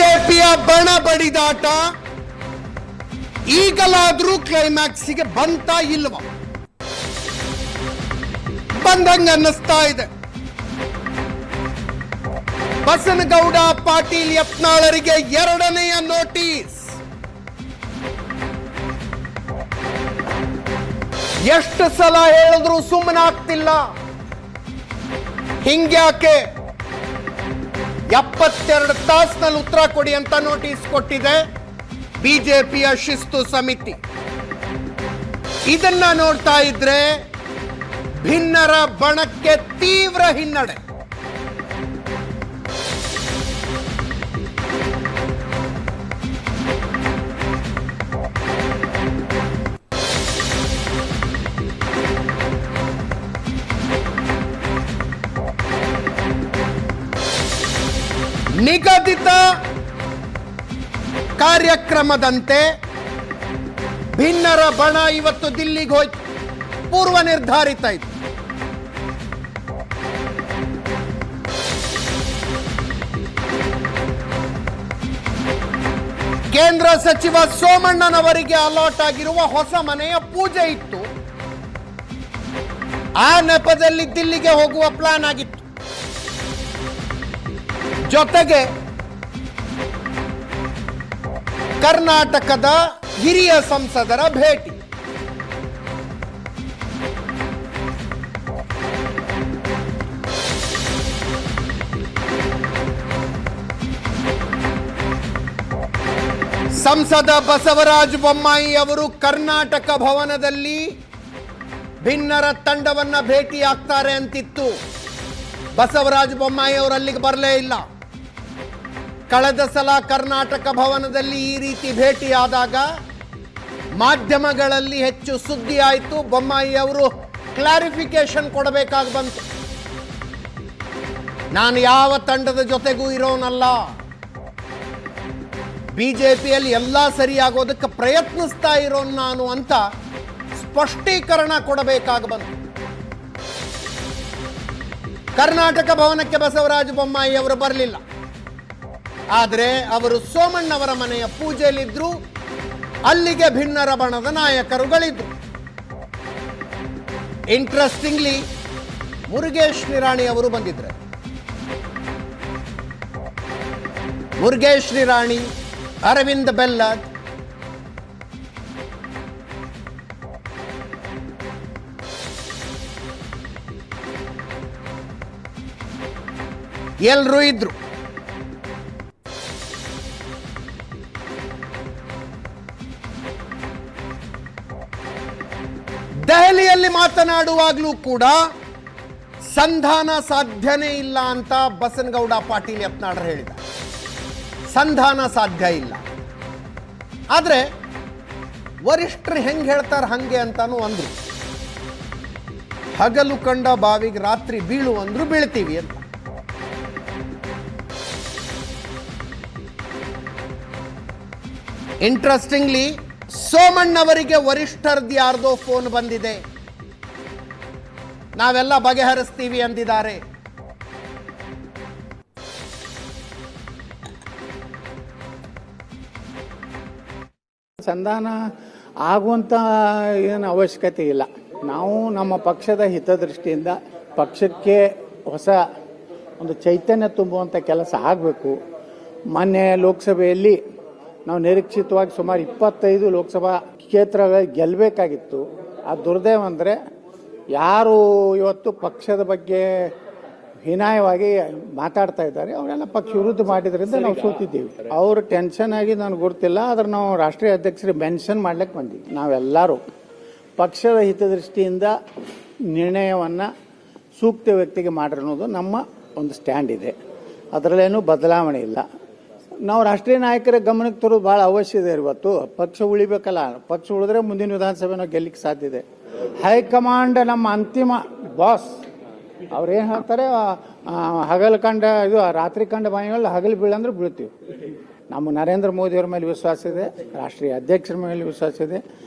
ಬಿಜೆಪಿಯ ಬಣ ಬಡಿದಾಟ ಈಗಲಾದ್ರೂ ಕ್ಲೈಮ್ಯಾಕ್ಸ್ಗೆ ಬಂತ ಇಲ್ವಾ? ಬಂದಂಗ ಅನ್ನಿಸ್ತಾ ಇದೆ. ಬಸನಗೌಡ ಪಾಟೀಲ್ ಯತ್ನಾಳರಿಗೆ ಎರಡನೆಯ ನೋಟಿಸ್. ಎಷ್ಟು ಸಲ ಹೇಳಿದ್ರು ಸುಮ್ಮನಾಗ್ತಿಲ್ಲ. ಹಿಂಗ್ಯಾಕೆ 72 ತಾಸಿನಲ್ಲಿ ಉತ್ತರ ಕೊಡಿ ಅಂತ ನೋಟಿಸ್ ಕೊಟ್ಟಿದೆ ಬಿಜೆಪಿಯ ಶಿಸ್ತು ಸಮಿತಿ. ಇದನ್ನ ನೋಡ್ತಾ ಇದ್ರೆ ಭಿನ್ನರ ಬಣಕ್ಕೆ ತೀವ್ರ ಹಿನ್ನಡೆ. ನಿಗದಿತ ಕಾರ್ಯಕ್ರಮದಂತೆ ಭಿನ್ನರ ಬಣ ಇವತ್ತು ದಿಲ್ಲಿಗೆ ಹೋಯ್ತು. ಪೂರ್ವ ನಿರ್ಧಾರಿತ ಇತ್ತು. ಕೇಂದ್ರ ಸಚಿವ ಸೋಮಣ್ಣನವರಿಗೆ ಅಲಾಟ್ ಆಗಿರುವ ಹೊಸ ಮನೆಯ ಪೂಜೆ ಇತ್ತು. ಆ ನೆಪದಲ್ಲಿ ದಿಲ್ಲಿಗೆ ಹೋಗುವ ಪ್ಲಾನ್ ಆಗಿತ್ತು. ಜೊತೆಗೆ ಕರ್ನಾಟಕದ ಹಿರಿಯ ಸಂಸದರ ಭೇಟಿ. ಸಂಸದ ಬಸವರಾಜ ಬೊಮ್ಮಾಯಿ ಅವರು ಕರ್ನಾಟಕ ಭವನದಲ್ಲಿ ಭಿನ್ನರ ತಂಡವನ್ನ ಭೇಟಿಯಾಗ್ತಾರೆ ಅಂತಿತ್ತು. ಬಸವರಾಜ ಬೊಮ್ಮಾಯಿ ಅವರು ಅಲ್ಲಿಗೆ ಬರಲೇ ಇಲ್ಲ. ಕಳೆದ ಸಲ ಕರ್ನಾಟಕ ಭವನದಲ್ಲಿ ಈ ರೀತಿ ಭೇಟಿಯಾದಾಗ ಮಾಧ್ಯಮಗಳಲ್ಲಿ ಹೆಚ್ಚು ಸುದ್ದಿ ಆಯಿತು. ಬೊಮ್ಮಾಯಿ ಅವರು ಕ್ಲಾರಿಫಿಕೇಶನ್ ಕೊಡಬೇಕಾಗಿ ಬಂತು. ನಾನು ಯಾವ ತಂಡದ ಜೊತೆಗೂ ಇರೋನಲ್ಲ, ಬಿಜೆಪಿಯಲ್ಲಿ ಎಲ್ಲ ಸರಿಯಾಗೋದಕ್ಕೆ ಪ್ರಯತ್ನಿಸ್ತಾ ಇರೋನು ನಾನು ಅಂತ ಸ್ಪಷ್ಟೀಕರಣ ಕೊಡಬೇಕಾಗಿ ಬಂತು. ಕರ್ನಾಟಕ ಭವನಕ್ಕೆ ಬಸವರಾಜ ಬೊಮ್ಮಾಯಿ ಅವರು ಬರಲಿಲ್ಲ. ಆದರೆ ಅವರು ಸೋಮಣ್ಣವರ ಮನೆಯ ಪೂಜೆಯಲ್ಲಿದ್ದರು. ಅಲ್ಲಿಗೆ ಭಿನ್ನರ ಬಣದ ನಾಯಕರುಗಳಿದ್ರು. ಇಂಟ್ರೆಸ್ಟಿಂಗ್ಲಿ ಮುರುಗೇಶ್ ನಿರಾಣಿ ಅವರು ಬಂದಿದ್ರು. ಮುರುಗೇಶ್ ನಿರಾಣಿ, ಅರವಿಂದ್ ಬೆಲ್ಲದ್, ಎಲ್ಲರೂ ಇದ್ರು. ದೆಹಲಿಯಲ್ಲಿ ಮಾತನಾಡುವಾಗಲೂ ಕೂಡ ಸಂಧಾನ ಸಾಧ್ಯನೇ ಇಲ್ಲ ಅಂತ ಬಸನಗೌಡ ಪಾಟೀಲ್ ಯತ್ನಾಳರು ಹೇಳಿದ್ದಾರೆ. ಸಂಧಾನ ಸಾಧ್ಯ ಇಲ್ಲ. ಆದರೆ ವರಿಷ್ಠರು ಹೆಂಗೆ ಹೇಳ್ತಾರೆ ಹಂಗೆ ಅಂತಾನು ಅಂದ್ರು. ಹಗಲು ಕಂಡ ಬಾವಿಗೆ ರಾತ್ರಿ ಬೀಳು ಅಂದ್ರು ಬೀಳ್ತೀವಿ ಅಂತ. ಇಂಟ್ರೆಸ್ಟಿಂಗ್ಲಿ ಸೋಮಣ್ಣವರಿಗೆ ವರಿಷ್ಠರದ್ದು ಯಾರ್ದೋ ಫೋನ್ ಬಂದಿದೆ. ನಾವೆಲ್ಲ ಬಗೆಹರಿಸ್ತೀವಿ ಅಂದಿದ್ದಾರೆ. ಸಂಧಾನ ಆಗುವಂತ ಏನು ಅವಶ್ಯಕತೆ ಇಲ್ಲ. ನಾವು ನಮ್ಮ ಪಕ್ಷದ ಹಿತದೃಷ್ಟಿಯಿಂದ ಪಕ್ಷಕ್ಕೆ ಹೊಸ ಒಂದು ಚೈತನ್ಯ ತುಂಬುವಂಥ ಕೆಲಸ ಆಗಬೇಕು. ಮೊನ್ನೆ ಲೋಕಸಭೆಯಲ್ಲಿ ನಾವು ನಿರೀಕ್ಷಿತವಾಗಿ ಸುಮಾರು 25 ಲೋಕಸಭಾ ಕ್ಷೇತ್ರಗಳು ಗೆಲ್ಲಬೇಕಾಗಿತ್ತು. ಆ ದುರ್ದೈವ ಅಂದರೆ ಯಾರು ಇವತ್ತು ಪಕ್ಷದ ಬಗ್ಗೆ ಹೀನಾಯವಾಗಿ ಮಾತಾಡ್ತಾ ಇದ್ದಾರೆ ಅವರೆಲ್ಲ ಪಕ್ಷ ವಿರುದ್ಧ ಮಾಡಿದ್ರಿಂದ ನಾವು ಸೋತಿದ್ದೀವಿ. ಅವರು ಟೆನ್ಷನ್ ಆಗಿ ನನಗೆ ಗೊತ್ತಿಲ್ಲ. ಆದ್ರೆ ನಾವು ರಾಷ್ಟ್ರೀಯ ಅಧ್ಯಕ್ಷರಿಗೆ ಮೆನ್ಷನ್ ಮಾಡ್ಲಿಕ್ಕೆ ಬಂದಿದ್ವಿ. ನಾವೆಲ್ಲರೂ ಪಕ್ಷದ ಹಿತದೃಷ್ಟಿಯಿಂದ ನಿರ್ಣಯವನ್ನು ಸೂಕ್ತ ವ್ಯಕ್ತಿಗೆ ಮಾಡಿರೋದು ನಮ್ಮ ಒಂದು ಸ್ಟ್ಯಾಂಡ್ ಇದೆ. ಅದರಲ್ಲೇನೂ ಬದಲಾವಣೆ ಇಲ್ಲ. ನಾವು ರಾಷ್ಟ್ರೀಯ ನಾಯಕರ ಗಮನಕ್ಕೆ ತರೋದು ಭಾಳ ಅವಶ್ಯ ಇದೆ. ಇವತ್ತು ಪಕ್ಷ ಉಳಿಬೇಕಲ್ಲ. ಪಕ್ಷ ಉಳಿದ್ರೆ ಮುಂದಿನ ವಿಧಾನಸಭೆ ನಾವು ಗೆಲ್ಲಿಕ್ಕೆ ಸಾಧ್ಯ ಇದೆ. ಹೈಕಮಾಂಡ್ ನಮ್ಮ ಅಂತಿಮ ಬಾಸ್ ಅವ್ರೇನು ಹೇಳ್ತಾರೆ, ಹಗಲು ಕಂಡ ಇದು ರಾತ್ರಿ ಕಂಡ ಬಾಯಿಗಳು ಹಗಲು ಬೀಳಂದ್ರೆ ಬೀಳ್ತೀವಿ. ನಮ್ಮ ನರೇಂದ್ರ ಮೋದಿಯವರ ಮೇಲೆ ವಿಶ್ವಾಸ ಇದೆ, ರಾಷ್ಟ್ರೀಯ ಅಧ್ಯಕ್ಷರ ಮೇಲೆ ವಿಶ್ವಾಸ ಇದೆ,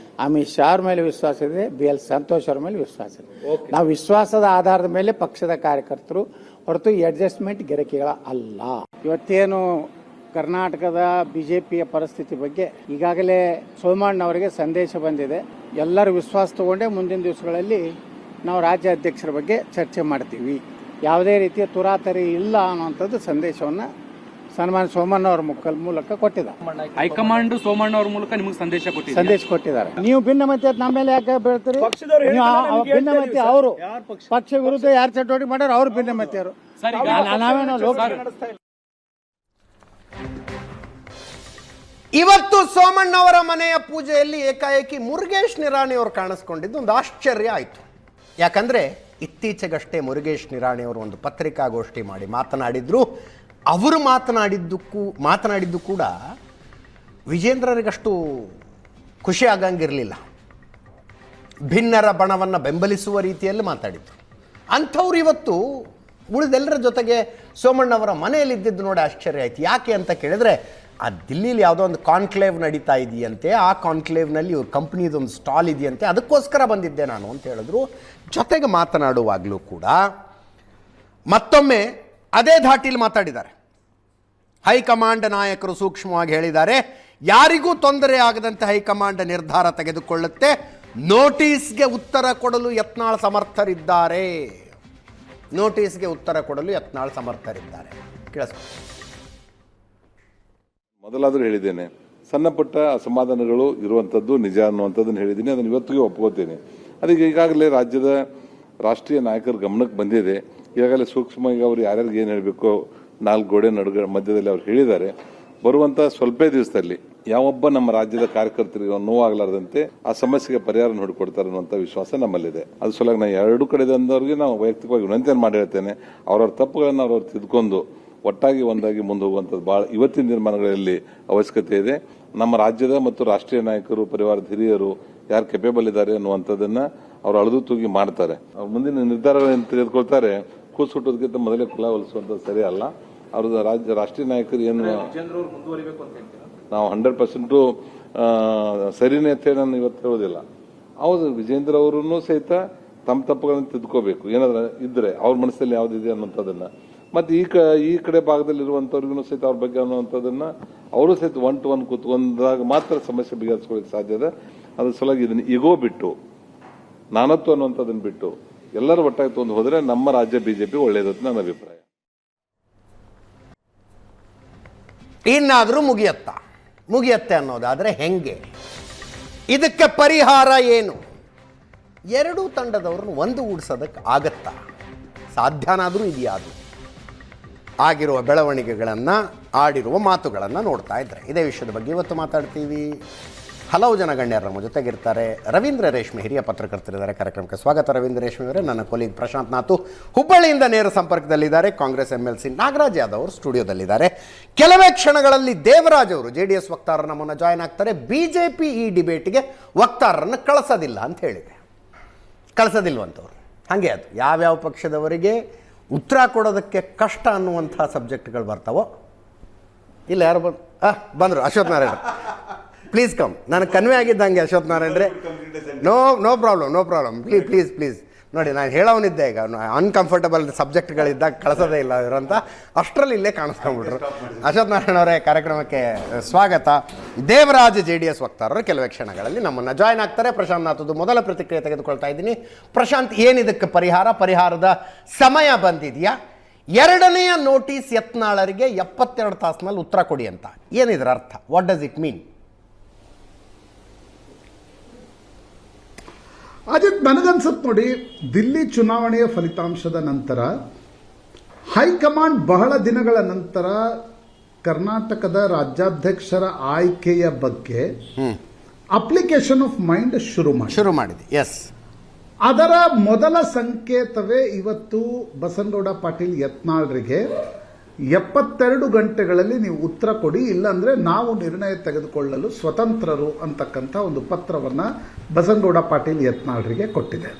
ಅಮಿತ್ ಶಾ ಅವ್ರ ಮೇಲೆ ವಿಶ್ವಾಸ ಇದೆ, BL ಸಂತೋಷ್ ಅವ್ರ ಮೇಲೆ ವಿಶ್ವಾಸ ಇದೆ. ನಾವು ವಿಶ್ವಾಸದ ಆಧಾರದ ಮೇಲೆ ಪಕ್ಷದ ಕಾರ್ಯಕರ್ತರು ಹೊರತು ಅಡ್ಜಸ್ಟ್ಮೆಂಟ್ ಗೆರಕಿಗಳ ಅಲ್ಲ. ಇವತ್ತೇನು ಕರ್ನಾಟಕದ ಬಿಜೆಪಿಯ ಪರಿಸ್ಥಿತಿ ಬಗ್ಗೆ ಈಗಾಗಲೇ ಸೋಮಣ್ಣವರಿಗೆ ಸಂದೇಶ ಬಂದಿದೆ. ಎಲ್ಲರ ವಿಶ್ವಾಸ ತಗೊಂಡೆ ಮುಂದಿನ ದಿವಸಗಳಲ್ಲಿ ನಾವು ರಾಜ್ಯ ಅಧ್ಯಕ್ಷರ ಬಗ್ಗೆ ಚರ್ಚೆ ಮಾಡ್ತೀವಿ. ಯಾವುದೇ ರೀತಿಯ ತುರಾತರಿ ಇಲ್ಲ ಅನ್ನುವಂಥದ್ದು ಸಂದೇಶವನ್ನು ಸನ್ಮಾನ್ಯ ಸೋಮಣ್ಣ ಅವರ ಮೂಲಕ ಕೊಟ್ಟಿದ್ದಾರೆ. ಹೈಕಮಾಂಡ್ ಸೋಮಣ್ಣ ಅವ್ರ ಮೂಲಕ ನಿಮಗೆ ಸಂದೇಶ ಕೊಟ್ಟಿದ್ದಾರೆ. ನೀವು ಭಿನ್ನಮತಿ ನಮ್ಮ ಮೇಲೆ ಯಾಕೆ ಬೀಳ್ತೀರಿ? ಭಿನ್ನಮತಿ ಅವರು ಪಕ್ಷ ವಿರುದ್ಧ ಯಾರು ಚಟುವಟಿಕೆ ಮಾಡ್ಯಾರ ಅವ್ರು ಭಿನ್ನಮತಿ ಅವರು. ನಾವೇನೋ ಲೋಕ ಇವತ್ತು ಸೋಮಣ್ಣವರ ಮನೆಯ ಪೂಜೆಯಲ್ಲಿ ಏಕಾಏಕಿ ಮುರುಗೇಶ್ ನಿರಾಣಿ ಅವರು ಕಾಣಿಸ್ಕೊಂಡಿದ್ದು ಒಂದು ಆಶ್ಚರ್ಯ ಆಯಿತು. ಯಾಕಂದ್ರೆ ಇತ್ತೀಚೆಗಷ್ಟೇ ಮುರುಗೇಶ್ ನಿರಾಣಿ ಅವರು ಒಂದು ಪತ್ರಿಕಾಗೋಷ್ಠಿ ಮಾಡಿ ಮಾತನಾಡಿದ್ರು. ಅವರು ಮಾತನಾಡಿದ್ದು ಕೂಡ ವಿಜೇಂದ್ರರಿಗಷ್ಟು ಖುಷಿ ಆಗಂಗಿರಲಿಲ್ಲ. ಭಿನ್ನರ ಬಣವನ್ನು ಬೆಂಬಲಿಸುವ ರೀತಿಯಲ್ಲಿ ಮಾತಾಡಿದ್ರು. ಅಂಥವ್ರು ಇವತ್ತು ಉಳಿದೆಲ್ಲರ ಜೊತೆಗೆ ಸೋಮಣ್ಣವರ ಮನೆಯಲ್ಲಿದ್ದಿದ್ದು ನೋಡಿ ಆಶ್ಚರ್ಯ ಆಯ್ತು. ಯಾಕೆ ಅಂತ ಕೇಳಿದ್ರೆ ಆ ದಿಲ್ಲಿಲಿ ಯಾವುದೋ ಒಂದು ಕಾನ್ಕ್ಲೇವ್ ನಡೀತಾ ಇದೆಯಂತೆ. ಆ ಕಾನ್ಕ್ಲೇವ್ನಲ್ಲಿ ಇವ್ರ ಕಂಪ್ನಿದೊಂದು ಸ್ಟಾಲ್ ಇದೆಯಂತೆ, ಅದಕ್ಕೋಸ್ಕರ ಬಂದಿದ್ದೆ ನಾನು ಅಂತ ಹೇಳಿದ್ರು. ಜೊತೆಗೆ ಮಾತನಾಡುವಾಗಲೂ ಕೂಡ ಮತ್ತೊಮ್ಮೆ ಅದೇ ಧಾಟಿಲಿ ಮಾತಾಡಿದ್ದಾರೆ. ಹೈಕಮಾಂಡ್ ನಾಯಕರು ಸೂಕ್ಷ್ಮವಾಗಿ ಹೇಳಿದ್ದಾರೆ, ಯಾರಿಗೂ ತೊಂದರೆ ಆಗದಂತೆ ಹೈಕಮಾಂಡ್ ನಿರ್ಧಾರ ತೆಗೆದುಕೊಳ್ಳುತ್ತೆ. ನೋಟಿಸ್ಗೆ ಉತ್ತರ ಕೊಡಲು ಯತ್ನಾಳ್ ಸಮರ್ಥರಿದ್ದಾರೆ. ನೋಟಿಸ್ಗೆ ಉತ್ತರ ಕೊಡಲು ಯತ್ನಾಳ್ ಸಮರ್ಥರಿದ್ದಾರೆ. ಕೇಳಿಸ್ಕೊಳ್ಳಿ. ಮೊದಲಾದರೂ ಹೇಳಿದ್ದೇನೆ, ಸಣ್ಣ ಪುಟ್ಟ ಅಸಮಾಧಾನಗಳು ಇರುವಂಥದ್ದು ನಿಜ ಅನ್ನುವಂಥದ್ದನ್ನು ಹೇಳಿದ್ದೀನಿ. ಅದನ್ನು ಇವತ್ತಿಗೆ ಒಪ್ಕೋತೀನಿ. ಅದಕ್ಕೆ ಈಗಾಗಲೇ ರಾಜ್ಯದ ರಾಷ್ಟ್ರೀಯ ನಾಯಕರ ಗಮನಕ್ಕೆ ಬಂದಿದೆ. ಈಗಾಗಲೇ ಸೂಕ್ಷ್ಮವಾಗಿ ಅವರು ಯಾರ್ಯಾರಿಗೆ ಏನು ಹೇಳಬೇಕು 4 ಗೋಡೆ ಮಧ್ಯದಲ್ಲಿ ಅವ್ರು ಹೇಳಿದ್ದಾರೆ. ಬರುವಂಥ ಸ್ವಲ್ಪ ದಿವಸದಲ್ಲಿ ಯಾವೊಬ್ಬ ನಮ್ಮ ರಾಜ್ಯದ ಕಾರ್ಯಕರ್ತರಿಗೆ ನೋವಾಗಲಾರದಂತೆ ಆ ಸಮಸ್ಯೆಗೆ ಪರಿಹಾರ ನೋಡಿಕೊಡ್ತಾರೆ ಅನ್ನುವಂಥ ವಿಶ್ವಾಸ ನಮ್ಮಲ್ಲಿದೆ. ಅದು ಸಲುವಾಗಿ ನಾನು 2 ಕಡೆದವರಿಗೆ ನಾವು ವೈಯಕ್ತಿಕವಾಗಿ ವಿನಂತಿಯನ್ನು ಮಾಡಿ ಹೇಳ್ತೇನೆ. ಅವರವ್ರ ತಪ್ಪುಗಳನ್ನು ಅವ್ರವ್ರು ತಿದ್ಕೊಂಡು ಒಟ್ಟಾಗಿ ಒಂದಾಗಿ ಮುಂದೆ ಹೋಗುವಂಥದ್ದು ಭಾಳ ಇವತ್ತಿನ ದಿನಮಾನಗಳಲ್ಲಿ ಅವಶ್ಯಕತೆ ಇದೆ. ನಮ್ಮ ರಾಜ್ಯದ ಮತ್ತು ರಾಷ್ಟ್ರೀಯ ನಾಯಕರು, ಪರಿವಾರದ ಹಿರಿಯರು ಯಾರು ಕೆಪೇಬಲ್ ಇದ್ದಾರೆ ಅನ್ನುವಂಥದ್ದನ್ನು ಅವರು ಅಳೆದು ತೂಗಿ ಮಾಡ್ತಾರೆ. ಅವ್ರು ಮುಂದಿನ ನಿರ್ಧಾರಗಳನ್ನು ತೆಗೆದುಕೊಳ್ತಾರೆ. ಕೂಸುಟ್ಟೋದಕ್ಕಿಂತ ಮೊದಲೇ ಕುಲ ಹೊಲಿಸುವಂಥದ್ದು ಸರಿ ಅಲ್ಲ. ಅವ್ರದ್ದು ರಾಷ್ಟ್ರೀಯ ನಾಯಕರು ಏನು ನಾವು 100% ಸರಿನೇ ಅಂತ ನಾನು ಇವತ್ತು ಹೇಳೋದಿಲ್ಲ. ಹೌದು, ವಿಜೇಂದ್ರ ಅವರೂ ಸಹಿತ ತಮ್ಮ ತಪ್ಪುಗಳನ್ನು ತಿದ್ಕೋಬೇಕು. ಏನಾದ್ರು ಇದ್ರೆ ಅವ್ರ ಮನಸ್ಸಲ್ಲಿ ಯಾವುದಿದೆ ಅನ್ನೋಂಥದ್ದನ್ನ, ಮತ್ತೆ ಈ ಕಡೆ ಭಾಗದಲ್ಲಿರುವಂಥವ್ರಿಗೂ ಸಹಿತ ಅವ್ರ ಬಗ್ಗೆ ಅನ್ನುವಂಥದ್ದನ್ನ ಅವರು ಸಹಿತ 1 to 1 ಕೂತ್ಕೊಂಡಾಗ ಮಾತ್ರ ಸಮಸ್ಯೆ ಬಗೆಹರಿಸ್ಕೊಳ್ಳಿಕ್ಕೆ ಸಾಧ್ಯ ಇದೆ. ಅದ್ರ ಸಲುವಾಗಿ ಇದನ್ನ ಈಗೋ ಬಿಟ್ಟು, ನಾನತ್ವ ಅನ್ನುವಂಥದ್ದನ್ನು ಬಿಟ್ಟು ಎಲ್ಲರೂ ಒಟ್ಟಾಗಿ ತಗೊಂಡು ಹೋದ್ರೆ ನಮ್ಮ ರಾಜ್ಯ ಬಿಜೆಪಿ ಒಳ್ಳೇದಂತ ನನ್ನ ಅಭಿಪ್ರಾಯ. ಇನ್ನಾದರೂ ಮುಗಿಯತ್ತೆ ಅನ್ನೋದಾದರೆ ಹೆಂಗೆ? ಇದಕ್ಕೆ ಪರಿಹಾರ ಏನು? ಎರಡೂ ತಂಡದವ್ರನ್ನ ಒಂದುಗೂಡಿಸೋದಕ್ಕೆ ಆಗತ್ತಾ? ಸಾಧ್ಯನಾದರೂ ಇದೆಯಾ? ಅದು ಆಗಿರುವ ಬೆಳವಣಿಗೆಗಳನ್ನು, ಆಡಿರುವ ಮಾತುಗಳನ್ನು ನೋಡ್ತಾ ಇದ್ರೆ ಇದೇ ವಿಷಯದ ಬಗ್ಗೆ ಇವತ್ತು ಮಾತಾಡ್ತೀವಿ. ಹಲವು ಜನ ಗಣ್ಯರು ನಮ್ಮ ಜೊತೆಗಿರ್ತಾರೆ. ರವೀಂದ್ರ ರೇಷ್ಮೆ ಹಿರಿಯ ಪತ್ರಕರ್ತರಿದ್ದಾರೆ. ಕಾರ್ಯಕ್ರಮಕ್ಕೆ ಸ್ವಾಗತ ರವೀಂದ್ರ ರೇಷ್ಮೆ ಅವರೇ. ನನ್ನ ಕೊಲೀಗ್ ಪ್ರಶಾಂತ್ ನಾತು ಹುಬ್ಬಳ್ಳಿಯಿಂದ ನೇರ ಸಂಪರ್ಕದಲ್ಲಿದ್ದಾರೆ. ಕಾಂಗ್ರೆಸ್ MLC ನಾಗರಾಜ್ ಯಾದವ್ ಅವರು ಸ್ಟುಡಿಯೋದಲ್ಲಿದ್ದಾರೆ. ಕೆಲವೇ ಕ್ಷಣಗಳಲ್ಲಿ ದೇವರಾಜ್ ಅವರು JDS ವಕ್ತಾರರು ನಮ್ಮನ್ನು ಜಾಯ್ನ್ ಆಗ್ತಾರೆ. ಬಿಜೆಪಿ ಈ ಡಿಬೇಟ್ಗೆ ವಕ್ತಾರರನ್ನು ಕಳಿಸೋದಿಲ್ಲ ಅಂತ ಹೇಳಿದೆ. ಕಳಿಸೋದಿಲ್ವಂತವ್ರು. ಹಾಗೆ ಅದು ಯಾವ್ಯಾವ ಪಕ್ಷದವರಿಗೆ ಉತ್ತರ ಕೊಡೋದಕ್ಕೆ ಕಷ್ಟ ಅನ್ನುವಂಥ ಸಬ್ಜೆಕ್ಟ್ಗಳು ಬರ್ತಾವೋ. ಇಲ್ಲ ಯಾರು ಬಂದರು ಅಶ್ವಥ್ ನಾರಾಯಣ, ಪ್ಲೀಸ್ ಕಮ್. ನನಗೆ ಕನ್ವೆ ಆಗಿದ್ದಂಗೆ ಅಶ್ವಥ್ ನಾರಾಯಣ್ರೆ. ನೋ ಪ್ರಾಬ್ಲಮ್ ಪ್ಲೀಸ್ ನೋಡಿ, ನಾನು ಹೇಳೋನಿದ್ದೆ ಈಗ ಅನ್ಕಂಫರ್ಟಬಲ್ ಸಬ್ಜೆಕ್ಟ್ಗಳಿದ್ದಾಗ ಕಳಿಸೋದೇ ಇಲ್ಲ ಇವರಂತ. ಅಷ್ಟರಲ್ಲಿ ಇಲ್ಲೇ ಕಾಣಿಸ್ಕೊಂಡ್ಬಿಟ್ರು. ಅಶ್ವಥ್ ನಾರಾಯಣ ಅವರೇ, ಕಾರ್ಯಕ್ರಮಕ್ಕೆ ಸ್ವಾಗತ. ದೇವರಾಜ್ JDS ವಕ್ತಾರರು ಕೆಲವೇ ಕ್ಷಣಗಳಲ್ಲಿ ನಮ್ಮನ್ನು ಜಾಯ್ನ್ ಆಗ್ತಾರೆ. ಪ್ರಶಾಂತ್ ನಾಥದ್ದು ಮೊದಲ ಪ್ರತಿಕ್ರಿಯೆ ತೆಗೆದುಕೊಳ್ತಾ ಇದ್ದೀನಿ. ಪ್ರಶಾಂತ್, ಏನಿದಕ್ಕೆ ಪರಿಹಾರದ ಸಮಯ ಬಂದಿದೆಯಾ? ಎರಡನೆಯ ನೋಟಿಸ್ ಯತ್ನಾಳರಿಗೆ 72 ತಾಸಿನಲ್ಲಿ ಉತ್ತರ ಕೊಡಿ ಅಂತ. ಏನಿದ್ರ ಅರ್ಥ? What does it mean? Ajit, ನನಗನ್ಸುತ್ತೆ ನೋಡಿ, ದಿಲ್ಲಿ ಚುನಾವಣೆಯ ಫಲಿತಾಂಶದ ನಂತರ ಹೈಕಮಾಂಡ್ ಬಹಳ ದಿನಗಳ ನಂತರ ಕರ್ನಾಟಕದ ರಾಜ್ಯಾಧ್ಯಕ್ಷರ ಆಯ್ಕೆಯ ಬಗ್ಗೆ ಅಪ್ಲಿಕೇಶನ್ ಆಫ್ ಮೈಂಡ್ ಶುರು ಮಾಡಿದೆ. ಎಸ್, ಅದರ ಮೊದಲ ಸಂಕೇತವೇ ಇವತ್ತು ಬಸನಗೌಡ ಪಾಟೀಲ್ ಯತ್ನಾಳ್ರಿಗೆ 72 ಗಂಟೆಗಳಲ್ಲಿ ನೀವು ಉತ್ತರ ಕೊಡಿ, ಇಲ್ಲಾಂದ್ರೆ ನಾವು ನಿರ್ಣಯ ತೆಗೆದುಕೊಳ್ಳಲು ಸ್ವತಂತ್ರರು ಅಂತಕ್ಕಂಥ ಒಂದು ಪತ್ರವನ್ನ ಬಸನಗೌಡ ಪಾಟೀಲ್ ಯತ್ನಾಳ್ರಿಗೆ ಕೊಟ್ಟಿದೆ.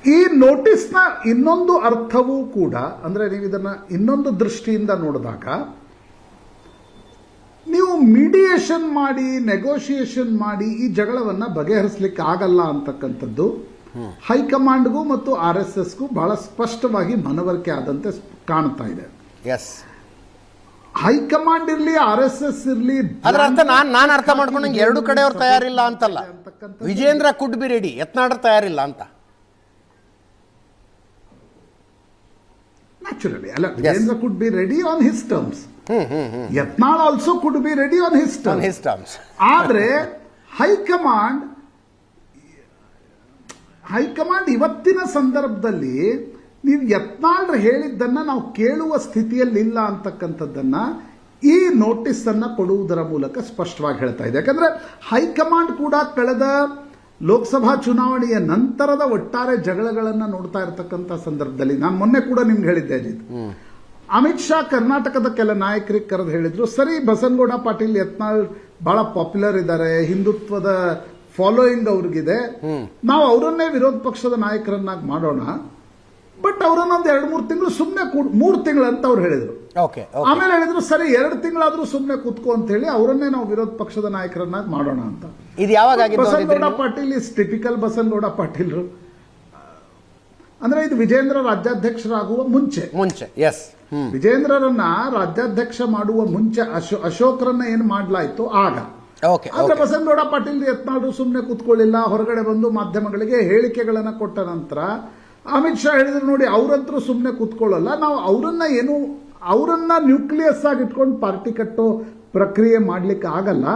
ಈ ನೋಟಿಸ್ನ ಇನ್ನೊಂದು ಅರ್ಥವೂ ಕೂಡ, ಅಂದ್ರೆ ನೀವು ಇದನ್ನ ಇನ್ನೊಂದು ದೃಷ್ಟಿಯಿಂದ ನೋಡಿದಾಗ, ನೀವು ಮೀಡಿಯೇಷನ್ ಮಾಡಿ, ನೆಗೋಷಿಯೇಷನ್ ಮಾಡಿ ಈ ಜಗಳವನ್ನ ಬಗೆಹರಿಸಲಿಕ್ಕೆ ಆಗಲ್ಲ ಅಂತಕ್ಕಂಥದ್ದು ಹೈಕಮಾಂಡ್ಗೂ ಮತ್ತು RSSಗೂ ಬಹಳ ಸ್ಪಷ್ಟವಾಗಿ ಮನವರಿಕೆ ಆದಂತೆ ಕಾಣ್ತಾ ಇದೆ. ಎಸ್, ಹೈಕಮಾಂಡ್ ಇರ್ಲಿ RSS ಇರ್ಲಿ, ಅದರ ಅರ್ಥ ನಾನು ಅರ್ಥ ಮಾಡ್ಕೊಂಡು ಎರಡು ಕಡೆಯವ್ರು ತಯಾರಿಲ್ಲ ಅಂತಲ್ಲ. Vijayendra could be ready, Yatnal ತಯಾರಿಲ್ಲ ಅಂತ. ನ್ಯಾಚುರಲಿ ಅಲ್ಲ, Vijayendra could be ready on his terms. Yatnal also could be ready on his terms. ಆದ್ರೆ ಹೈಕಮಾಂಡ್ ಇವತ್ತಿನ ಸಂದರ್ಭದಲ್ಲಿ ನೀವು ಯತ್ನಾಳ್ ಹೇಳಿದ್ದನ್ನ ನಾವು ಕೇಳುವ ಸ್ಥಿತಿಯಲ್ಲಿ ಇಲ್ಲ ಅಂತಕ್ಕಂಥದ್ದನ್ನ ಈ ನೋಟಿಸ್ ಅನ್ನ ಕೊಡುವುದರ ಮೂಲಕ ಸ್ಪಷ್ಟವಾಗಿ ಹೇಳ್ತಾ ಇದೆ. ಯಾಕಂದ್ರೆ ಹೈಕಮಾಂಡ್ ಕೂಡ ಕಳೆದ ಲೋಕಸಭಾ ಚುನಾವಣೆಯ ನಂತರದ ಒಟ್ಟಾರೆ ಜಗಳಗಳನ್ನ ನೋಡ್ತಾ ಇರತಕ್ಕಂಥ ಸಂದರ್ಭದಲ್ಲಿ, ನಾನು ಮೊನ್ನೆ ಕೂಡ ನಿಮ್ಗೆ ಹೇಳಿದ್ದೆ ಅಜಿತ್, ಅಮಿತ್ ಶಾ ಕರ್ನಾಟಕದ ಕೆಲ ನಾಯಕರಿಗೆ ಕರೆದು ಹೇಳಿದ್ರು, ಸರಿ ಬಸನಗೌಡ ಪಾಟೀಲ್ ಯತ್ನಾಳ್ ಬಹಳ ಪಾಪ್ಯುಲರ್ ಇದ್ದಾರೆ, ಹಿಂದುತ್ವದ ಫಾಲೋಯಿಂಗ್ ಅವ್ರಿಗಿದೆ, ನಾವು ಅವರನ್ನೇ ವಿರೋಧ ಪಕ್ಷದ ನಾಯಕರನ್ನಾಗಿ ಮಾಡೋಣ, ಬಟ್ ಅವರನ್ನೊಂದು 2-3 ತಿಂಗಳು ಸುಮ್ಮನೆ 3 ತಿಂಗಳು ಅಂತ ಅವ್ರು ಹೇಳಿದ್ರು. ಆಮೇಲೆ ಹೇಳಿದ್ರು ಸರಿ 2 ತಿಂಗಳಾದ್ರೂ ಸುಮ್ಮನೆ ಕೂತ್ಕೋ ಅಂತ ಹೇಳಿ ಅವರನ್ನೇ ನಾವು ವಿರೋಧ ಪಕ್ಷದ ನಾಯಕರನ್ನಾಗಿ ಮಾಡೋಣ ಅಂತ. ಇದು ಯಾವಾಗ ಬಸನಗೌಡ ಪಾಟೀಲ್ ಇಸ್ ಟಿಪಿಕಲ್ ಬಸನಗೌಡ ಪಾಟೀಲ್. ಅಂದ್ರೆ ಇದು ವಿಜೇಂದ್ರ ರಾಜ್ಯಾಧ್ಯಕ್ಷರಾಗುವ ಮುಂಚೆ ಎಸ್, ವಿಜೇಂದ್ರರನ್ನ ರಾಜ್ಯಾಧ್ಯಕ್ಷ ಮಾಡುವ ಮುಂಚೆ ಅಶೋಕರನ್ನ ಏನ್ ಮಾಡ್ಲಾಯ್ತು ಆಗ. ಆದ್ರೆ ಬಸನಗೌಡ ಪಾಟೀಲ್ ಯತ್ನಾಳ್ ಸುಮ್ಮನೆ ಕೂತ್ಕೊಳ್ಳಿಲ್ಲ, ಹೊರಗಡೆ ಬಂದು ಮಾಧ್ಯಮಗಳಿಗೆ ಹೇಳಿಕೆಗಳನ್ನ ಕೊಟ್ಟ ನಂತರ ಅಮಿತ್ ಶಾ ಹೇಳಿದ್ರು, ನೋಡಿ ಅವರಂತರೂ ಸುಮ್ಮನೆ ಕೂತ್ಕೊಳ್ಳಲ್ಲ, ನಾವು ಅವರನ್ನ ನ್ಯೂಕ್ಲಿಯಸ್ ಆಗಿ ಇಟ್ಕೊಂಡು ಪಾರ್ಟಿ ಕಟ್ಟೋ ಪ್ರಕ್ರಿಯೆ ಮಾಡ್ಲಿಕ್ಕೆ ಆಗಲ್ಲ,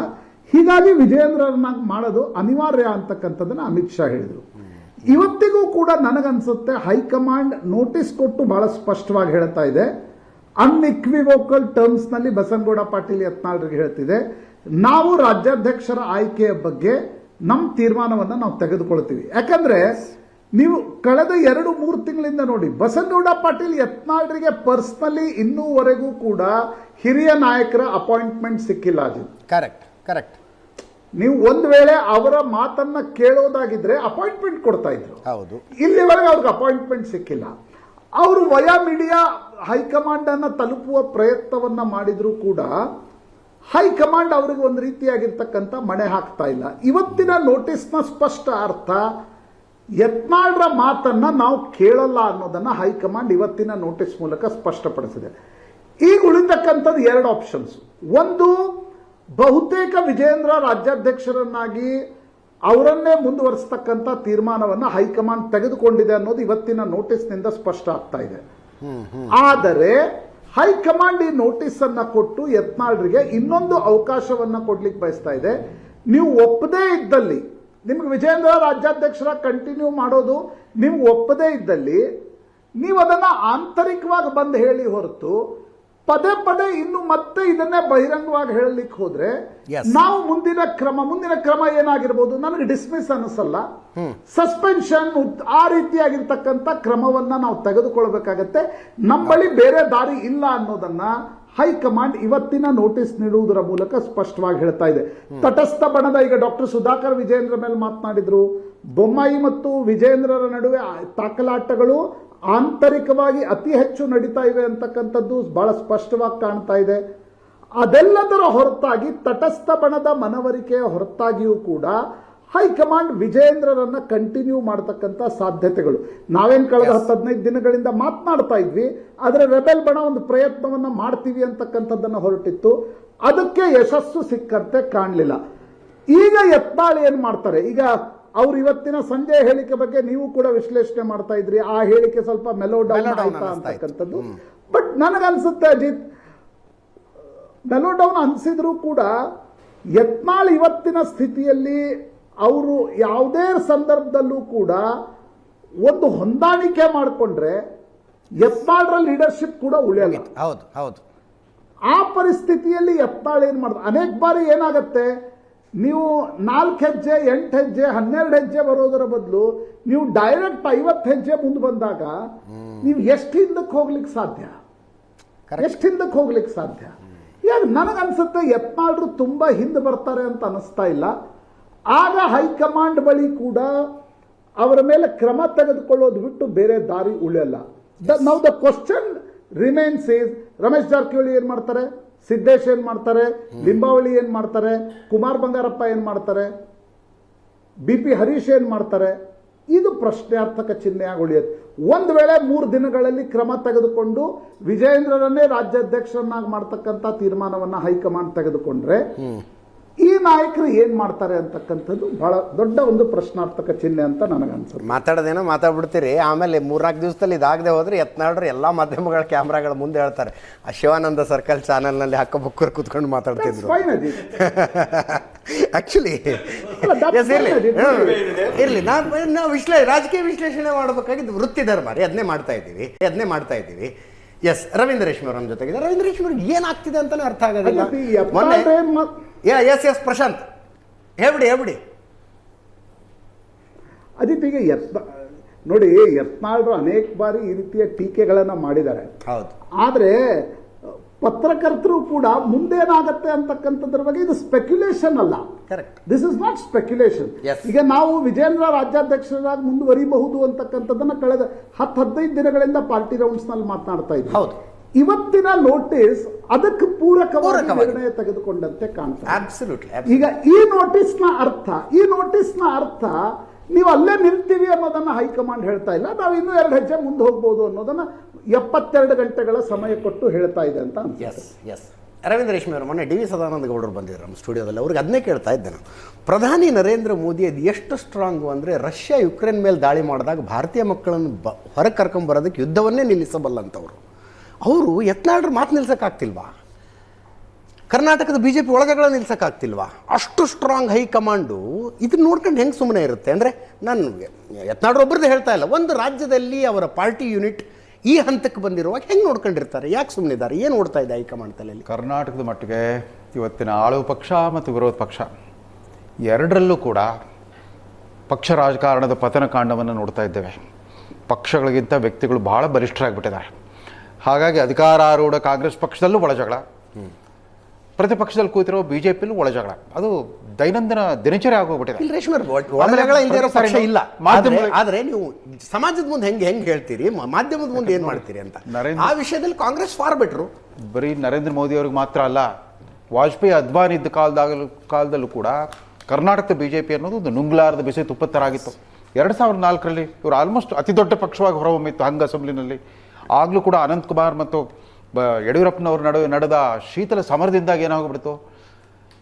ಹೀಗಾಗಿ ವಿಜೇಂದ್ರರನ್ನ ಮಾಡೋದು ಅನಿವಾರ್ಯ ಅಂತಕ್ಕಂಥದ್ದನ್ನ ಅಮಿತ್ ಶಾ ಹೇಳಿದ್ರು. ಇವತ್ತಿಗೂ ಕೂಡ ನನಗನ್ಸುತ್ತೆ ಹೈಕಮಾಂಡ್ ನೋಟಿಸ್ ಕೊಟ್ಟು ಬಹಳ ಸ್ಪಷ್ಟವಾಗಿ ಹೇಳ್ತಾ ಇದೆ, ಅನ್ಇಕ್ವಿವೋಕಲ್ ಟರ್ಮ್ಸ್ ನಲ್ಲಿ ಬಸನಗೌಡ ಪಾಟೀಲ್ ಯತ್ನಾಳ್ರಿಗೆ ಹೇಳ್ತಿದೆ, ನಾವು ರಾಜ್ಯಾಧ್ಯಕ್ಷರ ಆಯ್ಕೆಯ ಬಗ್ಗೆ ನಮ್ಮ ತೀರ್ಮಾನವನ್ನ ನಾವು ತೆಗೆದುಕೊಳ್ತೀವಿ. ಯಾಕಂದ್ರೆ ನೀವು ಕಳೆದ 2-3 ತಿಂಗಳಿಂದ ನೋಡಿ, ಬಸನಗೌಡ ಪಾಟೀಲ್ ಯತ್ನಾಳ್ರಿಗೆ ಪರ್ಸನಲಿ ಇನ್ನೂವರೆಗೂ ಕೂಡ ಹಿರಿಯ ನಾಯಕರ ಅಪಾಯಿಂಟ್ಮೆಂಟ್ ಸಿಕ್ಕಿಲ್ಲ. ಕರೆಕ್ಟ್. ನೀವು ಒಂದ್ ವೇಳೆ ಅವರ ಮಾತನ್ನ ಕೇಳೋದಾಗಿದ್ರೆ ಅಪಾಯಿಂಟ್ಮೆಂಟ್ ಕೊಡ್ತಾ ಇದ್ರು. ಹೌದು, ಇಲ್ಲಿವರೆಗೆ ಅವ್ರಿಗೆ ಅಪಾಯಿಂಟ್ಮೆಂಟ್ ಸಿಕ್ಕಿಲ್ಲ. ಅವರು ವಯಾ ಮೀಡಿಯಾ ಹೈಕಮಾಂಡ್ ಅನ್ನ ತಲುಪುವ ಪ್ರಯತ್ನವನ್ನ ಮಾಡಿದ್ರು ಕೂಡ ಹೈಕಮಾಂಡ್ ಅವರಿಗೆ ಒಂದು ರೀತಿಯಾಗಿರ್ತಕ್ಕಂಥ ಮಣೆ ಹಾಕ್ತಾ ಇಲ್ಲ. ಇವತ್ತಿನ ನೋಟಿಸ್ನ ಸ್ಪಷ್ಟ ಅರ್ಥ, ಯತ್ನಾಳ್ರ ಮಾತನ್ನ ನಾವು ಕೇಳಲ್ಲ ಅನ್ನೋದನ್ನ ಹೈಕಮಾಂಡ್ ಇವತ್ತಿನ ನೋಟಿಸ್ ಮೂಲಕ ಸ್ಪಷ್ಟಪಡಿಸಿದೆ. ಈಗ ಉಳಿತಕ್ಕಂಥದ್ದು 2 ಆಪ್ಷನ್ಸ್. ಒಂದು, ಬಹುತೇಕ ವಿಜೇಂದ್ರ ರಾಜ್ಯಾಧ್ಯಕ್ಷರನ್ನಾಗಿ ಅವರನ್ನೇ ಮುಂದುವರಿಸತಕ್ಕಂಥ ತೀರ್ಮಾನವನ್ನ ಹೈಕಮಾಂಡ್ ತೆಗೆದುಕೊಂಡಿದೆ ಅನ್ನೋದು ಇವತ್ತಿನ ನೋಟಿಸ್ನಿಂದ ಸ್ಪಷ್ಟ ಆಗ್ತಾ ಇದೆ. ಆದರೆ ಹೈಕಮಾಂಡ್ ಈ ನೋಟಿಸ್ ಅನ್ನ ಕೊಟ್ಟು ಯತ್ನಾಳ್ರಿಗೆ ಇನ್ನೊಂದು ಅವಕಾಶವನ್ನ ಕೊಡ್ಲಿಕ್ಕೆ ಬಯಸ್ತಾ ಇದೆ. ನೀವು ಒಪ್ಪದೇ ಇದ್ದಲ್ಲಿ, ನಿಮ್ಗೆ ವಿಜೇಂದ್ರ ರಾಜ್ಯಾಧ್ಯಕ್ಷರ ಕಂಟಿನ್ಯೂ ಮಾಡೋದು ನಿಮ್ಗೆ ಒಪ್ಪದೇ ಇದ್ದಲ್ಲಿ ನೀವು ಅದನ್ನ ಆಂತರಿಕವಾಗಿ ಬಂದು ಹೇಳಿ ಹೊರತು ಪದೇ ಇನ್ನು ಮತ್ತೆ ಇದನ್ನೇ ಬಹಿರಂಗವಾಗಿ ಹೇಳಲಿಕ್ಕೆ ಹೋದ್ರೆ ನಾವು ಮುಂದಿನ ಕ್ರಮ ಏನಾಗಿರ್ಬೋದು ನನಗೆ ಡಿಸ್ಮಿಸ್ ಅನಿಸಲ್ಲ, ಸಸ್ಪೆನ್ಷನ್, ಆ ರೀತಿಯಾಗಿರ್ತಕ್ಕಂಥ ಕ್ರಮವನ್ನ ನಾವು ತೆಗೆದುಕೊಳ್ಬೇಕಾಗತ್ತೆ. ನಮ್ಮ ಬಳಿ ಬೇರೆ ದಾರಿ ಇಲ್ಲ ಅನ್ನೋದನ್ನ ಹೈಕಮಾಂಡ್ ಇವತ್ತಿನ ನೋಟಿಸ್ ನೀಡುವುದರ ಮೂಲಕ ಸ್ಪಷ್ಟವಾಗಿ ಹೇಳ್ತಾ ಇದೆ. ತಟಸ್ಥ ಬಣದ, ಈಗ ಡಾಕ್ಟರ್ ಸುಧಾಕರ್ ವಿಜೇಂದ್ರ ಮೇಲೆ ಮಾತನಾಡಿದ್ರು, ಬೊಮ್ಮಾಯಿ ಮತ್ತು ವಿಜೇಂದ್ರರ ನಡುವೆ ತಾಕಲಾಟಗಳು ಆಂತರಿಕವಾಗಿ ಅತಿ ಹೆಚ್ಚು ನಡೀತಾ ಇವೆ ಅಂತಕ್ಕಂಥದ್ದು ಬಹಳ ಸ್ಪಷ್ಟವಾಗಿ ಕಾಣ್ತಾ ಇದೆ. ಅದೆಲ್ಲದರ ಹೊರತಾಗಿ ತಟಸ್ಥ ಬಣದ ಮನವರಿಕೆಯ ಹೊರತಾಗಿಯೂ ಕೂಡ ಹೈಕಮಾಂಡ್ ವಿಜೇಂದ್ರರನ್ನ ಕಂಟಿನ್ಯೂ ಮಾಡತಕ್ಕಂಥ ಸಾಧ್ಯತೆಗಳು, ನಾವೇನ್ ಕಳೆದ 10-15 ದಿನಗಳಿಂದ ಮಾತನಾಡ್ತಾ ಇದ್ವಿ, ಆದರೆ ರೆಬೆಲ್ ಬಣ ಒಂದು ಪ್ರಯತ್ನವನ್ನ ಮಾಡ್ತೀವಿ ಅಂತಕ್ಕಂಥದ್ದನ್ನ ಹೊರಟಿತ್ತು, ಅದಕ್ಕೆ ಯಶಸ್ಸು ಸಿಕ್ಕಂತೆ ಕಾಣಲಿಲ್ಲ. ಈಗ ಯತ್ನಾಳ್ ಏನ್ ಮಾಡ್ತಾರೆ, ಈಗ ಅವ್ರು ಇವತ್ತಿನ ಸಂಜೆ ಹೇಳಿಕೆ ಬಗ್ಗೆ ನೀವು ಕೂಡ ವಿಶ್ಲೇಷಣೆ ಮಾಡ್ತಾ ಇದ್ರಿ, ಆ ಹೇಳಿಕೆ ಸ್ವಲ್ಪ ಮೆಲೋಡೌನ್ ಆಯ್ತಾ ಅಂತಕ್ಕಂಥದ್ದು. ಬಟ್ ನನಗನ್ಸುತ್ತೆ ಅಜಿತ್, ಮೆಲೋಡೌನ್ ಅನ್ಸಿದ್ರು ಕೂಡ ಯತ್ನಾಳ್ ಇವತ್ತಿನ ಸ್ಥಿತಿಯಲ್ಲಿ ಅವರು ಯಾವುದೇ ಸಂದರ್ಭದಲ್ಲೂ ಕೂಡ ಒಂದು ಹೊಂದಾಣಿಕೆ ಮಾಡಿಕೊಂಡ್ರೆ ಯತ್ನಾಳ್ರ ಲೀಡರ್ಶಿಪ್ ಕೂಡ ಉಳಿಯಲ್ಲ. ಹೌದು. ಆ ಪರಿಸ್ಥಿತಿಯಲ್ಲಿ ಯತ್ನಾಳ್ ಏನ್ ಮಾಡ್ತಾರೆ, ಅನೇಕ ಬಾರಿ ಏನಾಗತ್ತೆ, ನೀವು 4 ಹೆಜ್ಜೆ 8 ಹೆಜ್ಜೆ 12 ಹೆಜ್ಜೆ ಬರೋದರ ಬದಲು ನೀವು ಡೈರೆಕ್ಟ್ 50 ಹೆಜ್ಜೆ ಮುಂದೆ ಬಂದಾಗ ನೀವು ಎಷ್ಟು ಹಿಂದಕ್ಕೆ ಹೋಗ್ಲಿಕ್ಕೆ ಸಾಧ್ಯ? ಈಗ ನನಗನ್ಸುತ್ತೆ ಯತ್ನಾಳ್ರು ತುಂಬಾ ಹಿಂದೆ ಬರ್ತಾರೆ ಅಂತ ಅನಿಸ್ತಾ ಇಲ್ಲ. ಆಗ ಹೈಕಮಾಂಡ್ ಬಳಿ ಕೂಡ ಅವರ ಮೇಲೆ ಕ್ರಮ ತೆಗೆದುಕೊಳ್ಳೋದು ಬಿಟ್ಟು ಬೇರೆ ದಾರಿ ಉಳಿಯಲ್ಲ. Now the question remains is, Ramesh Jarkiholi ಏನ್ ಮಾಡ್ತಾರೆ, ಸಿದ್ದೇಶ್ ಏನ್ ಮಾಡ್ತಾರೆ, ಲಿಂಬಾವಳಿ ಏನ್ ಮಾಡ್ತಾರೆ, ಕುಮಾರ್ ಬಂಗಾರಪ್ಪ ಏನ್ ಮಾಡ್ತಾರೆ, BP ಹರೀಶ್ ಏನ್ ಮಾಡ್ತಾರೆ, ಇದು ಪ್ರಶ್ನಾರ್ಥಕ ಚಿಹ್ನೆಯಾಗಿ ಉಳಿಯುತ್ತೆ. ಒಂದು ವೇಳೆ 3 ದಿನಗಳಲ್ಲಿ ಕ್ರಮ ತೆಗೆದುಕೊಂಡು ವಿಜಯೇಂದ್ರರನ್ನೇ ರಾಜ್ಯಾಧ್ಯಕ್ಷರನ್ನಾಗಿ ಮಾಡ್ತಕ್ಕಂಥ ತೀರ್ಮಾನವನ್ನ ಹೈಕಮಾಂಡ್ ತೆಗೆದುಕೊಂಡ್ರೆ ಈ ನಾಯಕರು ಏನ್ ಮಾಡ್ತಾರೆ ಅಂತಕ್ಕಂಥದ್ದು ಬಹಳ ದೊಡ್ಡ ಒಂದು ಪ್ರಶ್ನಾರ್ಥಕ ಚಿಹ್ನೆ ಅಂತ ನನಗನ್ಸುತ್ತೆ. ಮಾತಾಡೋದೇನೋ ಮಾತಾಡ್ಬಿಡ್ತೀರಿ, ಆಮೇಲೆ 3-4 ದಿವಸದಲ್ಲಿ ಇದಾಗದೆ ಹೋದ್ರೆ ಯತ್ನಾಳ್ರು ಎಲ್ಲ ಮಾಧ್ಯಮಗಳ ಕ್ಯಾಮ್ರಾಗಳ ಮುಂದೆ ಹೇಳ್ತಾರೆ ಆ ಶಿವಾನಂದ ಸರ್ಕಲ್ ಚಾನೆಲ್ನಲ್ಲಿ ಹಕ್ಕ ಬುಕ್ಕರು ಕೂತ್ಕೊಂಡು ಮಾತಾಡ್ತಿದ್ರು. Fine, ಅಜಿತ್. ಆಕ್ಚುಲಿ ಇರಲಿ, ನಾವು ರಾಜಕೀಯ ವಿಶ್ಲೇಷಣೆ ಮಾಡಬೇಕಾಗಿದ್ದು ವೃತ್ತಿ ಧರ್ಮ ರೀ, ಅದನ್ನೇ ಮಾಡ್ತಾ ಇದ್ದೀವಿ. ಎಸ್, ರವೀಂದ್ರ ರೇಷ್ಮೆ ಅವ್ರ ಜೊತೆಗಿದೆ. ರವೀಂದ್ರ ರೇಷ್ಮೆ ಅವ್ರಿಗೆ ಏನಾಗ್ತಿದೆ ಅಂತಾನೆ ಅರ್ಥ ಆಗೋದಿಲ್ಲ. ಎಸ್ ಪ್ರಶಾಂತ್ ಹೇಳ್ಬಿಡಿ. ಅಜಿತ್, ಈಗ ನೋಡಿ, ಯತ್ನಾಳ್ರು ಅನೇಕ ಬಾರಿ ಈ ರೀತಿಯ ಟೀಕೆಗಳನ್ನ ಮಾಡಿದ್ದಾರೆ. ಹೌದು. ಆದ್ರೆ ಪತ್ರಕರ್ತರು ಕೂಡ ಮುಂದೇನಾಗತ್ತೆ ಅಂತಕ್ಕಂಥದ್ರ ಬಗ್ಗೆ ಇದು ಸ್ಪೆಕ್ಯುಲೇಷನ್ ಅಲ್ಲ. Correct. This is not speculation. Yes. ಈಗ ನಾವು ವಿಜೇಂದ್ರ ರಾಜ್ಯಾಧ್ಯಕ್ಷರಾಗಿ ಮುಂದುವರಿಬಹುದು ಅಂತಕ್ಕಂಥದ್ದನ್ನ ಕಳೆದ 10-15 ದಿನಗಳಿಂದ ಪಾರ್ಟಿ ರೌಂಡ್ಸ್ ನಲ್ಲಿ ಮಾತನಾಡ್ತಾ ಇದ್ದೀವಿ. ಹೌದು. ಇವತ್ತಿನ ನೋಟಿಸ್ ಅದಕ್ಕೆ ಪೂರಕವಾಗಿ ನಿರ್ಣಯ ತೆಗೆದುಕೊಂಡಂತೆ ಕಾಣ್ತದೆ. Absolutely. ಈಗ ಈ ನೋಟಿಸ್ನ ಅರ್ಥ ನೀವು ಅಲ್ಲೇ ನಿಲ್ತೀವಿ ಅನ್ನೋದನ್ನ ಹೈಕಮಾಂಡ್ ಹೇಳ್ತಾ ಇಲ್ಲ, ನಾವು ಇನ್ನೂ 2 ಹೆಜ್ಜೆ ಮುಂದೆ ಹೋಗ್ಬೋದು ಅನ್ನೋದನ್ನ 72 ಗಂಟೆಗಳ ಸಮಯ ಕೊಟ್ಟು ಹೇಳ್ತಾ ಇದೆ ಅಂತ ಎಸ್ ಎಸ್. ರವೀಂದ್ರ ರೇಷ್ಮೆ ಅವರು ಮೊನ್ನೆ ಡಿ ವಿ ಸದಾನಂದ ಗೌಡರು ಬಂದಿದ್ರು ನಮ್ಮ ಸ್ಟುಡಿಯೋದಲ್ಲಿ. ಅವ್ರಿಗೆ ಅದನ್ನೇ ಕೇಳ್ತಾ ಇದ್ದೆ ನಾನು. ಪ್ರಧಾನಿ ನರೇಂದ್ರ ಮೋದಿ ಅದು ಎಷ್ಟು ಸ್ಟ್ರಾಂಗು ಅಂದರೆ ರಷ್ಯಾ ಯುಕ್ರೇನ್ ಮೇಲೆ ದಾಳಿ ಮಾಡಿದಾಗ ಭಾರತೀಯ ಮಕ್ಕಳನ್ನು ಹೊರಗೆ ಕರ್ಕೊಂಬರೋದಕ್ಕೆ ಯುದ್ಧವನ್ನೇ ನಿಲ್ಲಿಸಬಲ್ಲಂಥವ್ರು. ಅವರು ಯತ್ನಾಳ್ರ ಮಾತು ನಿಲ್ಸೋಕ್ಕಾಗ್ತಿಲ್ವಾ? ಕರ್ನಾಟಕದ BJP ಒಳಗಗಳ ನಿಲ್ಸೋಕ್ಕಾಗ್ತಿಲ್ವಾ? ಅಷ್ಟು ಸ್ಟ್ರಾಂಗ್ ಹೈಕಮಾಂಡು ಇದನ್ನ ನೋಡ್ಕೊಂಡು ಹೆಂಗೆ ಸುಮ್ಮನೆ ಇರುತ್ತೆ? ಅಂದರೆ ನಾನು ಯತ್ನಾಳ್ರು ಒಬ್ಬರದ್ದು ಹೇಳ್ತಾ ಇಲ್ಲ, ಒಂದು ರಾಜ್ಯದಲ್ಲಿ ಅವರ ಪಾರ್ಟಿ ಯೂನಿಟ್ ಈ ಹಂತಕ್ಕೆ ಬಂದಿರುವಾಗ ಹೆಂಗೆ ನೋಡ್ಕೊಂಡಿರ್ತಾರೆ? ಯಾಕೆ ಸುಮ್ಮನಿದ್ದಾರೆ? ಏನು ಓಡ್ತಾ ಇದೆ ಹೈಕಮಾಂಡ್ ತಲೆಯಲ್ಲಿ? ಕರ್ನಾಟಕದ ಮಟ್ಟಿಗೆ ಇವತ್ತಿನ ಆಳುವ ಪಕ್ಷ ಮತ್ತು ವಿರೋಧ ಪಕ್ಷ ಎರಡರಲ್ಲೂ ಕೂಡ ಪಕ್ಷ ರಾಜಕಾರಣದ ಪತನ ಕಾಂಡವನ್ನು ನೋಡ್ತಾ ಇದ್ದೇವೆ. ಪಕ್ಷಗಳಿಗಿಂತ ವ್ಯಕ್ತಿಗಳು ಬಹಳ ಬಲಿಷ್ಠರಾಗಿಬಿಟ್ಟಿದ್ದಾರೆ. ಹಾಗಾಗಿ ಅಧಿಕಾರಾರೂಢ ಕಾಂಗ್ರೆಸ್ ಪಕ್ಷದಲ್ಲೂ ಒಳಜಗಳ, ಪ್ರತಿಪಕ್ಷದಲ್ಲಿ ಕೂತಿರೋ BJPಯಲ್ಲೂ ಒಳಜಗಳ, ಅದು ದೈನಂದಿನ ದಿನಚರಿ ಆಗೋಗ್ಬಿಟ್ಟಿದೆ. ಇಲ್ಲ. ಆದ್ರೆ ನೀವು ಸಮಾಜದ ಮುಂದೆ ಹೆಂಗೆ ಹೇಳ್ತೀರಿ, ಮಾಧ್ಯಮದ ಮುಂದೆ ಏನ್ ಮಾಡ್ತೀರಿ ಅಂತ ಆ ವಿಷಯದಲ್ಲಿ ಕಾಂಗ್ರೆಸ್ ಫಾರ್ ಬೆಟ್ರು. ಬರೀ ನರೇಂದ್ರ ಮೋದಿ ಅವ್ರಿಗೆ ಮಾತ್ರ ಅಲ್ಲ, ವಾಜಪೇಯಿ ಅದ್ವಾನಿ ಇದ್ದ ಕಾಲದಲ್ಲೂ ಕೂಡ ಕರ್ನಾಟಕದ BJP ಅನ್ನೋದು ಒಂದು ನುಂಗ್ಲಾರದ ಬಿಸಿ ತುಪ್ಪತ್ತರಾಗಿತ್ತು. 2004ರಲ್ಲಿ ಇವರು ಆಲ್ಮೋಸ್ಟ್ ಅತಿ ದೊಡ್ಡ ಪಕ್ಷವಾಗಿ ಹೊರಹೊಮ್ಮಿತ್ತು ಹಂಗ ಅಸೆಂಬ್ಲಿನಲ್ಲಿ. ಆಗಲೂ ಕೂಡ ಅನಂತಕುಮಾರ್ ಮತ್ತು ಯಡಿಯೂರಪ್ಪನವ್ರ ನಡುವೆ ನಡೆದ ಶೀತಲ ಸಮರದಿಂದಾಗಿ ಏನಾಗ್ಬಿಡ್ತು,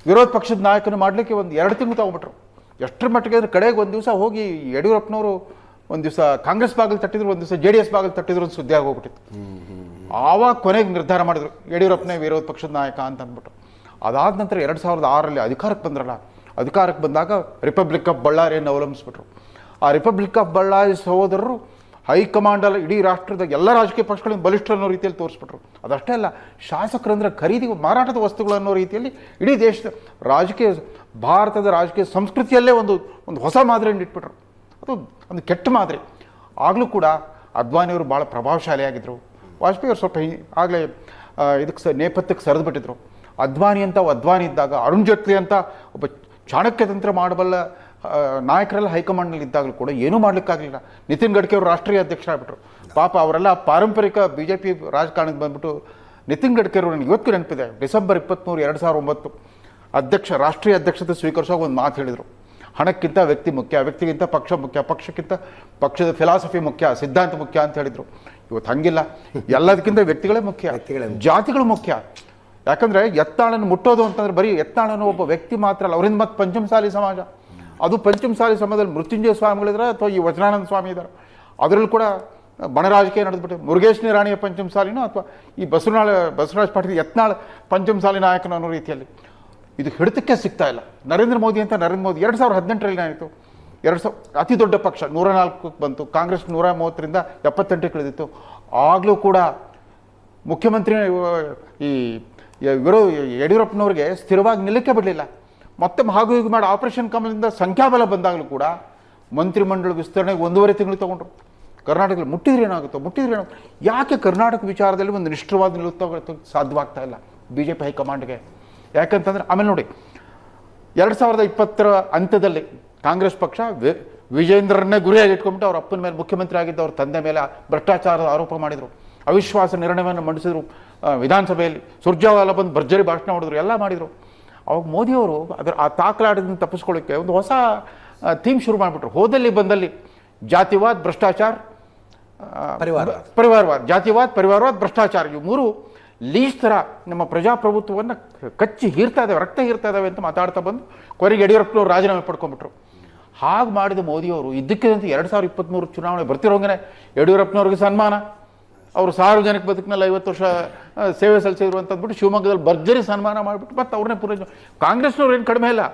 ವಿರೋಧ ಪಕ್ಷದ ನಾಯಕನ ಮಾಡಲಿಕ್ಕೆ ಒಂದು 2 ತಿಂಗಳು ತಗೊಂಡ್ಬಿಟ್ರು. ಎಷ್ಟರ ಮಟ್ಟಿಗೆ ಅಂದ್ರೆ ಕಡೆಗೆ ಒಂದು ದಿವಸ ಹೋಗಿ ಯಡಿಯೂರಪ್ಪನವರು ಒಂದು ದಿವಸ ಕಾಂಗ್ರೆಸ್ ಬಾಗಿಲು ತಟ್ಟಿದ್ರು, ಒಂದು ದಿವಸ JDS ಬಾಗಿಲು ತಟ್ಟಿದ್ರು ಅಂತ ಸುದ್ದಿ ಆಗೋಗ್ಬಿಟ್ಟಿತ್ತು. ಆವಾಗ ಕೊನೆಗೆ ನಿರ್ಧಾರ ಮಾಡಿದ್ರು ಯಡಿಯೂರಪ್ಪನೇ ವಿರೋಧ ಪಕ್ಷದ ನಾಯಕ ಅಂತ ಅಂದ್ಬಿಟ್ಟು. ಅದಾದ ನಂತರ 2006ರಲ್ಲಿ ಅಧಿಕಾರಕ್ಕೆ ಬಂದಾಗ ರಿಪಬ್ಲಿಕ್ ಆಫ್ ಬಳ್ಳಾರಿಯನ್ನು ಅವಲಂಬಿಸ್ಬಿಟ್ರು. ಆ ರಿಪಬ್ಲಿಕ್ ಆಫ್ ಬಳ್ಳಾರಿ ಸಹೋದರರು ಹೈಕಮಾಂಡಲ್ಲಿ ಇಡೀ ರಾಷ್ಟ್ರದ ಎಲ್ಲ ರಾಜಕೀಯ ಪಕ್ಷಗಳನ್ನು ಬಲಿಷ್ಠ ಅನ್ನೋ ರೀತಿಯಲ್ಲಿ ತೋರಿಸ್ಬಿಟ್ರು. ಅದಷ್ಟೇ ಅಲ್ಲ, ಶಾಸಕರಂದ್ರೆ ಖರೀದಿ ಮಾರಾಟದ ವಸ್ತುಗಳು ಅನ್ನೋ ರೀತಿಯಲ್ಲಿ ಇಡೀ ದೇಶದ ಭಾರತದ ರಾಜಕೀಯ ಸಂಸ್ಕೃತಿಯಲ್ಲೇ ಒಂದು ಹೊಸ ಮಾದರಿಯನ್ನು ಇಟ್ಬಿಟ್ರು. ಅದು ಒಂದು ಕೆಟ್ಟ ಮಾದರಿ. ಆಗಲೂ ಕೂಡ ಅದ್ವಾನಿಯವರು ಭಾಳ ಪ್ರಭಾವಶಾಲಿಯಾಗಿದ್ದರು. ವಾಜಪೇಯಿ ಅವರು ಸ್ವಲ್ಪ ಆಗಲೇ ಇದಕ್ಕೆ ನೇಪಥ್ಯಕ್ಕೆ ಸರಿದ್ಬಿಟ್ಟಿದ್ರು. ಅದ್ವಾನಿ ಇದ್ದಾಗ ಅರುಣ್ ಜೇಟ್ಲಿ ಅಂತ ಒಬ್ಬ ಚಾಣಕ್ಯ ತಂತ್ರ ಮಾಡಬಲ್ಲ ನಾಯಕರೆಲ್ಲ ಹೈಕಮಾಂಡ್ನಲ್ಲಿ ಇದ್ದಾಗಲೂ ಕೂಡ ಏನೂ ಮಾಡಲಿಕ್ಕಾಗಲಿಲ್ಲ. ನಿತಿನ್ ಗಡ್ಕರಿ ಅವರು ರಾಷ್ಟ್ರೀಯ ಅಧ್ಯಕ್ಷರಾಗ್ಬಿಟ್ರು. ಪಾಪ ಅವರೆಲ್ಲ ಪಾರಂಪರಿಕ BJP ರಾಜಕಾರಣಕ್ಕೆ ಬಂದ್ಬಿಟ್ಟು ನಿತಿನ್ ಗಡ್ಕರಿ ಅವರು ನನಗೆ ಇವತ್ತು ನೆನಪಿದೆ. ಡಿಸೆಂಬರ್ 23, 2009 ರಾಷ್ಟ್ರೀಯ ಅಧ್ಯಕ್ಷತೆ ಸ್ವೀಕರಿಸುವಾಗ ಒಂದು ಮಾತು ಹೇಳಿದರು, ಹಣಕ್ಕಿಂತ ವ್ಯಕ್ತಿ ಮುಖ್ಯ, ವ್ಯಕ್ತಿಗಿಂತ ಪಕ್ಷ ಮುಖ್ಯ, ಪಕ್ಷಕ್ಕಿಂತ ಪಕ್ಷದ ಫಿಲಾಸಫಿ ಮುಖ್ಯ, ಸಿದ್ಧಾಂತ ಮುಖ್ಯ ಅಂತ ಹೇಳಿದರು. ಇವತ್ತು ಹಂಗಿಲ್ಲ, ಎಲ್ಲದಕ್ಕಿಂತ ವ್ಯಕ್ತಿಗಳೇ ಮುಖ್ಯ, ಜಾತಿಗಳು ಮುಖ್ಯ. ಯಾಕಂದರೆ ಯತ್ನಾಳನ್ನು ಮುಟ್ಟೋದು ಅಂತಂದ್ರೆ ಬರೀ ಯತ್ನಾಳನ್ನು ಒಬ್ಬ ವ್ಯಕ್ತಿ ಮಾತ್ರ ಅಲ್ಲ, ಅವರಿಂದ ಮತ್ತು ಪಂಚಮಸಾಲಿ ಸಮಾಜ, ಅದು ಪಂಚಮಸಾಲಿ ಸಮಾಜದಲ್ಲಿ ಮೃತ್ಯುಂಜಯ ಸ್ವಾಮಿಗಳಿದ್ದಾರೆ ಅಥವಾ ಈ ವಜ್ರಾನಂದ ಸ್ವಾಮಿ ಇದ್ದಾರೆ. ಅದರಲ್ಲೂ ಕೂಡ ಬಣರಾಜಕೀಯ ನಡೆದ್ಬಿಟ್ಟು ಮುರುಗೇಶ್ ನಿರಾಣಿಯ ಪಂಚಮಸಾಲಿನೋ ಅಥವಾ ಈ ಬಸವರಾಜ ಪಾಟೀಲ್ ಯತ್ನಾಳ್ ಪಂಚಮಸಾಲಿ ನಾಯಕನ ಅನ್ನೋ ರೀತಿಯಲ್ಲಿ ಇದು ಹಿಡಿತಕ್ಕೆ ಸಿಗ್ತಾ ಇಲ್ಲ. ನರೇಂದ್ರ ಮೋದಿ 2018ರಲ್ಲಿ ಏನಾಯಿತು, ಅತಿ ದೊಡ್ಡ ಪಕ್ಷ 104ಕ್ಕೆ ಬಂತು, ಕಾಂಗ್ರೆಸ್ 130ರಿಂದ 78ಕ್ಕೆ ಇಳಿದಿತ್ತು. ಆಗಲೂ ಕೂಡ ಮುಖ್ಯಮಂತ್ರಿ ಈ ಯಡಿಯೂರಪ್ಪನವ್ರಿಗೆ ಸ್ಥಿರವಾಗಿ ನಿಲ್ಲಕ್ಕೆ ಬಿಡಲಿಲ್ಲ. ಮತ್ತೆ ಹಾಗೂ ಹೀಗೆ ಮಾಡಿ ಆಪರೇಷನ್ ಕಮಲದಿಂದ ಸಂಖ್ಯಾಬಲ ಬಂದಾಗಲೂ ಕೂಡ ಮಂತ್ರಿಮಂಡಲ ವಿಸ್ತರಣೆಗೆ 1.5 ತಿಂಗಳು ತಗೊಂಡ್ರು. ಕರ್ನಾಟಕದಲ್ಲಿ ಮುಟ್ಟಿದ್ರೆ ಯಾಕೆ ಕರ್ನಾಟಕ ವಿಚಾರದಲ್ಲಿ ಒಂದು ನಿಷ್ಠವಾದ ನಿಲ್ಲುತ್ತ ಸಾಧ್ಯವಾಗ್ತಾ ಇಲ್ಲ BJP ಹೈಕಮಾಂಡ್ಗೆ? ಯಾಕಂತಂದ್ರೆ ಆಮೇಲೆ ನೋಡಿ, 2020ರ ಅಂತ್ಯದಲ್ಲಿ ಕಾಂಗ್ರೆಸ್ ಪಕ್ಷ ವಿಜೇಂದ್ರನ್ನೇ ಗುರಿಯಾಗಿ ಇಟ್ಕೊಂಡ್ಬಿಟ್ಟು ಅವ್ರ ಅಪ್ಪನ ಮೇಲೆ, ಮುಖ್ಯಮಂತ್ರಿ ಆಗಿದ್ದ ಅವ್ರ ತಂದೆ ಮೇಲೆ ಭ್ರಷ್ಟಾಚಾರದ ಆರೋಪ ಮಾಡಿದರು, ಅವಿಶ್ವಾಸ ನಿರ್ಣಯವನ್ನು ಮಂಡಿಸಿದ್ರು ವಿಧಾನಸಭೆಯಲ್ಲಿ, ಸುರ್ಜೇವಾಲಾ ಬಂದು ಭರ್ಜರಿ ಭಾಷಣ ಮಾಡಿದ್ರು, ಎಲ್ಲ ಮಾಡಿದರು. ಅವಾಗ ಮೋದಿಯವರು ಆ ತಾಕಲಾಟದಿಂದ ತಪ್ಪಿಸ್ಕೊಳ್ಳೋಕ್ಕೆ ಒಂದು ಹೊಸ ಥೀಮ್ ಶುರು ಮಾಡಿಬಿಟ್ರು. ಹೋದಲ್ಲಿ ಬಂದಲ್ಲಿ ಜಾತಿವಾದ, ಭ್ರಷ್ಟಾಚಾರ, ಪರಿವಾರವಾದ, ಜಾತಿವಾದ, ಪರಿವಾರವಾದ, ಭ್ರಷ್ಟಾಚಾರ, ಇವು ಮೂರು ಲೀಸ್ ಥರ ನಮ್ಮ ಪ್ರಜಾಪ್ರಭುತ್ವವನ್ನು ಕಚ್ಚಿ ಹೀರ್ತಾ ಇದ್ದಾವೆ, ರಕ್ತ ಹೀರ್ತಾ ಇದ್ದಾವೆ ಅಂತ ಮಾತಾಡ್ತಾ ಬಂದು ಕೊನೆಗೆ ಯಡಿಯೂರಪ್ಪನವರು ರಾಜೀನಾಮೆ ಪಡ್ಕೊಂಡ್ಬಿಟ್ರು. ಹಾಗೆ ಮಾಡಿದ ಮೋದಿಯವರು ಇದ್ದಕ್ಕಿದ್ದಂತ 2023 ಚುನಾವಣೆ ಬರ್ತಿರೋಂಗೆ ಯಡಿಯೂರಪ್ಪನವ್ರಿಗೆ ಸನ್ಮಾನ, ಅವರು ಸಾರ್ವಜನಿಕ ಬದುಕಿನಲ್ಲಿ 50 ವರ್ಷ ಸೇವೆ ಸಲ್ಲಿಸಿದ್ರು ಅಂತಂದ್ಬಿಟ್ಟು ಶಿವಮೊಗ್ಗದಲ್ಲಿ ಭರ್ಜರಿ ಸನ್ಮಾನ ಮಾಡಿಬಿಟ್ಟು ಮತ್ತೆ ಅವ್ರನ್ನೇ ಕಾಂಗ್ರೆಸ್ನವ್ರು ಏನು ಕಡಿಮೆ ಇಲ್ಲ,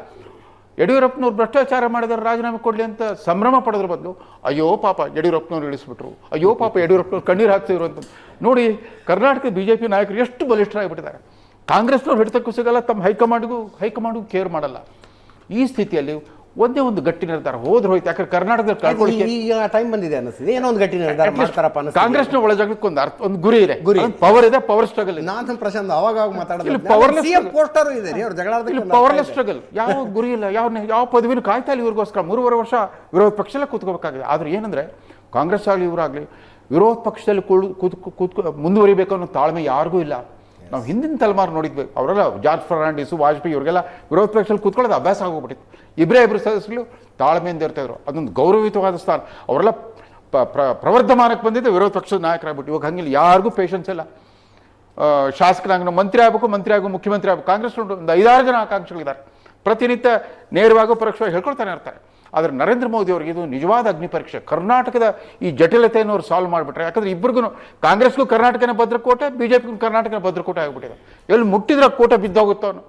ಯಡಿಯೂರಪ್ಪನವ್ರು ಭ್ರಷ್ಟಾಚಾರ ಮಾಡಿದ್ರೆ ರಾಜೀನಾಮೆ ಕೊಡಲಿ ಅಂತ ಸಂಭ್ರಮ ಪಡೆದ್ರ ಬದಲು ಅಯ್ಯೋ ಪಾಪ ಯಡಿಯೂರಪ್ಪನವ್ರು ಇಳಿಸ್ಬಿಟ್ರು, ಅಯ್ಯೋ ಪಾಪ ಯಡಿಯೂರಪ್ಪನವ್ರು ಕಣ್ಣೀರು ಹಾಕ್ತಿದ್ರು ಅಂತ ನೋಡಿ. ಕರ್ನಾಟಕದ BJP ನಾಯಕರು ಎಷ್ಟು ಬಲಿಷ್ಠರಾಗಿಬಿಟ್ಟಿದ್ದಾರೆ. ಕಾಂಗ್ರೆಸ್ನವ್ರು ಹಿಡಿತಕ್ಕೂ ಸಿಗಲ್ಲ, ತಮ್ಮ ಹೈಕಮಾಂಡ್ಗೂ ಕೇರ್ ಮಾಡಲ್ಲ. ಈ ಸ್ಥಿತಿಯಲ್ಲಿ ಒಂದೇ ಒಂದು ಗಟ್ಟಿ ನಿರ್ಧಾರ ಹೋಯ್ತು. ಯಾಕಂದ್ರೆ ಕರ್ನಾಟಕದಲ್ಲಿ ಕಳ್ಕೊಳ್ಳಿಕ್ಕೆ ಈಗ ಟೈಮ್ ಬಂದಿದೆ ಅನ್ನಿಸ್ತಿದೆ, ಏನೋ ಒಂದು ಗಟ್ಟಿ ನಿರ್ಧಾರ ಮಾಡ್ತಾರಪ್ಪ ಅನ್ನಿಸ್ತಿದೆ. ಕಾಂಗ್ರೆಸ್ನ ಒಳಜಗಕ್ಕೆ ಒಂದು ಗುರಿ ಇದೆ, ಪವರ್ ಇದೆ, ಪವರ್ ಸ್ಟ್ರಗಲ್ ಇದೆ. ನಾನು ಪ್ರಶಾಂತ್ ಅವಾಗ ಮಾತಾಡೋದು ಪವರ್ಲೆಸ್ ಪೋಸ್ಟರ್ ಇದೆ ರೀ, ಅವ್ರು ಜಗಳ ಪವರ್ಲೆಸ್ ಸ್ಟ್ರಗಲ್. ಯಾವ ಗುರಿ ಇಲ್ಲ, ಯಾವ ಪದವಿನೂ ಕಾಯ್ತಾ ಇಲ್ಲ ಇವ್ರಿಗೋಸ್ಕರ. 3.5 ವರ್ಷ ವಿರೋಧ ಪಕ್ಷದಲ್ಲೇ ಕೂತ್ಕೋಬೇಕಾಗಿದೆ. ಆದ್ರೆ ಏನಂದ್ರೆ ಕಾಂಗ್ರೆಸ್ ಆಗಲಿ ಇವರಾಗಲಿ ವಿರೋಧ ಪಕ್ಷದಲ್ಲಿ ಮುಂದುವರಿಬೇಕು ಅನ್ನೋ ತಾಳ್ಮೆ ಯಾರಿಗೂ ಇಲ್ಲ. ನಾವು ಹಿಂದಿನ ತಲೆಮಾರು ನೋಡಿದ್ವಿ, ಅವರೆಲ್ಲ ಜಾರ್ಜ್ ಫರ್ನಾಂಡಿಸು, ವಾಜಪೇಯಿ ಇವರಿಗೆಲ್ಲ ವಿರೋಧ ಪಕ್ಷದಲ್ಲಿ ಕೂತ್ಕೊಳ್ಳೋದು ಅಭ್ಯಾಸ ಆಗೋಗ್ಬಿಟ್ಟಿತ್ತು. ಇಬ್ಬರು ಸದಸ್ಯರು ತಾಳ್ಮೆಯಿಂದ ಇರ್ತಾಯಿದ್ರು, ಅದೊಂದು ಗೌರವಯುತವಾದ ಸ್ಥಾನ. ಅವರೆಲ್ಲ ಪ್ರವರ್ಧಮಾನಕ್ಕೆ ಬಂದಿದ್ದೆ ವಿರೋಧ ಪಕ್ಷದ ನಾಯಕರಾಗ್ಬಿಟ್ಟು. ಇವಾಗ ಹಂಗಿಲ್ಲ, ಯಾರಿಗೂ ಪೇಷನ್ಸ್ ಇಲ್ಲ. ಶಾಸಕರಾಗ ಮಂತ್ರಿ ಆಗಬೇಕು, ಮುಖ್ಯಮಂತ್ರಿ ಆಗಬೇಕು. ಕಾಂಗ್ರೆಸ್ ಒಂದು 5-6 ಜನ ಆಕಾಂಕ್ಷಿಗಳಿದ್ದಾರೆ, ಪ್ರತಿನಿತ್ಯ ನೇರವಾಗಿ ಪರೋಕ್ಷವಾಗಿ ಹೇಳ್ಕೊಳ್ತಾನೆ ಇರ್ತಾರೆ. ಆದರೆ ನರೇಂದ್ರ ಮೋದಿ ಅವರಿಗೆ ಇದು ನಿಜವಾದ ಅಗ್ನಿ ಪರೀಕ್ಷೆ. ಕರ್ನಾಟಕದ ಈ ಜಟಿಲತೆಯನ್ನು ಅವ್ರು ಸಾಲ್ವ್ ಮಾಡಿಬಿಟ್ರೆ, ಯಾಕಂದ್ರೆ ಇಬ್ಬರಿಗೂ ಕಾಂಗ್ರೆಸ್ಗೂ ಕರ್ನಾಟಕನ ಭದ್ರಕೋಟೆ, BJPಗೂ ಕರ್ನಾಟಕನ ಭದ್ರಕೋಟೆ ಆಗಿಬಿಟ್ಟಿದೆ. ಎಲ್ಲಿ ಮುಟ್ಟಿದ್ರೆ ಕೋಟೆ ಬಿದ್ದೋಗುತ್ತೋ ಅನ್ನೋ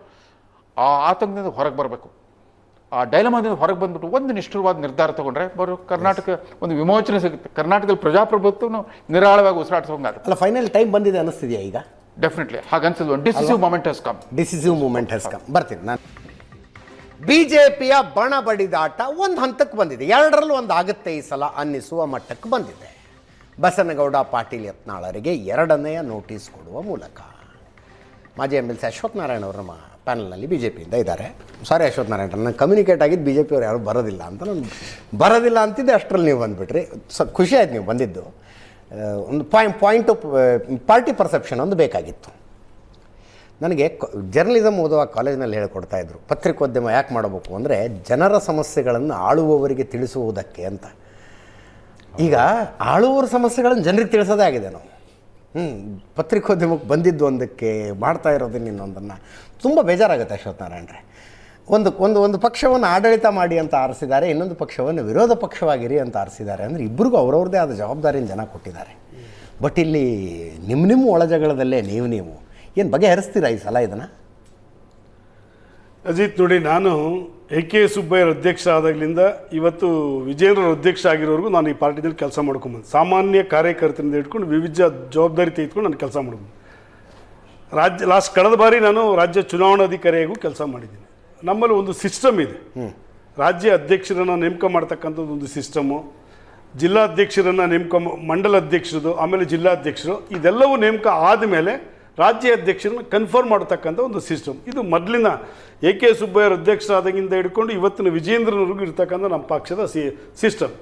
ಆ ಆತಂಕದಿಂದ ಹೊರಗೆ ಬರಬೇಕು. ಆ ಡೈಲಮಾದಿಂದ ಹೊರಗೆ ಬಂದ್ಬಿಟ್ಟು ಒಂದು ನಿಷ್ಠುರವಾದ ನಿರ್ಧಾರ ತಗೊಂಡ್ರೆ ಕರ್ನಾಟಕ ಒಂದು ವಿಮೋಚನೆ ಸಿಗುತ್ತೆ. ಕರ್ನಾಟಕದಲ್ಲಿ ಪ್ರಜಾಪ್ರಭುತ್ವನು ನಿರಾಳವಾಗಿ ಉಸಿರಾಡಿಸೋಂಗಾಗುತ್ತೆ. ಅಲ್ಲ, ಫೈನಲ್ ಟೈಮ್ ಬಂದಿದೆ ಅನ್ನಿಸ್ತಿದೆಯಾ ಈಗ? ಡೆಫಿನೆಟ್ಲಿ ಹಾಗನ್ಸಿದ್ದು. ಒಂದು ಡಿಸಿಸಿವ್ ಮೂಮೆಂಟ್ ಹಸ್ ಕಮ್. ಬರ್ತೀನಿ ನಾನು. BJPಯ ಬಣ ಬಡಿದಾಟ ಒಂದು ಹಂತಕ್ಕೆ ಬಂದಿದೆ, 2ರಲ್ಲೂ ಒಂದು ಆಗುತ್ತೆ ಈ ಸಲ ಅನ್ನಿಸುವ ಮಟ್ಟಕ್ಕೆ ಬಂದಿದೆ. ಬಸನಗೌಡ ಪಾಟೀಲ್ ಯತ್ನಾಳರಿಗೆ 2ನೆಯ ನೋಟಿಸ್ ಕೊಡುವ ಮೂಲಕ ಮಾಜಿ MLC ಅಶ್ವಥ್ ನಾರಾಯಣ ಅವರು ನಮ್ಮ ಪ್ಯಾನಲ್ನಲ್ಲಿ BJPಯಿಂದ ಇದ್ದಾರೆ. ಸಾರಿ ಅಶ್ವಥ್ ನಾರಾಯಣ, ನಾನು ಕಮ್ಯುನಿಕೇಟ್ ಆಗಿದ್ದು BJP ಅವ್ರು ಯಾರು ಬರೋದಿಲ್ಲ ಅಂತ, ನಾನು ಬರೋದಿಲ್ಲ ಅಂತಿದ್ದೆ, ಅಷ್ಟರಲ್ಲಿ ನೀವು ಬಂದುಬಿಟ್ರಿ. ಖುಷಿ ಆಯ್ತು ನೀವು ಬಂದಿದ್ದು. ಒಂದು ಪಾಯಿಂಟ್ ಆಫ್ ಪಾರ್ಟಿ ಪರ್ಸೆಪ್ಷನ್ ಒಂದು ಬೇಕಾಗಿತ್ತು ನನಗೆ. ಜರ್ನಲಿಸಮ್ ಓದುವ ಕಾಲೇಜಿನಲ್ಲಿ ಹೇಳ್ಕೊಡ್ತಾ ಇದ್ರು, ಪತ್ರಿಕೋದ್ಯಮ ಯಾಕೆ ಮಾಡಬೇಕು ಅಂದರೆ ಜನರ ಸಮಸ್ಯೆಗಳನ್ನು ಆಳುವವರಿಗೆ ತಿಳಿಸುವುದಕ್ಕೆ ಅಂತ. ಈಗ ಆಳುವವರ ಸಮಸ್ಯೆಗಳನ್ನು ಜನರಿಗೆ ತಿಳಿಸೋದೇ ಆಗಿದೆ ನಾವು. ಪತ್ರಿಕೋದ್ಯಮಕ್ಕೆ ಬಂದಿದ್ದು ಒಂದಕ್ಕೆ ಮಾಡ್ತಾ ಇರೋದನ್ನ ಇನ್ನೊಂದನ್ನು ತುಂಬ ಬೇಜಾರಾಗುತ್ತೆ ಅಶ್ವಥ್ ನಾರಾಯಣರೇ. ಒಂದು ಪಕ್ಷವನ್ನು ಆಡಳಿತ ಮಾಡಿ ಅಂತ ಆರಿಸಿದ್ದಾರೆ, ಇನ್ನೊಂದು ಪಕ್ಷವನ್ನು ವಿರೋಧ ಪಕ್ಷವಾಗಿರಿ ಅಂತ ಆರಿಸಿದ್ದಾರೆ. ಅಂದರೆ ಇಬ್ಬರಿಗೂ ಅವ್ರವ್ರದ್ದೇ ಆದ ಜವಾಬ್ದಾರಿಯನ್ನು ಜನ ಕೊಟ್ಟಿದ್ದಾರೆ. ಬಟ್ ಇಲ್ಲಿ ನಿಮ್ಮ ಒಳಜಗಳದಲ್ಲೇ ನೀವು ಏನು ಬಗೆಹರಿಸ್ತೀರಾ ಈ ಸಲ ಇದನ್ನು? ಅಜಿತ್ ನೋಡಿ, ನಾನು AK ಸುಬ್ಬಯ್ಯರ ಅಧ್ಯಕ್ಷ ಆದಾಗಲಿಂದ ಇವತ್ತು ವಿಜೇಂದ್ರ ಅಧ್ಯಕ್ಷ ಆಗಿರೋರ್ಗೂ ನಾನು ಈ ಪಾರ್ಟಿದಲ್ಲಿ ಕೆಲಸ ಮಾಡ್ಕೊಂಬಂದು, ಸಾಮಾನ್ಯ ಕಾರ್ಯಕರ್ತರಿಂದ ಇಟ್ಕೊಂಡು ವಿವಿಧ ಜವಾಬ್ದಾರಿ ತೆಗೆದುಕೊಂಡು ನಾನು ಕೆಲಸ ಮಾಡ್ಬೋದು. ಕಳೆದ ಬಾರಿ ನಾನು ರಾಜ್ಯ ಚುನಾವಣಾಧಿಕಾರಿಯಾಗೂ ಕೆಲಸ ಮಾಡಿದ್ದೀನಿ. ನಮ್ಮಲ್ಲಿ ಒಂದು ಸಿಸ್ಟಮ್ ಇದೆ. ರಾಜ್ಯ ಅಧ್ಯಕ್ಷರನ್ನು ನೇಮಕ ಮಾಡ್ತಕ್ಕಂಥದ್ದು ಒಂದು ಸಿಸ್ಟಮು, ಜಿಲ್ಲಾಧ್ಯಕ್ಷರನ್ನು ನೇಮಕ, ಮಂಡಲ ಅಧ್ಯಕ್ಷರದು, ಆಮೇಲೆ ಜಿಲ್ಲಾಧ್ಯಕ್ಷರು, ಇದೆಲ್ಲವೂ ನೇಮಕ ಆದಮೇಲೆ ರಾಜ್ಯ ಅಧ್ಯಕ್ಷರನ್ನು ಕನ್ಫರ್ಮ್ ಮಾಡತಕ್ಕಂಥ ಒಂದು ಸಿಸ್ಟಮ್. ಇದು ಮೊದಲಿನ AK ಸುಬ್ಬಯ್ಯರ ಅಧ್ಯಕ್ಷರಾದಾಗಿಂದ ಹಿಡ್ಕೊಂಡು ಇವತ್ತಿನ ವಿಜೇಂದ್ರನವ್ರಿಗೂ ಇರ್ತಕ್ಕಂಥ ನಮ್ಮ ಪಕ್ಷದ ಸಿಸ್ಟಮ್.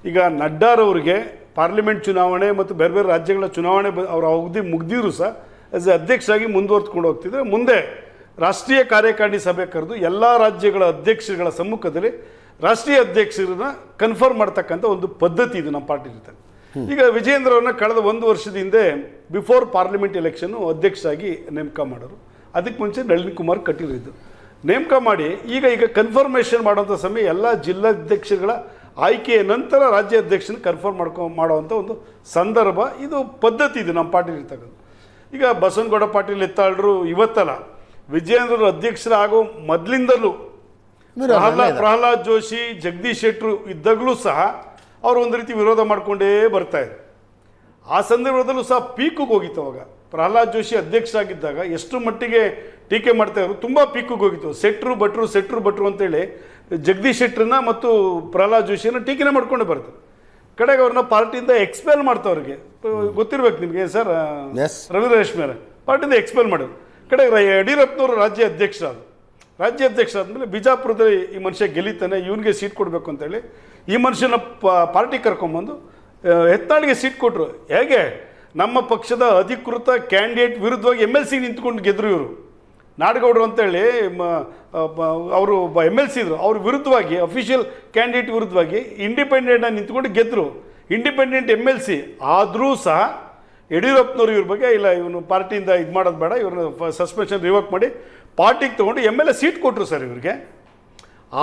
ಈಗ ನಡ್ಡಾರವ್ರಿಗೆ ಪಾರ್ಲಿಮೆಂಟ್ ಚುನಾವಣೆ ಮತ್ತು ಬೇರೆ ಬೇರೆ ರಾಜ್ಯಗಳ ಚುನಾವಣೆ ಅವರ ಅವಧಿ ಮುಗ್ದಿದ್ರು ಸಹ ಆಸ್ ಎ ಅಧ್ಯಕ್ಷರಾಗಿ ಮುಂದುವರ್ತ್ಕೊಂಡು ಹೋಗ್ತಿದ್ರೆ, ಮುಂದೆ ರಾಷ್ಟ್ರೀಯ ಕಾರ್ಯಕಾರಿಣಿ ಸಭೆ ಕರೆದು ಎಲ್ಲ ರಾಜ್ಯಗಳ ಅಧ್ಯಕ್ಷರುಗಳ ಸಮ್ಮುಖದಲ್ಲಿ ರಾಷ್ಟ್ರೀಯ ಅಧ್ಯಕ್ಷರನ್ನ ಕನ್ಫರ್ಮ್ ಮಾಡ್ತಕ್ಕಂಥ ಒಂದು ಪದ್ಧತಿ ಇದು ನಮ್ಮ ಪಾರ್ಟಿ ಇರುತ್ತೆ. ಈಗ ವಿಜೇಂದ್ರವ್ರನ್ನ ಕಳೆದ 1 ವರ್ಷದ ಹಿಂದೆ ಬಿಫೋರ್ ಪಾರ್ಲಿಮೆಂಟ್ ಎಲೆಕ್ಷನ್ ಅಧ್ಯಕ್ಷರಾಗಿ ನೇಮಕ ಮಾಡೋರು. ಅದಕ್ಕೆ ಮುಂಚೆ ನಳಿನ್ ಕುಮಾರ್ ಕಟೀಲ್ ಇದ್ದು ನೇಮಕ ಮಾಡಿ ಈಗ ಕನ್ಫರ್ಮೇಷನ್ ಮಾಡುವಂಥ ಸಮಯ ಎಲ್ಲ ಜಿಲ್ಲಾಧ್ಯಕ್ಷರುಗಳ ಆಯ್ಕೆಯ ನಂತರ ರಾಜ್ಯ ಅಧ್ಯಕ್ಷನ ಕನ್ಫರ್ಮ್ ಮಾಡುವಂಥ ಒಂದು ಸಂದರ್ಭ, ಇದು ಪದ್ಧತಿ ಇದು ನಮ್ಮ ಪಾರ್ಟಿ ಇರ್ತಕ್ಕಂಥ. ಈಗ ಬಸನಗೌಡ ಪಾಟೀಲ್ ಯತ್ನಾಳರು ಇವತ್ತಲ್ಲ, ವಿಜೇಂದ್ರ ಅಧ್ಯಕ್ಷರಾಗೋ ಮೊದಲಿಂದಲೂ ಪ್ರಹ್ಲಾದ್ ಜೋಶಿ, ಜಗದೀಶ್ ಶೆಟ್ಟರು ಇದ್ದಾಗಲೂ ಸಹ ಅವರು ಒಂದು ರೀತಿ ವಿರೋಧ ಮಾಡಿಕೊಂಡೇ ಬರ್ತಾ ಇದ್ರು. ಆ ಸಂದರ್ಭದಲ್ಲೂ ಸಹ ಪೀಕಿಗೆ ಹೋಗಿತ್ತು. ಅವಾಗ ಪ್ರಹ್ಲಾದ್ ಜೋಶಿ ಅಧ್ಯಕ್ಷರಾಗಿದ್ದಾಗ ಎಷ್ಟು ಮಟ್ಟಿಗೆ ಟೀಕೆ ಮಾಡ್ತಾ ಇದ್ರು, ತುಂಬ ಪೀಕಿಗೆ ಹೋಗಿತ್ತು. ಸೆಟ್ರು ಭಟ್ರು ಅಂತೇಳಿ ಜಗದೀಶ್ ಶೆಟ್ಟರನ್ನ ಮತ್ತು ಪ್ರಹ್ಲಾದ್ ಜೋಶಿಯನ್ನು ಟೀಕೆನೇ ಮಾಡ್ಕೊಂಡೇ ಬರ್ತಾರೆ. ಕಡೆಗೆ ಅವ್ರನ್ನ ಪಾರ್ಟಿಯಿಂದ ಎಕ್ಸ್ಪೆಲ್ ಮಾಡ್ತಾವ್ರಿಗೆ ಗೊತ್ತಿರ್ಬೇಕು ನಿಮಗೆ ಸರ್, ರವೀಂದ್ರ ರೇಷ್ಮೆರ ಪಾರ್ಟಿಯಿಂದ ಎಕ್ಸ್ಪೆಲ್ ಮಾಡೋದು. ಕಡೆಗೆ ಯಡಿಯೂರಪ್ಪನವರು ರಾಜ್ಯ ಅಧ್ಯಕ್ಷರಾದ್ಮೇಲೆ ಬಿಜಾಪುರದಲ್ಲಿ ಈ ಮನುಷ್ಯ ಗೆಲ್ಲಿತಾನೆ, ಇವನಿಗೆ ಸೀಟ್ ಕೊಡಬೇಕು ಅಂತೇಳಿ ಈ ಮನುಷ್ಯನ ಪಾರ್ಟಿ ಕರ್ಕೊಂಬಂದು ಯತ್ನಾಳ್ಗೆ ಸೀಟ್ ಕೊಟ್ಟರು. ಹೇಗೆ ನಮ್ಮ ಪಕ್ಷದ ಅಧಿಕೃತ ಕ್ಯಾಂಡಿಡೇಟ್ ವಿರುದ್ಧವಾಗಿ MLC ನಿಂತ್ಕೊಂಡು ಗೆದ್ರು ಇವರು. ನಾಡಗೌಡರು ಅಂತೇಳಿ ಅವರು MLC ಇದ್ರು, ಅವ್ರ ವಿರುದ್ಧವಾಗಿ ಅಫಿಷಿಯಲ್ ಕ್ಯಾಂಡಿಡೇಟ್ ವಿರುದ್ಧವಾಗಿ ಇಂಡಿಪೆಂಡೆಂಟ್ ನಿಂತ್ಕೊಂಡು ಗೆದ್ದರು. ಇಂಡಿಪೆಂಡೆಂಟ್ MLC ಆದರೂ ಸಹ ಯಡಿಯೂರಪ್ಪನವರು ಇವ್ರ ಬಗ್ಗೆ ಇಲ್ಲ ಇವನು ಪಾರ್ಟಿಯಿಂದ ಇದು ಮಾಡೋದು ಬೇಡ, ಇವ್ರನ್ನ ಸಸ್ಪೆನ್ಷನ್ ರಿವೋಕ್ ಮಾಡಿ ಪಾರ್ಟಿಗೆ ತೊಗೊಂಡು MLA ಸೀಟ್ ಕೊಟ್ಟರು ಸರ್ ಇವ್ರಿಗೆ.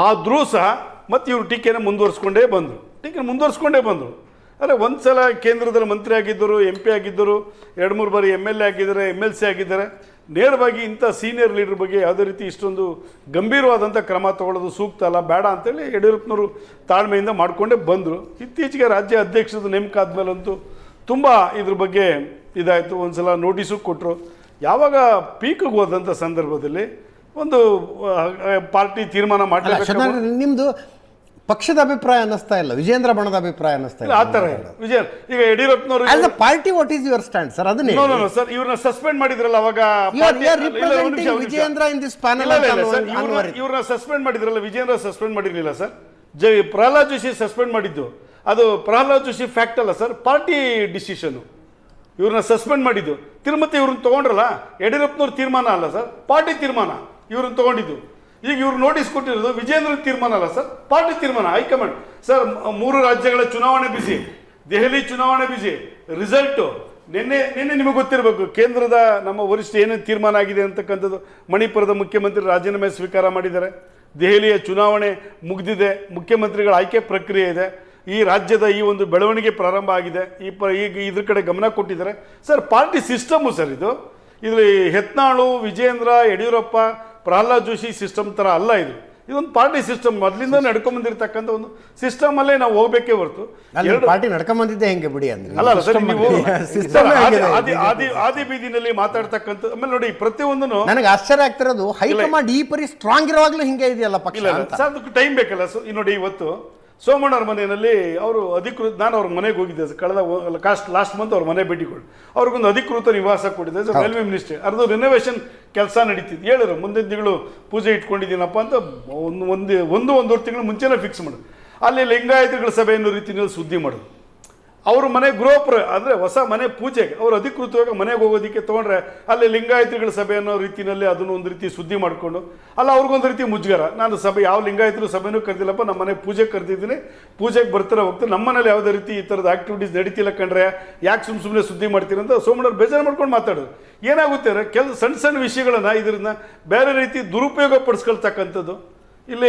ಆದರೂ ಸಹ ಮತ್ತು ಇವರು ಟೀಕೆನ ಮುಂದುವರಿಸ್ಕೊಂಡೇ ಬಂದರು. ಅಂದರೆ ಒಂದು ಸಲ ಕೇಂದ್ರದಲ್ಲಿ ಮಂತ್ರಿ ಆಗಿದ್ದರು, MP ಆಗಿದ್ದರು, 2-3 ಬಾರಿ MLA ಆಗಿದ್ದಾರೆ, MLC ಆಗಿದ್ದಾರೆ. ನೇರವಾಗಿ ಇಂಥ ಸೀನಿಯರ್ ಲೀಡರ್ ಬಗ್ಗೆ ಯಾವುದೇ ರೀತಿ ಇಷ್ಟೊಂದು ಗಂಭೀರವಾದಂಥ ಕ್ರಮ ತಗೊಳ್ಳೋದು ಸೂಕ್ತ ಅಲ್ಲ, ಬೇಡ ಅಂತೇಳಿ ಯಡಿಯೂರಪ್ಪನವರು ತಾಳ್ಮೆಯಿಂದ ಮಾಡಿಕೊಂಡೇ ಬಂದರು. ಇತ್ತೀಚೆಗೆ ರಾಜ್ಯ ಅಧ್ಯಕ್ಷದ ನೇಮಕ ಆದಮೇಲಂತೂ ತುಂಬ ಇದ್ರ ಬಗ್ಗೆ ಇದಾಯಿತು. ಒಂದು ಸಲ ನೋಟಿಸು ಕೊಟ್ಟರು. ಯಾವಾಗ ಪೀಕ್ಗೆ ಹೋದಂಥ ಸಂದರ್ಭದಲ್ಲಿ ಒಂದು ಪಾರ್ಟಿ ತೀರ್ಮಾನ ಮಾಡಲೇಬೇಕು. ನಿಮ್ಮದು ಪಕ್ಷದ ಅಭಿಪ್ರಾಯ ಅನ್ನಿಸ್ತಾ ಇಲ್ಲ, ವಿಜೇಂದ್ರ ಬಣದ ಅಭಿಪ್ರಾಯ ಅನ್ನಿಸ್ತಾ ಇಲ್ಲ. ಆ ಥರ ವಿಜಯ ಈಗ ಯಡಿಯೂರಪ್ಪನವರು party what is your stand sir? ಅದನ್ನೇ ಸರ್ ಇವ್ರನ್ನ ಸಸ್ಪೆಂಡ್ ಮಾಡಿದ್ರಲ್ಲ ಅವಾಗ ವಿಜೇಂದ್ರ ಇನ್ ದಿಸ್ ಪ್ಯಾನಲ್ ಇವ್ರನ್ನ ಸಸ್ಪೆಂಡ್ ಮಾಡಿದ್ರಲ್ಲ, ವಿಜೇಂದ್ರ ಸಸ್ಪೆಂಡ್ ಮಾಡಿರ್ಲಿಲ್ಲ ಸರ್. ಪ್ರಹ್ಲಾದ್ ಜೋಶಿ ಸಸ್ಪೆಂಡ್ ಮಾಡಿದ್ದು ಅದು ಪ್ರಹ್ಲಾದ್ ಜೋಶಿ ಫ್ಯಾಕ್ಟ್ ಅಲ್ಲ ಸರ್, ಪಾರ್ಟಿ ಡಿಸಿಷನ್. ಇವ್ರನ್ನ ಸಸ್ಪೆಂಡ್ ಮಾಡಿದ್ದು ತಿರುಮತಿ ಇವ್ರನ್ನ ತಗೊಂಡ್ರಲ್ಲ, ಯಡಿಯೂರಪ್ಪನವ್ರ ತೀರ್ಮಾನ ಅಲ್ಲ ಸರ್, ಪಾರ್ಟಿ ತೀರ್ಮಾನ ಇವ್ರನ್ನ ತಗೊಂಡಿದ್ದು. ಈಗ ಇವ್ರು ನೋಟಿಸ್ ಕೊಟ್ಟಿರೋದು ವಿಜೇಂದ್ರ ತೀರ್ಮಾನ ಅಲ್ಲ ಸರ್, ಪಾರ್ಟಿ ತೀರ್ಮಾನ, ಹೈಕಮಾಂಡ್. ಸರ್ 3 ರಾಜ್ಯಗಳ ಚುನಾವಣೆ ಬಿಸಿ, ದೆಹಲಿ ಚುನಾವಣೆ ಬಿಸಿ, ರಿಸಲ್ಟು ನಿನ್ನೆ ನಿಮಗೆ ಗೊತ್ತಿರಬೇಕು ಕೇಂದ್ರದ ನಮ್ಮ ವರಿಷ್ಠ ಏನೇನು ತೀರ್ಮಾನ ಆಗಿದೆ ಅಂತಕ್ಕಂಥದ್ದು. ಮಣಿಪುರದ ಮುಖ್ಯಮಂತ್ರಿ ರಾಜೀನಾಮೆ ಸ್ವೀಕಾರ ಮಾಡಿದ್ದಾರೆ, ದೆಹಲಿಯ ಚುನಾವಣೆ ಮುಗಿದಿದೆ, ಮುಖ್ಯಮಂತ್ರಿಗಳ ಆಯ್ಕೆ ಪ್ರಕ್ರಿಯೆ ಇದೆ, ಈ ರಾಜ್ಯದ ಈ ಒಂದು ಬೆಳವಣಿಗೆ ಪ್ರಾರಂಭ ಆಗಿದೆ, ಈಗ ಇದ್ರ ಕಡೆ ಗಮನ ಕೊಟ್ಟಿದ್ದಾರೆ ಸರ್. ಪಾರ್ಟಿ ಸಿಸ್ಟಮು ಸರ್ ಇದು. ಇದರಲ್ಲಿ ಯತ್ನಾಳು, ವಿಜೇಂದ್ರ, ಯಡಿಯೂರಪ್ಪ, ಪ್ರಹ್ಲಾದ್ ಜೋಶಿ ಸಿಸ್ಟಮ್ ಥರ ಅಲ್ಲ ಇದು. ಇದೊಂದು ಪಾರ್ಟಿ ಸಿಸ್ಟಮ್, ಮೊದಲಿಂದ ನಡ್ಕೊಂಬಂದಿರ್ತಕ್ಕಂಥ ಒಂದು ಸಿಸ್ಟಮ್ ಅಲ್ಲೇ ನಾವು ಹೋಗ್ಬೇಕೇ ಹೊರತು ಪಾರ್ಟಿ ನಡ್ಕೊಂಬಂದಿದ್ದೆ ಹೆಂಗೆ ಬಿಡಿ ಅಂದ್ರೆ ಅಲ್ಲ ಸರ್. ನೀವು ಆದಿ ಬೀದಿನಲ್ಲಿ ಮಾತಾಡ್ತಕ್ಕಂಥ ಆಮೇಲೆ ನೋಡಿ ಪ್ರತಿಯೊಂದನ್ನು ನನಗೆ ಆಶ್ಚರ್ಯ ಆಗ್ತಿರೋದು ಹೈಕಮಾಂಡ್ ಈ ಪರಿ ಸ್ಟ್ರಾಂಗ್ ಇರುವಾಗಲೂ ಹಿಂಗೆ ಇದೆಯಲ್ಲ ಪಕ್ಷ. ಸರ್ ಅದಕ್ಕೆ ಟೈಮ್ ಬೇಕಲ್ಲ ಸರ್. ನೋಡಿ ಇವತ್ತು ಸೋಮಣ್ಣವ್ರ ಮನೆಯಲ್ಲಿ ಅವರು ಅಧಿಕೃತ, ನಾನು ಅವ್ರ ಮನೆಗೆ ಹೋಗಿದ್ದೆ ಕಳೆದ ಲಾಸ್ಟ್ ಮಂತ್ ಅವ್ರ ಮನೆ ಭೇಟಿ ಕೊಡಿ, ಅವ್ರಿಗೊಂದು ಅಧಿಕೃತ ನಿವಾಸ ಕೊಟ್ಟಿದ್ದೆ ಸರ್. ರೈಲ್ವೆ ಮಿನಿಸ್ಟ್ರಿ ಅದು ರಿನೋವೇಷನ್ ಕೆಲಸ ನಡೀತಿದ್ದು. ಹೇಳಿದ್ರು ಮುಂದಿನ ತಿಂಗಳು ಪೂಜೆ ಇಟ್ಕೊಂಡಿದ್ದೀನಪ್ಪ ಅಂತ ಒಂದೂವರೆ ತಿಂಗಳು ಮುಂಚೆನೇ ಫಿಕ್ಸ್ ಮಾಡೋದು. ಅಲ್ಲಿ ಲಿಂಗಾಯತಗಳ ಸಭೆ ಅನ್ನೋ ರೀತಿಯಲ್ಲಿ ಸುದ್ದಿ ಮಾಡೋದು. ಅವರು ಮನೆ ಅಂದರೆ ಹೊಸ ಮನೆ ಪೂಜೆಗೆ ಅವರು ಅಧಿಕೃತವಾಗಿ ಮನೆಗೆ ಹೋಗೋದಕ್ಕೆ ತೊಗೊಂಡ್ರೆ ಅಲ್ಲಿ ಲಿಂಗಾಯತಗಳ ಸಭೆ ಅನ್ನೋ ರೀತಿಯಲ್ಲಿ ಅದನ್ನು ಒಂದು ರೀತಿ ಸುದ್ದಿ ಮಾಡಿಕೊಂಡು ಅಲ್ಲ ಅವ್ರಿಗೊಂದು ರೀತಿ ಮುಜುಗರ. ನಾನು ಸಭೆ ಯಾವ ಲಿಂಗಾಯತರು ಸಭೆನೂ ಕರೆದಿಲ್ಲಪ್ಪ, ನಮ್ಮ ಮನೆ ಪೂಜೆಗೆ ಕರೆದಿದ್ದೀನಿ, ಪೂಜೆಗೆ ಬರ್ತಾರೆ ಹೋಗ್ತಾರೆ, ನಮ್ಮ ಮನೇಲಿ ಯಾವುದೇ ರೀತಿ ಈ ಥರದ ಆಕ್ಟಿವಿಟೀಸ್ ನಡೀತಿಲ್ಲ ಕಂಡ್ರೆ ಯಾಕೆ ಸುಮ್ಮನೆ ಸುದ್ದಿ ಮಾಡ್ತೀರಿ ಅಂತ ಸೋಮಣ್ಣವ್ರು ಬೇಜಾರು ಮಾಡ್ಕೊಂಡು ಮಾತಾಡೋದು. ಏನಾಗುತ್ತೆ ಸಣ್ಣ ವಿಷಯಗಳನ್ನು ಇದನ್ನ ಬೇರೆ ರೀತಿ ದುರುಪಯೋಗ ಪಡಿಸ್ಕೊಳ್ತಕ್ಕಂಥದ್ದು. ಇಲ್ಲಿ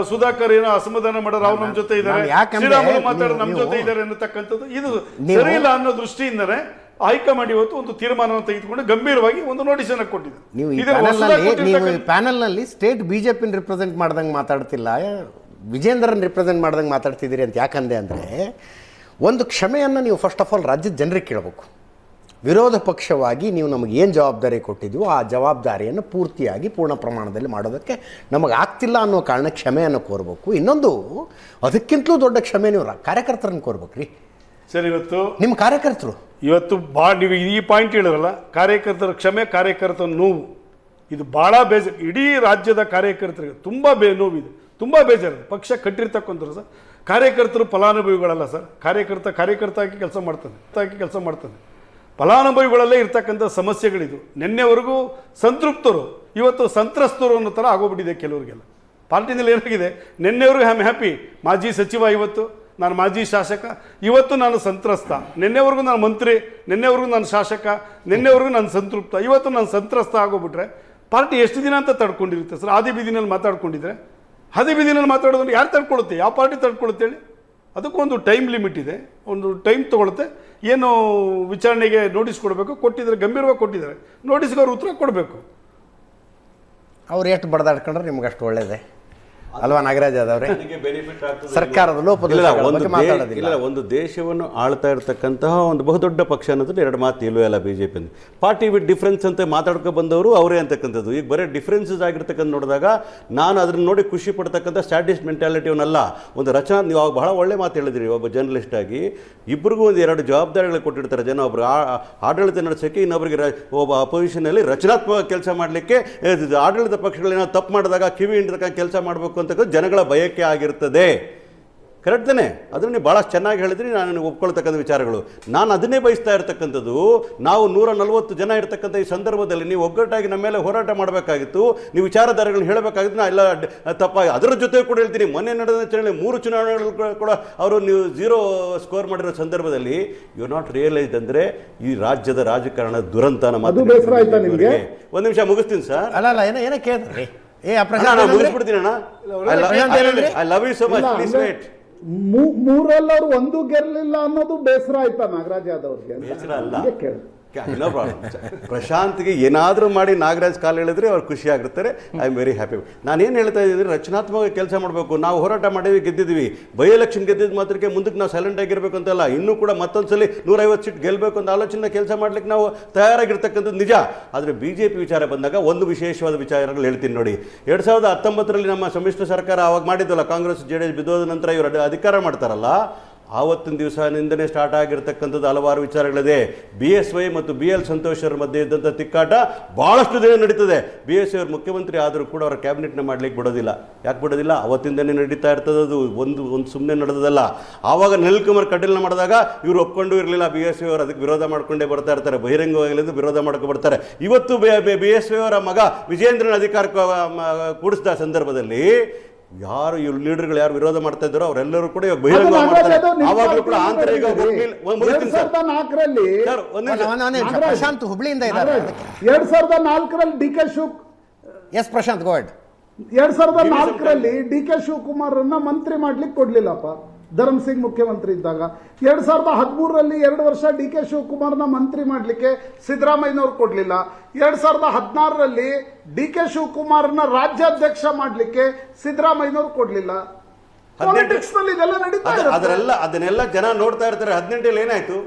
ಸುಧಾಕರ್ ಏನೋ ಅಸಮಾಧಾನ ಮಾಡೋರು ಅವ್ರು ನಮ್ಮ ಜೊತೆ ಇದ್ದಾರೆ, ಶ್ರೀರಾಮುಲು ಮಾತಾಡೋರು ನಮ್ಮ ಜೊತೆ ಇದ್ದಾರೆ ಅನ್ನತಕ್ಕಂಥದ್ದು ಇದು ಸರಿ ಇಲ್ಲ ಅನ್ನೋ ದೃಷ್ಟಿಯಿಂದನೇ ಹೈಕಮಾಂಡ್ ಇವತ್ತು ಒಂದು ತೀರ್ಮಾನವನ್ನು ತೆಗೆದುಕೊಂಡು ಗಂಭೀರವಾಗಿ ಒಂದು ನೋಟಿಸ್ ಅನ್ನು ಕೊಟ್ಟಿದೆ. ನೀವು ಪ್ಯಾನಲ್ ನಲ್ಲಿ ಸ್ಟೇಟ್ ಬಿಜೆಪಿ ರಿಪ್ರೆಸೆಂಟ್ ಮಾಡ್ದಂಗೆ ಮಾತಾಡ್ತಿಲ್ಲ, ವಿಜೇಂದ್ರನ್ ರಿಪ್ರೆಸೆಂಟ್ ಮಾಡ್ದಂಗೆ ಮಾತಾಡ್ತಿದ್ದೀರಿ ಅಂತ ಯಾಕಂದೆ ಅಂದರೆ, ಒಂದು ಕ್ಷಮೆಯನ್ನು ನೀವು ಫಸ್ಟ್ ಆಫ್ ಆಲ್ ರಾಜ್ಯದ ಜನರಿಗೆ ಕೇಳಬೇಕು. ವಿರೋಧ ಪಕ್ಷವಾಗಿ ನೀವು ನಮಗೆ ಏನು ಜವಾಬ್ದಾರಿ ಕೊಟ್ಟಿದ್ವು ಆ ಜವಾಬ್ದಾರಿಯನ್ನು ಪೂರ್ತಿಯಾಗಿ ಪೂರ್ಣ ಪ್ರಮಾಣದಲ್ಲಿ ಮಾಡೋದಕ್ಕೆ ನಮಗೆ ಆಗ್ತಿಲ್ಲ ಅನ್ನೋ ಕಾರಣ ಕ್ಷಮೆಯನ್ನು ಕೋರಬೇಕು. ಇನ್ನೊಂದು ಅದಕ್ಕಿಂತಲೂ ದೊಡ್ಡ ಕ್ಷಮೆ ನೀವು ಕಾರ್ಯಕರ್ತರನ್ನು ಕೋರ್ಬೇಕು ರೀ ಸರ್. ಇವತ್ತು ನಿಮ್ಮ ಕಾರ್ಯಕರ್ತರು ಇವತ್ತು ನೀವು ಈ ಪಾಯಿಂಟ್ ಹೇಳಿರಲ್ಲ, ಕಾರ್ಯಕರ್ತರ ಕ್ಷಮೆ, ಕಾರ್ಯಕರ್ತರ ನೋವು, ಇದು ಭಾಳ ಬೇಜಾರು. ಇಡೀ ರಾಜ್ಯದ ಕಾರ್ಯಕರ್ತರಿಗೆ ತುಂಬ ನೋವಿದೆ, ತುಂಬ ಬೇಜಾರು. ಪಕ್ಷ ಕಟ್ಟಿರ್ತಕ್ಕಂಥವ್ರು ಸರ್ ಕಾರ್ಯಕರ್ತರು ಫಲಾನುಭವಿಗಳಲ್ಲ ಸರ್. ಕಾರ್ಯಕರ್ತ ಆಗಿ ಕೆಲಸ ಮಾಡ್ತಾನೆ ಫಲಾನುಭವಿಗಳಲ್ಲೇ ಇರ್ತಕ್ಕಂಥ ಸಮಸ್ಯೆಗಳಿದು. ನಿನ್ನೆವರೆಗೂ ಸಂತೃಪ್ತರು ಇವತ್ತು ಸಂತ್ರಸ್ತರು ಅನ್ನೋ ಥರ ಆಗೋಗ್ಬಿಟ್ಟಿದೆ ಕೆಲವರಿಗೆಲ್ಲ. ಪಾರ್ಟಿನಲ್ಲಿ ಏನಾಗಿದೆ, ನಿನ್ನೆವರೆಗೂ ಐ ಆಮ್ ಹ್ಯಾಪಿ, ಮಾಜಿ ಸಚಿವ, ಇವತ್ತು ನಾನು ಮಾಜಿ ಶಾಸಕ, ಇವತ್ತು ನಾನು ಸಂತ್ರಸ್ತ. ನಿನ್ನೆವರೆಗೂ ನಾನು ಮಂತ್ರಿ, ನಿನ್ನೆವರೆಗೂ ನಾನು ಶಾಸಕ, ನಿನ್ನೆವರೆಗೂ ನಾನು ಸಂತೃಪ್ತ, ಇವತ್ತು ನಾನು ಸಂತ್ರಸ್ತ ಆಗೋಗ್ಬಿಟ್ರೆ ಪಾರ್ಟಿ ಎಷ್ಟು ದಿನ ಅಂತ ತಡ್ಕೊಂಡಿರುತ್ತೆ ಸರ್. ಆದಿ ಬೀದಿನಲ್ಲಿ ಮಾತಾಡ್ಕೊಂಡಿದ್ರೆ ಆದಿ ಬೀದಿನಲ್ಲಿ ಮಾತಾಡೋದ್ರೆ ಯಾರು ತಡ್ಕೊಳ್ಳುತ್ತೆ, ಯಾವ ಪಾರ್ಟಿ ತಡ್ಕೊಳ್ಳುತ್ತೆ ಹೇಳಿ? ಅದಕ್ಕೂ ಒಂದು ಟೈಮ್ ಲಿಮಿಟ್ ಇದೆ, ಒಂದು ಟೈಮ್ ತೊಗೊಳುತ್ತೆ. ಏನು ವಿಚಾರಣೆಗೆ ನೋಟಿಸ್ ಕೊಡಬೇಕು, ಕೊಟ್ಟಿದ್ದಾರೆ, ಗಂಭೀರವಾಗಿ ಕೊಟ್ಟಿದ್ದಾರೆ, ನೋಟಿಸ್ಗೆ ಅವ್ರು ಉತ್ತರ ಕೊಡಬೇಕು. ಅವ್ರು ಎಷ್ಟು ಬಡ್ದಾಡ್ಕೊಂಡ್ರೆ ನಿಮ್ಗೆ ಅಷ್ಟು ಒಳ್ಳೇದೇ ಅಲ್ವಾ ನಾಗರಾಜ್ ಅವರೇ? ಸರ್ಕಾರದ ಲೋಪದೋಷ ಒಂದು ದೇಶವನ್ನು ಆಳ್ತಾ ಇರತಕ್ಕಂತಹ ಒಂದು ಬಹುದೊಡ್ಡ ಪಕ್ಷ ಅನ್ನೋದು ಎರಡು ಮಾತು ಇಲ್ಲವೇ ಅಲ್ಲ ಬಿಜೆಪಿ ಅಂತ. ಪಾರ್ಟಿ ವಿತ್ ಡಿಫ್ರೆನ್ಸ್ ಅಂತ ಮಾತಾಡ್ಕೊ ಬಂದವರು ಅವರೇ ಅಂತಕ್ಕಂಥದ್ದು. ಈಗ ಬರೀ ಡಿಫ್ರೆನ್ಸಸ್ ಆಗಿರ್ತಕ್ಕಂಥ ನೋಡಿದಾಗ ನಾನು ಅದನ್ನ ನೋಡಿ ಖುಷಿ ಪಡ್ತಕ್ಕಂಥ ಸ್ಟ್ಯಾಟಿಸ್ಟ್ ಮೆಂಟಾಲಿಟಿಯವನ್ನಲ್ಲ, ಒಂದು ರಚನಾ. ನೀವು ಬಹಳ ಒಳ್ಳೆ ಮಾತು ಹೇಳಿದ್ರಿ, ಒಬ್ಬ ಜರ್ನಲಿಸ್ಟ್ ಆಗಿ ಇಬ್ಬರಿಗೂ ಒಂದು 2 ಜವಾಬ್ದಾರಿಗಳು ಕೊಟ್ಟಿರ್ತಾರೆ ಜನ. ಒಬ್ರು ಆಡಳಿತ ನಡೆಸೋಕ್ಕೆ, ಇನ್ನೊಬ್ಬರಿಗೆ ಒಬ್ಬ ಅಪೋಸಿಷನಲ್ಲಿ ರಚನಾತ್ಮಕ ಕೆಲಸ ಮಾಡಲಿಕ್ಕೆ. ಆಡಳಿತ ಪಕ್ಷಗಳೇನೋ ತಪ್ಪು ಮಾಡಿದಾಗ ಕಿವಿ ಹಿಂಡತಕ್ಕ ಕೆಲಸ ಮಾಡಬೇಕು ಅಂತಕ್ಕಂಥ ಜನಗಳ ಬಯಕೆ ಆಗಿರ್ತದೆ. ಕರೆಕ್ಟ್ ತಾನೆ? ಅದನ್ನು ನೀವು ಭಾಳ ಚೆನ್ನಾಗಿ ಹೇಳಿದ್ರಿ, ನಾನು ಒಪ್ಕೊಳ್ತಕ್ಕಂಥ ವಿಚಾರಗಳು. ನಾನು ಅದನ್ನೇ ಬಯಸ್ತಾ ಇರ್ತಕ್ಕಂಥದ್ದು, ನಾವು 140 ಜನ ಇರ್ತಕ್ಕಂಥ ಈ ಸಂದರ್ಭದಲ್ಲಿ ನೀವು ಒಗ್ಗಟ್ಟಾಗಿ ನಮ್ಮ ಮೇಲೆ ಹೋರಾಟ ಮಾಡಬೇಕಾಗಿತ್ತು, ನೀವು ವಿಚಾರಧಾರೆಗಳನ್ನ ಹೇಳಬೇಕಾಗಿತ್ತು. ನಾ ಎಲ್ಲ ತಪ್ಪಾಗಿ ಅದರ ಜೊತೆ ಕೂಡ ಹೇಳ್ತೀನಿ, ಮೊನ್ನೆ ನಡೆದ ಚುನಾವಣೆ 3 ಚುನಾವಣೆಗಳು ಕೂಡ ಅವರು ನೀವು 0 ಸ್ಕೋರ್ ಮಾಡಿರೋ ಸಂದರ್ಭದಲ್ಲಿ ಯು ನಾಟ್ ರಿಯಲೈಸ್ ಅಂದರೆ ಈ ರಾಜ್ಯದ ರಾಜಕಾರಣ ದುರಂತನ ಮಾತು. ಒಂದು ನಿಮಿಷ ಮುಗಿಸ್ತೀನಿ ಸರ್. ಅಲ್ಲ ಏನೋ ಕೇಳಿದ್ರಿ ಮುಗಿಸ್ಬಿಡ್ತೀನಿ ಅಣ್ಣ. I love you so much, please wait. ಮೂರಲ್ಲವರು ಒಂದು ಗೆಲ್ಲಲಿಲ್ಲ ಅನ್ನೋದು ಬೇಸರ ಆಯ್ತಾ ನಾಗರಾಜ್ ಯಾದವ್ ಅವ್ರಿಗೆ? ಬೇಸರ ಅಲ್ಲ, ನೋ ಪ್ರಾಬ್ಲಮ್. ಪ್ರಶಾಂತ್ಗೆ ಏನಾದರೂ ಮಾಡಿ ನಾಗರಾಜ್ ಕಾಲು ಹೇಳಿದ್ರೆ ಅವ್ರು ಖುಷಿ ಆಗಿರ್ತಾರೆ. I am very happy. ನಾನೇನು ಹೇಳ್ತಾ ಇದ್ದೀನಿ, ರಚನಾತ್ಮಕ ಕೆಲಸ ಮಾಡಬೇಕು. ನಾವು ಹೋರಾಟ ಮಾಡೀವಿ, ಗೆದ್ದಿದ್ವಿ. ಬೈ ಎಲೆಕ್ಷನ್ ಗೆದ್ದಿದ್ದು ಮಾತ್ರಕ್ಕೆ ಮುಂದಕ್ಕೆ ನಾವು ಸೈಲೆಂಟ್ ಆಗಿರ್ಬೇಕು ಅಂತಲ್ಲ, ಇನ್ನೂ ಕೂಡ ಮತ್ತೊಂದ್ಸಲಿ 150 ಸೀಟ್ ಗೆಲ್ಲಬೇಕು ಅಂತ ಆಲೋಚನೆ ಕೆಲಸ ಮಾಡ್ಲಿಕ್ಕೆ ನಾವು ತಯಾರಾಗಿರ್ತಕ್ಕಂಥದ್ದು ನಿಜ. ಆದರೆ BJP ವಿಚಾರ ಬಂದಾಗ ಒಂದು ವಿಶೇಷವಾದ ವಿಚಾರಗಳು ಹೇಳ್ತೀನಿ ನೋಡಿ. 2019ರಲ್ಲಿ ನಮ್ಮ ಸಮ್ಮಿಶ್ರ ಸರ್ಕಾರ ಅವಾಗ ಮಾಡಿದ್ದಲ್ಲ, ಕಾಂಗ್ರೆಸ್ JDS ಬಿದ್ದೋದ ನಂತರ ಇವರು ಅಧಿಕಾರ ಮಾಡ್ತಾರಲ್ಲ, ಆವತ್ತಿನ ದಿವಸದಿಂದನೇ ಸ್ಟಾರ್ಟ್ ಆಗಿರ್ತಕ್ಕಂಥದ್ದು ಹಲವಾರು ವಿಚಾರಗಳಿದೆ. BSY ಮತ್ತು BL ಸಂತೋಷ್ ಅವರ ಮಧ್ಯೆ ಇದ್ದಂಥ ತಿಕ್ಕಾಟ ಭಾಳಷ್ಟು ದಿನ ನಡೀತದೆ. BSY ಅವರು ಮುಖ್ಯಮಂತ್ರಿ ಆದರೂ ಕೂಡ ಅವರ ಕ್ಯಾಬಿನೆಟ್ನ ಮಾಡ್ಲಿಕ್ಕೆ ಬಿಡೋದಿಲ್ಲ. ಯಾಕೆ ಬಿಡೋದಿಲ್ಲ? ಅವತ್ತಿಂದನೇ ನಡೀತಾ ಇರ್ತದೆ. ಅದು ಒಂದು ಸುಮ್ಮನೆ ನಡೆದದಲ್ಲ. ಆವಾಗ ಅನಿಲ್ ಕುಮಾರ್ ಕಟೀಲ್ನ ಮಾಡಿದಾಗ ಇವರು ಒಪ್ಕೊಂಡು ಇರಲಿಲ್ಲ. BSY ಅವರು ಅದಕ್ಕೆ ವಿರೋಧ ಮಾಡ್ಕೊಂಡೇ ಬರ್ತಾ ಇರ್ತಾರೆ, ಬಹಿರಂಗವಾಗಿ ವಿರೋಧ ಮಾಡ್ಕೊ ಬರ್ತಾರೆ. ಇವತ್ತು BSY ಅವರ ಮಗ ವಿಜೇಂದ್ರನ ಅಧಿಕಾರಕ್ಕೆ ಕೂಡಿಸಿದ ಸಂದರ್ಭದಲ್ಲಿ ಯಾರು ಇವ್ರು ಲೀಡರ್ಗಳು ಯಾರು ವಿರೋಧ ಮಾಡ್ತಾ ಇದ್ದಾರೋ ಅವರೆಲ್ಲರೂ ಕೂಡ ಬಹಿರಂಗ ಮಾಡ್ತಾರೆ. ಆವಾಗಲೂ ಕೂಡ ಆಂತರಿಕ ಪ್ರಶಾಂತ್ ಹುಬ್ಳಿಯಿಂದ ಇದ್ದಾರೆ. 2004ರಲ್ಲಿ DK ಎಸ್ ಪ್ರಶಾಂತ್ ಗೋಡ್ 2004ರಲ್ಲಿ DK ಶಿವಕುಮಾರ್ ಮಂತ್ರಿ ಮಾಡ್ಲಿಕ್ಕೆ ಕೊಡ್ಲಿಲ್ಲಪ್ಪ, ಧರ್ಮ್ ಸಿಂಗ್ ಮುಖ್ಯಮಂತ್ರಿ ಇದ್ದಾಗ. 2013ರಲ್ಲಿ 2 ವರ್ಷ DK ಶಿವಕುಮಾರ್ನ ಮಂತ್ರಿ ಮಾಡಲಿಕ್ಕೆ ಸಿದ್ದರಾಮಯ್ಯನವ್ರು ಕೊಡ್ಲಿಲ್ಲ. 2016ರಲ್ಲಿ DK ಶಿವಕುಮಾರ್ನ ರಾಜ್ಯಾಧ್ಯಕ್ಷ ಮಾಡಲಿಕ್ಕೆ ಸಿದ್ದರಾಮಯ್ಯನವ್ರು ಕೊಡ್ಲಿಲ್ಲ. ಪಾಲಿಟಿಕ್ಸ್ ನಲ್ಲಿ ಇದೆಲ್ಲ ನಡೀತಾ ಇದೆ. ಅದನ್ನೆಲ್ಲ ಜನ ನೋಡ್ತಾ ಇರ್ತಾರೆ. 18ರಲ್ಲಿ ಏನಾಯ್ತು?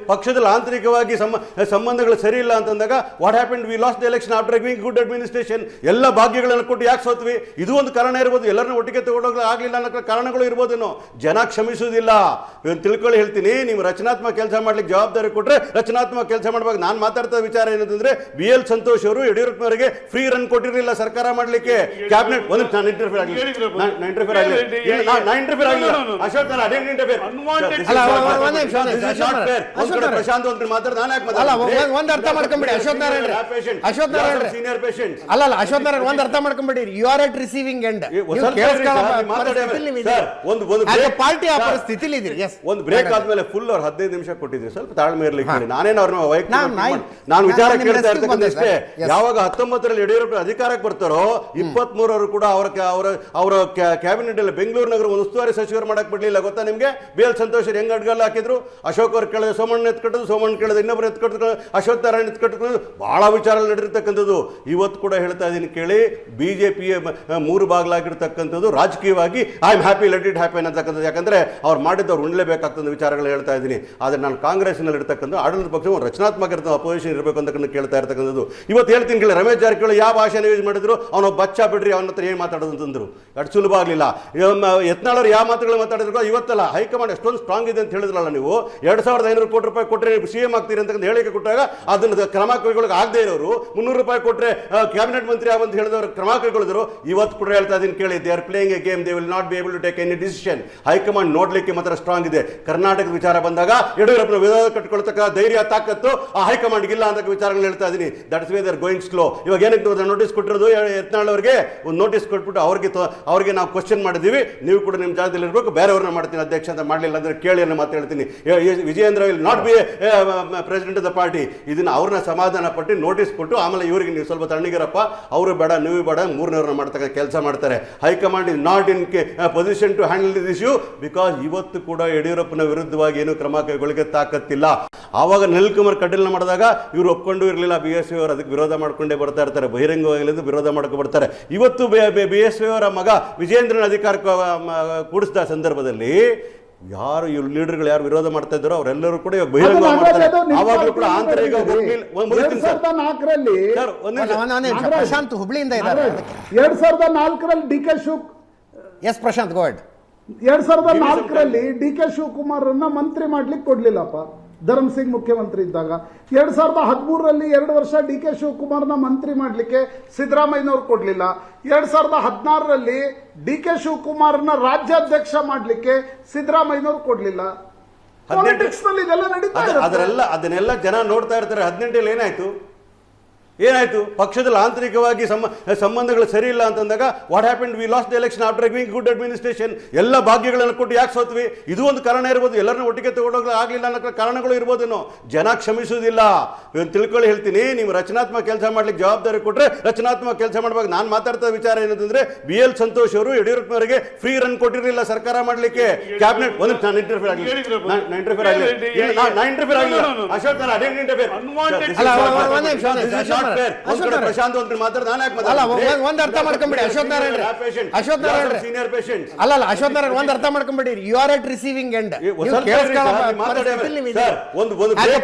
ಪಕ್ಷದಲ್ಲಿ ಆಂತರಿಕವಾಗಿ ಸಂಬಂಧಗಳು ಸರಿ ಇಲ್ಲ ಅಂತಂದಾಗ what happened? V last the election after giving good administration. ಎಲ್ಲ ಭಾಗ್ಯಗಳನ್ನು ಕೊಟ್ಟು ಯಾಕೆ ಸೋತ್ವಿ? ಇದು ಒಂದು ಕಾರಣ ಇರ್ಬೋದು. ಎಲ್ಲರನ್ನೂ ಒಟ್ಟಿಗೆ ತಗೊಂಡೋಗ್ಲಿ ಆಗಲಿಲ್ಲ ಅನ್ನೋ ಕಾರಣಗಳು ಇರ್ಬೋದೇನೋ. ಜನ ಕ್ಷಮಿಸುವುದಿಲ್ಲ. ತಿಳ್ಕೊಳ್ಳಿ ಹೇಳ್ತೀನಿ, ನೀವು ರಚನಾತ್ಮಕ ಕೆಲಸ ಮಾಡ್ಲಿಕ್ಕೆ ಜವಾಬ್ದಾರಿ ಕೊಟ್ಟರೆ ರಚನಾತ್ಮಕ ಕೆಲಸ ಮಾಡಬೇಕು. ನಾನು ಮಾತಾಡ್ತಾ ವಿಚಾರ ಏನಂತಂದ್ರೆ, BL ಸಂತೋಷ್ ಅವರು ಯಡಿಯೂರಪ್ಪನವರಿಗೆ ಫ್ರೀ ರನ್ ಕೊಟ್ಟಿರಲಿಲ್ಲ ಸರ್ಕಾರ ಮಾಡಲಿಕ್ಕೆ. ಕ್ಯಾಬಿನೆಟ್ ನಾನು ಇಂಟರ್ಫಿಯರ್ ಆಗಲಿಲ್ಲ. ಅಶೋಕ್ ಪ್ರಶಾಂತ್ ಒಂದು ಮಾತಾಡ್ತಾರೆ, ನಾನು ಯಾಕೆ ಒಂದ್ ಅರ್ಥ ಮಾಡ್ಕೊಂಬಿಡಿ ಅಶೋಕ್ ನಾರಾಯಣ ಸೀನಿಯರ್ ಪೇಷಂಟ್ ಅಲ್ಲ ಅಶೋಕ್ ನಾರಾಯಣ ಒಂದ್ ಅರ್ಥ ಮಾಡ್ಕೊಂಬಿಡಿ. You are at receiving end. Party ಆ ಪರಿಸ್ಥಿತಿಲಿ ಇದ್ದೀರಿ. ಒಂದು ಬ್ರೇಕ್ ಆದ್ಮೇಲೆ ಫುಲ್ ಅವ್ರು 15 ನಿಮಿಷ ಕೊಟ್ಟಿದ್ರಿ. ಸ್ವಲ್ಪ ತಾಳ್ಮೆ ಇರ್ಲಿಕ್ಕೆ ಹೇಳಿ. ನಾನೇನು ಅವ್ರನ್ನ ನಾನು ವಿಚಾರ ಕೇಳ್ತಾ ಇರ್ತಕ್ಕಂಥಷ್ಟೇ. ಯಾವಾಗ 19ರಲ್ಲಿ ಯಡಿಯೂರಪ್ಪ ಅಧಿಕಾರಕ್ಕೆ ಬರ್ತಾರೋ 23ರವರು ಕೂಡ ಅವರ ಕ್ಯಾಬಿನೆಟ್ ಅಲ್ಲಿ ಬೆಂಗಳೂರು ನಗರ ಒಂದು ಉಸ್ತುವಾರಿ ಸಚಿವರು ಮಾಡಕ್ ಬಿಡ್ಲಿಲ್ಲ. ಗೊತ್ತಾ ನಿಮ್ಗೆ? BL ಸಂತೋಷ್ ಹೆಂಗ್ ಅಡ್ಗಲ್ಲ ಹಾಕಿದ್ರು? ಅಶೋಕ್ ಅವ್ರು ಕೇಳಿದ್ರೆ ಸೋಮಣ್ಣ ಎತ್ಕಟ್ಟದು, ಸೋಮಣ್ಣ ಕೇಳಿದ್ರೆ ಇನ್ನೊಬ್ರು ಎತ್ಕಟ್ಟು, ಅಶ್ವತ್ಥ ನಾರಾಯಣ ಎತ್ಕಟ್ಟು, ಬಹಳ ವಿಚಾರ ನಡೆದಿರ್ತಕ್ಕಂಥದ್ದು. ಇವತ್ತು ಕೂಡ ಹೇಳ್ತಾ ಇದ್ದೀನಿ ಕೇಳಿ, BJPಯ 3 ಬಾಗ್ಲಾಗಿರ್ತಕ್ಕಂಥದ್ದು ರಾಜಕೀಯವಾಗಿ I am happy, let it happy ಅನ್ನತಕ್ಕಂಥದ್ದು. ಯಾಕಂದ್ರೆ ಅವ್ರು ಮಾಡಿದ್ದವ್ರು ಉಣ್ಲೇಬೇಕಾಗ್ತದೆ ವಿಚಾರಗಳು ಹೇಳ್ತಾ ಇದ್ದೀನಿ. ಆದರೆ ನಾನು ಕಾಂಗ್ರೆಸ್ನಲ್ಲಿ ಇರ್ತಕ್ಕಂಥ ಆಡಳಿತ ಪಕ್ಷ ರಚನಾತ್ಮಕ ಅಪೋಸಿಷನ್ ಇರಬೇಕು ಅಂತ ಕೇಳ್ತಾ ಇರ್ತಕ್ಕಂಥದ್ದು. ಇವತ್ತು ಹೇಳ್ತೀನಿ ಕೇಳಿ, ರಮೇಶ್ ಜಾರಕಿಹೊಳಿ ಯಾವ ಭಾಷೆನ ಯೂಸ್ ಮಾಡಿದ್ರು? ಅವನು ಬಚ್ಚ ಬಿಡ್ರಿ, ಅವನ ಹತ್ರ ಏನು ಮಾತಾಡೋದು ಅಂತಂದ್ರು. ಅಷ್ಟು ಸುಲಭ ಆಗಲಿಲ್ಲ. ಯತ್ನಾಳವ್ರು ಯಾವ ಮಾತುಗಳು ಮಾತಾಡಿದ್ರು? ಇವತ್ತಲ್ಲ, ಹೈಕಮಾಂಡ್ ಎಷ್ಟೊಂದು ಸ್ಟ್ರಾಂಗ್ ಇದೆ ಅಂತ ಹೇಳಿದ್ರಲ್ಲ ನೀವು. 2500 ಕೋಟಿ ರೂಪಾಯಿ ಕೊಟ್ಟರೆ CM ಆಗ್ತೀರಿ ಅಂತ ಹೇಳಿಕೆ ಕೊಟ್ಟಾಗ ಅದನ್ನು ಕ್ರಮ ಕೈಗೊಳ್ಳಕ್ಕೆ ಆಗದೆ ಇರೋರು, 300 ರೂಪಾಯಿ ಕೊಟ್ಟರೆ ಕ್ಯಾಬಿನೆಟ್ ಮಂತ್ರಿ ಅಂತ ಹೇಳಿದವರು ಕ್ರಮ ಕೈಗೊಳ್ಳಿದ್ರು. ಇವತ್ತು ಕೂಡ ಹೇಳ್ತಾ ಇದ್ದೀನಿ ಕೇಳಿ, they are playing a game, they will not be able to take any decision. High command ನೋಡ್ಲಿಕ್ಕೆ ಮಾತ್ರ ಸ್ಟ್ರಾಂಗ್ ಇದೆ. ಕರ್ನಾಟಕದ ವಿಚಾರ ಬಂದಾಗ ಯಡಿಯೂರಪ್ಪನ ವಿರೋಧ ಕಟ್ಟಿಕೊಳ್ತಕ್ಕ ಧೈರ್ಯ ತಾಕತ್ತು ಆ ಹೈಕಮಾಂಡ್ ಇಲ್ಲ ಅಂತ ವಿಚಾರಗಳು ಹೇಳ್ತಾ ಇದ್ದೀನಿ. That's way they are going slow. ಇವಾಗ ಏನಕ್ಕೆ ನೋಟಿಸ್ ಕೊಟ್ಟಿರೋದು? ಯತ್ನಾಳ್ ಅವರಿಗೆ ಒಂದು ನೋಟಿಸ್ ಕೊಟ್ಬಿಟ್ಟು ಅವ್ರಿಗೆ ನಾವು ಕ್ವಶನ್ ಮಾಡಿದ್ದೀವಿ, ನೀವು ಕೂಡ ನಿಮ್ಮ ಜಾಗದಲ್ಲಿ ಇರಬೇಕು, ಬೇರೆಯವ್ರನ್ನ ಮಾಡ್ತೀನಿ ಅಧ್ಯಕ್ಷ ಅಂತ ಮಾಡಲಿಲ್ಲ ಅಂದ್ರೆ ಕೇಳಿ ಅನ್ನೋ ಮಾತು ಹೇಳ್ತೀನಿ. Vijayendra will not B president of the party. ಇದನ್ನ ಅವ್ರನ್ನ ಸಮಾಧಾನ ಪಟ್ಟು ನೋಟಿಸ್ ಕೊಟ್ಟು ಆಮೇಲೆ ಇವರಿಗೆ ನೀವು ಸ್ವಲ್ಪ ತಣ್ಣಗಿರಪ್ಪ, ಅವರು ಬೇಡ ನೀವು ಬೇಡ, 3ನವ್ರನ್ನ ಮಾಡ್ತಕ್ಕ ಕೆಲಸ ಮಾಡ್ತಾರೆ. High command is not in position to handle this issue because ಇವತ್ತು ಕೂಡ ಯಡಿಯೂರಪ್ಪನ ವಿರುದ್ಧವಾಗಿ ಏನು ಕ್ರಮ ಕೈಗೊಳ್ಳಕ್ಕೆ ತಾಕತ್ತಿಲ್ಲ. ಆವಾಗ ಅನಿಲ್ ಕುಮಾರ್ ಕಟೀಲ್ನ ಮಾಡಿದಾಗ ಇವರು ಒಪ್ಕೊಂಡು ಇರಲಿಲ್ಲ. BSY ಅವರು ಅದಕ್ಕೆ ವಿರೋಧ ಮಾಡ್ಕೊಂಡೇ ಬರ್ತಾ ಇರ್ತಾರೆ, ಬಹಿರಂಗವಾಗಿ ವಿರೋಧ ಮಾಡ್ಕೊ ಬರ್ತಾರೆ. ಇವತ್ತು BSY ಅವರ ಮಗ ವಿಜೇಂದ್ರನ ಅಧಿಕಾರಕ್ಕೆ ಕೂಡಿಸಿದ ಸಂದರ್ಭದಲ್ಲಿ ಯಾರು ಇವ್ರು ಲೀಡರ್ಗಳು ಯಾರು ವಿರೋಧ ಮಾಡ್ತಾ ಇದ್ದಾರೋ ಅವರೆಲ್ಲರೂ ಕೂಡ ಬಹಿರಂಗ ಮಾಡ್ತಾರೆ. ಆವಾಗಲೂ ಕೂಡ ಆಂತರಿಕ 2004ರಲ್ಲಿ ಪ್ರಶಾಂತ್ ಹುಬ್ಳಿಯಿಂದ ಇದ್ದಾರೆ. 2004ರಲ್ಲಿ DK ಎಸ್ ಪ್ರಶಾಂತ್ ಗೋಡ್ 2004ರಲ್ಲಿ DK ಶಿವಕುಮಾರ್ ಮಂತ್ರಿ ಮಾಡ್ಲಿಕ್ಕೆ ಕೊಡ್ಲಿಲ್ಲಪ್ಪ, ಧರ್ಮಸಿಂಗ್ ಮುಖ್ಯಮಂತ್ರಿ ಇದ್ದಾಗ. 2013ರಲ್ಲಿ 2 ವರ್ಷ ಡಿ ಕೆ ಶಿವಕುಮಾರ್ನ ಮಂತ್ರಿ ಮಾಡಲಿಕ್ಕೆ ಸಿದ್ದರಾಮಯ್ಯನವರು ಕೊಡಲಿಲ್ಲ. 2016ರಲ್ಲಿ ಡಿ ಕೆ ಶಿವಕುಮಾರ್ನ ರಾಜ್ಯಾಧ್ಯಕ್ಷ ಮಾಡಲಿಕ್ಕೆ ಸಿದ್ದರಾಮಯ್ಯನವರು ಕೊಡಲಿಲ್ಲ. ಪಾಲಿಟಿಕ್ಸ್ ನಲ್ಲಿ ಇದೆಲ್ಲ ನಡೀತಾ ಇದೆ. ಅದನ್ನೆಲ್ಲ ಜನ ನೋಡ್ತಾ ಇರ್ತಾರೆ. 18 ಏನಾಯ್ತು ಪಕ್ಷದಲ್ಲಿ ಆಂತರಿಕವಾಗಿ ಸಂಬಂಧಗಳು ಸರಿ ಇಲ್ಲ ಅಂತಂದಾಗ what happen, V last the election after giving good administration. ಎಲ್ಲ ಭಾಗ್ಯಗಳನ್ನು ಕೊಟ್ಟು ಯಾಕೆ ಸೋತ್ವಿ, ಇದು ಒಂದು ಕಾರಣ ಇರ್ಬೋದು. ಎಲ್ಲರನ್ನೂ ಒಟ್ಟಿಗೆ ತಗೊಂಡೋಗ್ಲಿ ಆಗಲಿಲ್ಲ ಅನ್ನೋ ಕಾರಣಗಳು ಇರ್ಬೋದೇನೋ. ಜನ ಕ್ಷಮಿಸುವುದಿಲ್ಲ. ತಿಳ್ಕೊಳ್ಳಿ ಹೇಳ್ತೀನಿ, ನೀವು ರಚನಾತ್ಮಕ ಕೆಲಸ ಮಾಡ್ಲಿಕ್ಕೆ ಜವಾಬ್ದಾರಿ ಕೊಟ್ಟರೆ ರಚನಾತ್ಮಕ ಕೆಲಸ ಮಾಡಬೇಕು. ನಾನು ಮಾತಾಡ್ತಾ ವಿಚಾರ ಏನಂತಂದ್ರೆ BL ಸಂತೋಷ್ ಅವರು ಯಡಿಯೂರಪ್ಪನವರಿಗೆ ಫ್ರೀ ರನ್ ಕೊಟ್ಟಿರಲಿಲ್ಲ ಸರ್ಕಾರ ಮಾಡಲಿಕ್ಕೆ. ಕ್ಯಾಬಿನೆಟ್ ನಾನು ಇಂಟರ್ಫಿಯರ್ ಆಗಲಿಲ್ಲ ಅಶೋಕ್, ನಾನು ಅದೇ ಇಂಟರ್ಫಿಯರ್ ಪ್ರಶಾಂತ್ ಒಂದು ಮಾತಾಡ್ದ ನಾನು ಯಾಕೆ ಒಂದ್ ಅರ್ಥ ಮಾಡ್ಕೊಂಬಿಡಿ ಅಶೋಕ್ ನಾರಾಯಣ ಸೀನಿಯರ್ ಪೇಷಂಟ್ ಅಶೋಕ್ ನಾರಾಯಣ ಒಂದ್ ಅರ್ಥ ಮಾಡ್ಕೊಂಬಿಡಿ. You are at receiving end.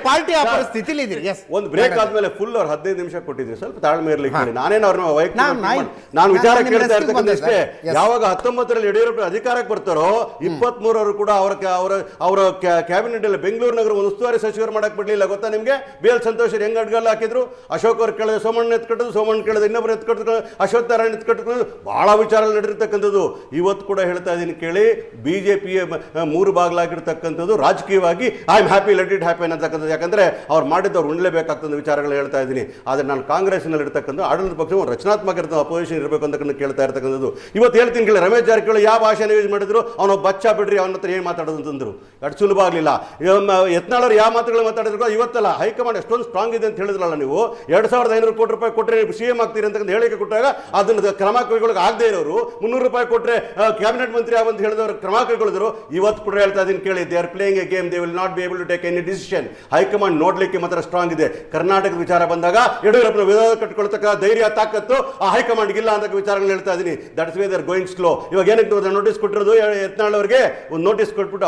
Party ಆ ಪರಿಸ್ಥಿತಿಲಿ ಇದ್ರಿ. ಒಂದು ಬ್ರೇಕ್ ಆದ್ಮೇಲೆ ಫುಲ್ ಅವ್ರು 15 ನಿಮಿಷ ಕೊಟ್ಟಿದ್ರಿ. ಸ್ವಲ್ಪ ತಾಳ್ಮೆ ಇರ್ಲಿಕ್ಕೆ ನಾನೇನು ಅವ್ರನ್ನ ನಾನು ವಿಚಾರ ಕೇಳ್ತಾ ಇರ್ತಕ್ಕಂಥಷ್ಟೇ. ಯಾವಾಗ 19ರಲ್ಲಿ ಯಡಿಯೂರಪ್ಪ ಅಧಿಕಾರಕ್ಕೆ ಬರ್ತಾರೋ 23ರವರು ಕೂಡ ಅವರ ಕ್ಯಾಬಿನೆಟ್ ಅಲ್ಲಿ ಬೆಂಗಳೂರು ನಗರ ಒಂದು ಉಸ್ತುವಾರಿ ಸಚಿವರು ಮಾಡಕ್ ಬಿಡ್ಲಿಲ್ಲ. ಗೊತ್ತಾ ನಿಮ್ಗೆ? BL ಸಂತೋಷ್ ಹೆಂಗ್ ಅಡ್ಗಲ್ಲ ಹಾಕಿದ್ರು. ಅಶೋಕ್ ಅವ್ರು ಕೇಳಿದ್ರೆ ಸೋಮಣ್ಣ ಎತ್ಕಟ್ಟದು, ಸೋಮಣ್ಣ ಕೇಳಿದ್ರೆ ಇನ್ನೊಬ್ರು ಎತ್ಕಟ್ಟು, ಅಶ್ವತ್ಥ ನಾರಾಯಣ ಎತ್ಕಟ್ಟು, ಬಹಳ ವಿಚಾರ ನಡೆದಿರ್ತಕ್ಕಂಥದ್ದು. ಇವತ್ತು ಕೂಡ ಹೇಳ್ತಾ ಇದ್ದೀನಿ ಕೇಳಿ, ಬಿಜೆಪಿಯ 3 ಬಾಗ್ಲಾಗಿರ್ತಕ್ಕಂಥದ್ದು ರಾಜಕೀಯವಾಗಿ I am happy let it happy ಅನ್ನತಕ್ಕಂಥದ್ದು. ಯಾಕಂದ್ರೆ ಅವ್ರು ಮಾಡಿದ್ದವ್ರು ಉಣ್ಲೇಬೇಕಾಗ್ತದೆ ವಿಚಾರಗಳು ಹೇಳ್ತಾ ಇದ್ದೀನಿ. ಆದರೆ ನಾನು ಕಾಂಗ್ರೆಸ್ನಲ್ಲಿ ಇರ್ತಕ್ಕಂಥ ಆಡಳಿತ ಪಕ್ಷ ರಚನಾತ್ಮಕ ಅಪೋಸಿಷನ್ ಇರಬೇಕು ಅಂತ ಕೇಳ್ತಾ ಇರ್ತಕ್ಕಂಥದ್ದು. ಇವತ್ತು ಹೇಳ್ತೀನಿ ಕೇಳಿ, ರಮೇಶ್ ಜಾರಕಿಹೊಳಿ ಯಾವ ಭಾಷೆನ ಯೂಸ್ ಮಾಡಿದ್ರು, ಅವನು ಬಚ್ಚ ಬಿಡ್ರಿ, ಅವನ ಹತ್ರ ಏನು ಮಾತಾಡೋದು ಅಂತಂದ್ರು. ಅಷ್ಟು ಸುಲಭ ಆಗಲಿಲ್ಲ. ಯತ್ನಾಳವ್ರು ಯಾವ ಮಾತುಗಳು ಮಾತಾಡಿದ್ರು ಇವತ್ತಲ್ಲ. ಹೈಕಮಾಂಡ್ ಎಷ್ಟೊಂದು ಸ್ಟ್ರಾಂಗ್ ಇದೆ ಅಂತ ಹೇಳಿದ್ರಲ್ಲ ನೀವು. 2,500 ಕೋಟಿ ರೂಪಾಯಿ ಕೊಟ್ಟರೆ CM ಆಗ್ತೀರಿ ಅಂತ ಹೇಳಿಕೆ ಕೊಟ್ಟಾಗ ಅದನ್ನು ಕ್ರಮ ಕೈಗೊಳ್ಳಕ್ಕೆ ಆಗದೆ ಇರೋರು 300 ರೂಪಾಯಿ ಕೊಟ್ಟರೆ ಕ್ಯಾಬಿನೆಟ್ ಮಂತ್ರಿ ಅಂತ ಹೇಳಿದವರು ಕ್ರಮ ಕೈಗೊಳ್ಳಿದ್ರು. ಇವತ್ತು ಕೂಡ ಹೇಳ್ತಾ ಇದೀನಿ ಕೇಳಿ, they are playing a game, they will not be able to take any decision. High command ನೋಡ್ಲಿಕ್ಕೆ ಮಾತ್ರ ಸ್ಟ್ರಾಂಗ್ ಇದೆ. ಕರ್ನಾಟಕದ ವಿಚಾರ ಬಂದಾಗ ಯಡಿಯೂರಪ್ಪನ ವಿರೋಧ ಕಟ್ಟಿಕೊಳ್ತಕ್ಕ ಧೈರ್ಯ ತಾಕತ್ತು ಆ ಹೈಕಮಾಂಡ್ ಇಲ್ಲ ಅಂತ ವಿಚಾರಗಳು ಹೇಳ್ತಾ ಇದೀನಿ. That's way they are going slow. ಇವಾಗ ಏನಕ್ಕೆ ನೋಟಿಸ್ ಕೊಟ್ಟಿರೋದು, ಯತ್ನಾಳ್ ಅವರಿಗೆ ಒಂದು ನೋಟಿಸ್ ಕೊಟ್ಬಿಟ್ಟು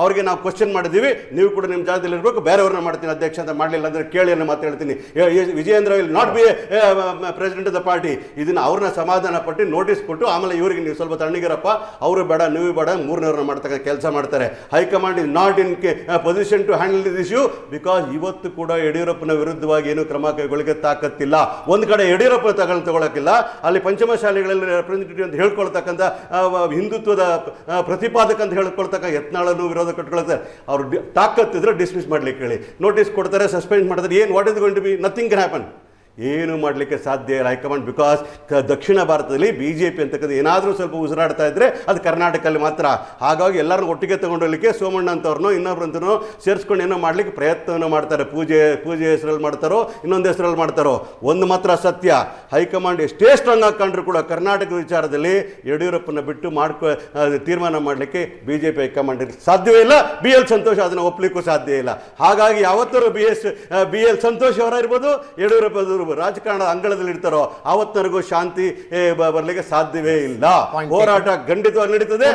ಅವ್ರಿಗೆ ನಾವು ಕ್ವಶನ್ ಮಾಡಿದೀವಿ, ನೀವು ಕೂಡ ನಿಮ್ಮ ಜಾಗದಲ್ಲಿ ಇರಬೇಕು, ಬೇರೆಯವ್ರನ್ನ ಮಾಡ್ತೀನಿ ಅಧ್ಯಕ್ಷ ಅಂತ ಮಾಡಲಿಲ್ಲ ಅಂದ್ರೆ ಕೇಳಿ ಅನ್ನೋ ಮಾತು ಹೇಳ್ತೀನಿ. Vijayendra will not B president of the party. ಇದನ್ನ ಅವ್ರನ್ನ ಸಮಾಧಾನ ಪಟ್ಟು ನೋಟಿಸ್ ಕೊಟ್ಟು ಆಮೇಲೆ ಇವರಿಗೆ ನೀವು ಸ್ವಲ್ಪ ತಣ್ಣಗಿರಪ್ಪ, ಅವರು ಬೇಡ ನೀವು ಬೇಡ, 3ನವ್ರನ್ನ ಮಾಡ್ತಕ್ಕ ಕೆಲಸ ಮಾಡ್ತಾರೆ. High command is not in position to handle this issue because ಇವತ್ತು ಕೂಡ ಯಡಿಯೂರಪ್ಪನ ವಿರುದ್ಧವಾಗಿ ಏನು ಕ್ರಮ ಕೈಗೊಳ್ಳಕ್ಕೆ ತಾಕತ್ತಿಲ್ಲ. ಒಂದು ಕಡೆ ಯಡಿಯೂರಪ್ಪ ತಗೊಳಕ್ಕಿಲ್ಲ, ಅಲ್ಲಿ ಪಂಚಮಶಾಲೆಗಳಲ್ಲಿ ರೆಪ್ರೆಸೆಂಟೇಟಿವ್ ಅಂತ ಹೇಳ್ಕೊಳ್ತಕ್ಕಂಥ ಹಿಂದುತ್ವದ ಪ್ರತಿಪಾದಕ ಅಂತ ಹೇಳ್ಕೊಳ್ತಕ್ಕ ಯತ್ನಾಳನ್ನು ವಿರೋಧ ಕಟ್ಕೊಳ್ತಾರೆ. ಅವರು ತಾಕತ್ತಿದ್ರೆ ಡಿಸ್ಮಿಸ್ ಮಾಡ್ಲಿಕ್ಕೆ ಹೇಳಿ, ನೋಟಿಸ್ ಕೊಡ್ತಾರೆ, ಸಸ್ಪೆಂಡ್ ಮಾಡ್ತಾರೆ. ಏನು what is going to be? Nothing can happen. ಏನು ಮಾಡಲಿಕ್ಕೆ ಸಾಧ್ಯ ಇಲ್ಲ ಹೈಕಮಾಂಡ್. ಬಿಕಾಸ್ ದಕ್ಷಿಣ ಭಾರತದಲ್ಲಿ BJP ಅಂತಕ್ಕಂಥ ಏನಾದರೂ ಸ್ವಲ್ಪ ಉಸಿರಾಡ್ತಾ ಇದ್ರೆ ಅದು ಕರ್ನಾಟಕದಲ್ಲಿ ಮಾತ್ರ. ಹಾಗಾಗಿ ಎಲ್ಲರನ್ನೂ ಒಟ್ಟಿಗೆ ತಗೊಂಡೋಗ್ಲಿಕ್ಕೆ ಸೋಮಣ್ಣ ಅಂತವ್ರನ್ನೋ ಇನ್ನೊಬ್ರಂತನೋ ಸೇರಿಸ್ಕೊಂಡು ಏನೋ ಮಾಡ್ಲಿಕ್ಕೆ ಪ್ರಯತ್ನವನ್ನು ಮಾಡ್ತಾರೆ. ಪೂಜೆ ಹೆಸರಲ್ಲಿ ಮಾಡ್ತಾರೋ, ಇನ್ನೊಂದು ಹೆಸರಲ್ಲಿ ಮಾಡ್ತಾರೋ. ಒಂದು ಮಾತ್ರ ಸತ್ಯ, ಹೈಕಮಾಂಡ್ ಎಷ್ಟೇ ಸ್ಟ್ರಾಂಗ್ ಹಾಕೊಂಡ್ರು ಕೂಡ ಕರ್ನಾಟಕದ ವಿಚಾರದಲ್ಲಿ ಯಡಿಯೂರಪ್ಪನ ಬಿಟ್ಟು ತೀರ್ಮಾನ ಮಾಡಲಿಕ್ಕೆ BJP ಹೈಕಮಾಂಡ್ ಸಾಧ್ಯವೇ ಇಲ್ಲ. BL ಸಂತೋಷ್ ಅದನ್ನು ಒಪ್ಪಲಿಕ್ಕೂ ಸಾಧ್ಯ ಇಲ್ಲ. ಹಾಗಾಗಿ ಯಾವತ್ತರೂ BL ಸಂತೋಷ್ ಅವರ ಇರ್ಬೋದು, ಯಡಿಯೂರಪ್ಪ ರಾಜಕಾರಣದ ಅಂಗಳದಲ್ಲಿ ಇರ್ತಾರೋ ಆವತ್ತವರೆಗೂ ಶಾಂತಿ ಬರ್ಲಿಕ್ಕೆ ಸಾಧ್ಯವೇ ಇಲ್ಲ. ಹೋರಾಟ ಖಂಡಿತವಾಗಿ ನಡೀತದೆ,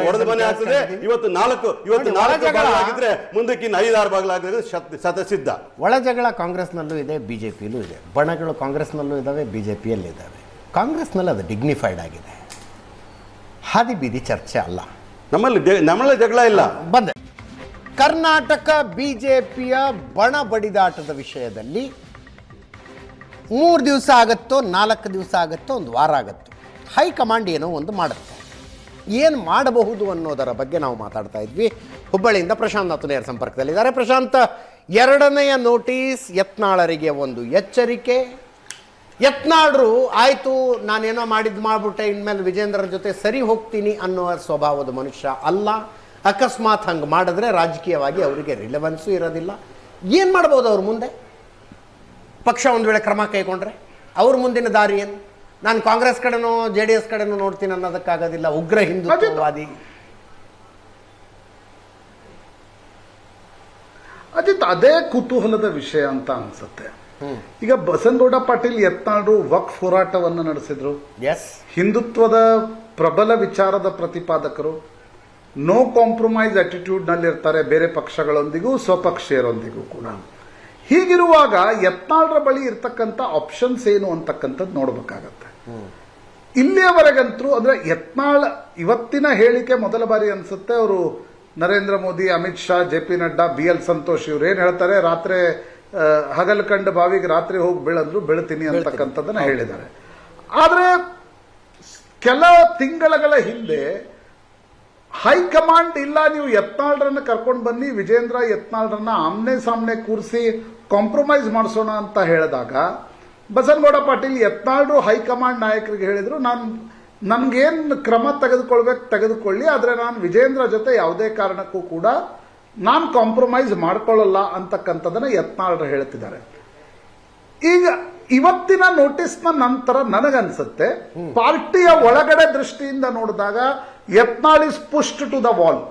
ಹೊಡೆದ ಮನೆ ಆಗ್ತದೆ. ಇವತ್ತು 4 ಆಗಿದ್ರೆ ಮುಂದಕ್ಕೆ 5-6 ಬಾಗಿಲಾಗಿದ್ರೆ ಶತಸಿದ್ಧ. ಒಳ ಜಗಳ ಕಾಂಗ್ರೆಸ್ನಲ್ಲೂ ಇದೆ, BJPಯಲ್ಲೂ ಇದೆ. ಬಣಗಳು ಕಾಂಗ್ರೆಸ್ನಲ್ಲೂ ಇದ್ದಾವೆ, BJPಯಲ್ಲಿ ಇದ್ದಾವೆ. ಕಾಂಗ್ರೆಸ್ನಲ್ಲಿ ಅದು ಡಿಗ್ನಿಫೈಡ್ ಆಗಿದೆ, ಹಾದಿ ಬೀದಿ ಚರ್ಚೆ ಅಲ್ಲ. ನಮ್ಮಲ್ಲಿ ಜಗಳ ಇಲ್ಲ. ಬಂದೆ ಕರ್ನಾಟಕ BJPಯ ಬಣ ಬಡಿದಾಟದ ವಿಷಯದಲ್ಲಿ 3 ದಿವಸ ಆಗುತ್ತೋ 4 ದಿವಸ ಆಗುತ್ತೋ, 1 ವಾರ ಆಗುತ್ತೋ, ಹೈಕಮಾಂಡ್ ಏನೋ ಒಂದು ಮಾಡುತ್ತೆ. ಏನು ಮಾಡಬಹುದು ಅನ್ನೋದರ ಬಗ್ಗೆ ನಾವು ಮಾತಾಡ್ತಾ ಇದ್ವಿ. ಹುಬ್ಬಳ್ಳಿಯಿಂದ ಪ್ರಶಾಂತ್ ನೇರ ಸಂಪರ್ಕದಲ್ಲಿದ್ದಾರೆ. ಪ್ರಶಾಂತ್, 2ನೆಯ ನೋಟಿಸ್ ಯತ್ನಾಳರಿಗೆ ಒಂದು ಎಚ್ಚರಿಕೆ. ಯತ್ನಾಳರು ಆಯಿತು ನಾನೇನೋ ಮಾಡಿಬಿಟ್ಟೆ, ಇನ್ಮೇಲೆ ವಿಜೇಂದ್ರರ ಜೊತೆ ಸರಿ ಹೋಗ್ತೀನಿ ಅನ್ನೋ ಸ್ವಭಾವದ ಮನುಷ್ಯ ಅಲ್ಲ. ಅಕಸ್ಮಾತ್ ಹಂಗೆ ಮಾಡಿದ್ರೆ ರಾಜಕೀಯವಾಗಿ ಅವರಿಗೆ ರಿಲೆವೆನ್ಸು ಇರೋದಿಲ್ಲ. ಏನು ಮಾಡ್ಬೋದು ಅವ್ರ ಮುಂದೆ? ಪಕ್ಷ ಒಂದು ವೇಳೆ ಕ್ರಮ ಕೈಗೊಂಡ್ರೆ ಅವ್ರ ಮುಂದಿನ ದಾರಿ ಏನು? ನಾನು ಕಾಂಗ್ರೆಸ್ ಕಡೆನೋ JDS ಕಡೆನೋ ನೋಡ್ತೀನಿ ಅನ್ನೋದಕ್ಕಾಗೋದಿಲ್ಲ. ಉಗ್ರ ಹಿಂದುತ್ವವಾದಿ ಅಜಿತ್, ಅದೇ ಕುತೂಹಲದ ವಿಷಯ ಅಂತ ಅನ್ಸುತ್ತೆ. ಈಗ ಬಸನಗೌಡ ಪಾಟೀಲ್ ಯತ್ನಾಳರು ವಕ್ಫ್ ಹೋರಾಟವನ್ನು ನಡೆಸಿದ್ರು. ಹಿಂದುತ್ವದ ಪ್ರಬಲ ವಿಚಾರದ ಪ್ರತಿಪಾದಕರು, ನೋ ಕಾಂಪ್ರಮೈಸ್ ಅಟಿಟ್ಯೂಡ್ ನಲ್ಲಿರ್ತಾರೆ ಬೇರೆ ಪಕ್ಷಗಳೊಂದಿಗೂ ಸ್ವಪಕ್ಷೀಯರೊಂದಿಗೂ ಕೂಡ. ಹೀಗಿರುವಾಗ ಯತ್ನಾಳರ ಬಳಿ ಇರ್ತಕ್ಕಂಥ ಆಪ್ಷನ್ಸ್ ಏನು ಅಂತಕ್ಕಂಥದ್ದು ನೋಡ್ಬೇಕಾಗತ್ತೆ. ಇಲ್ಲಿಯವರೆಗಂತೂ ಅಂದ್ರೆ ಯತ್ನಾಳ್ ಇವತ್ತಿನ ಹೇಳಿಕೆ ಮೊದಲ ಬಾರಿ ಅನ್ಸುತ್ತೆ ಅವರು Narendra Modi, Amit Shah, J P Nadda, BL Santosh ಇವ್ರು ಏನ್ ಹೇಳ್ತಾರೆ, ರಾತ್ರಿ ಹಗಲು ಕಂಡ ಬಾವಿಗೆ ರಾತ್ರಿ ಹೋಗಿ ಬೀಳಂದ್ರು ಬೀಳ್ತೀನಿ ಅಂತಕ್ಕಂಥದ್ದನ್ನ ಹೇಳಿದ್ದಾರೆ. ಆದ್ರೆ ಕೆಲ ತಿಂಗಳ ಹಿಂದೆ ಹೈಕಮಾಂಡ್ ಇಲ್ಲ, ನೀವು ಯತ್ನಾಳ್ರನ್ನ ಕರ್ಕೊಂಡು ಬನ್ನಿ, ವಿಜೇಂದ್ರ ಯತ್ನಾಳ್ರನ್ನ ಆಮ್ನೆ ಸಾಮ್ನೆ ಕೂರಿಸಿ ಕಾಂಪ್ರಮೈಸ್ ಮಾಡಿಸೋಣ ಅಂತ ಹೇಳಿದಾಗ ಬಸನಗೌಡ ಪಾಟೀಲ್ ಯತ್ನಾಳ್ರು ಹೈಕಮಾಂಡ್ ನಾಯಕರಿಗೆ ಹೇಳಿದ್ರು, ನನ್ಗೇನ್ ಕ್ರಮ ತೆಗೆದುಕೊಳ್ಳಿ, ಆದ್ರೆ ನಾನು ವಿಜೇಂದ್ರ ಜೊತೆ ಯಾವುದೇ ಕಾರಣಕ್ಕೂ ಕೂಡ ನಾನು ಕಾಂಪ್ರಮೈಸ್ ಮಾಡ್ಕೊಳ್ಳಲ್ಲ ಅಂತಕ್ಕಂಥದನ್ನ ಯತ್ನಾಳ್ರು ಹೇಳ್ತಿದ್ದಾರೆ. ಈಗ ಇವತ್ತಿನ ನೋಟಿಸ್ನ ನಂತರ ನನಗನ್ಸುತ್ತೆ ಪಾರ್ಟಿಯ ಒಳಗಡೆ ದೃಷ್ಟಿಯಿಂದ ನೋಡಿದಾಗ Yatnal is pushed to the wall.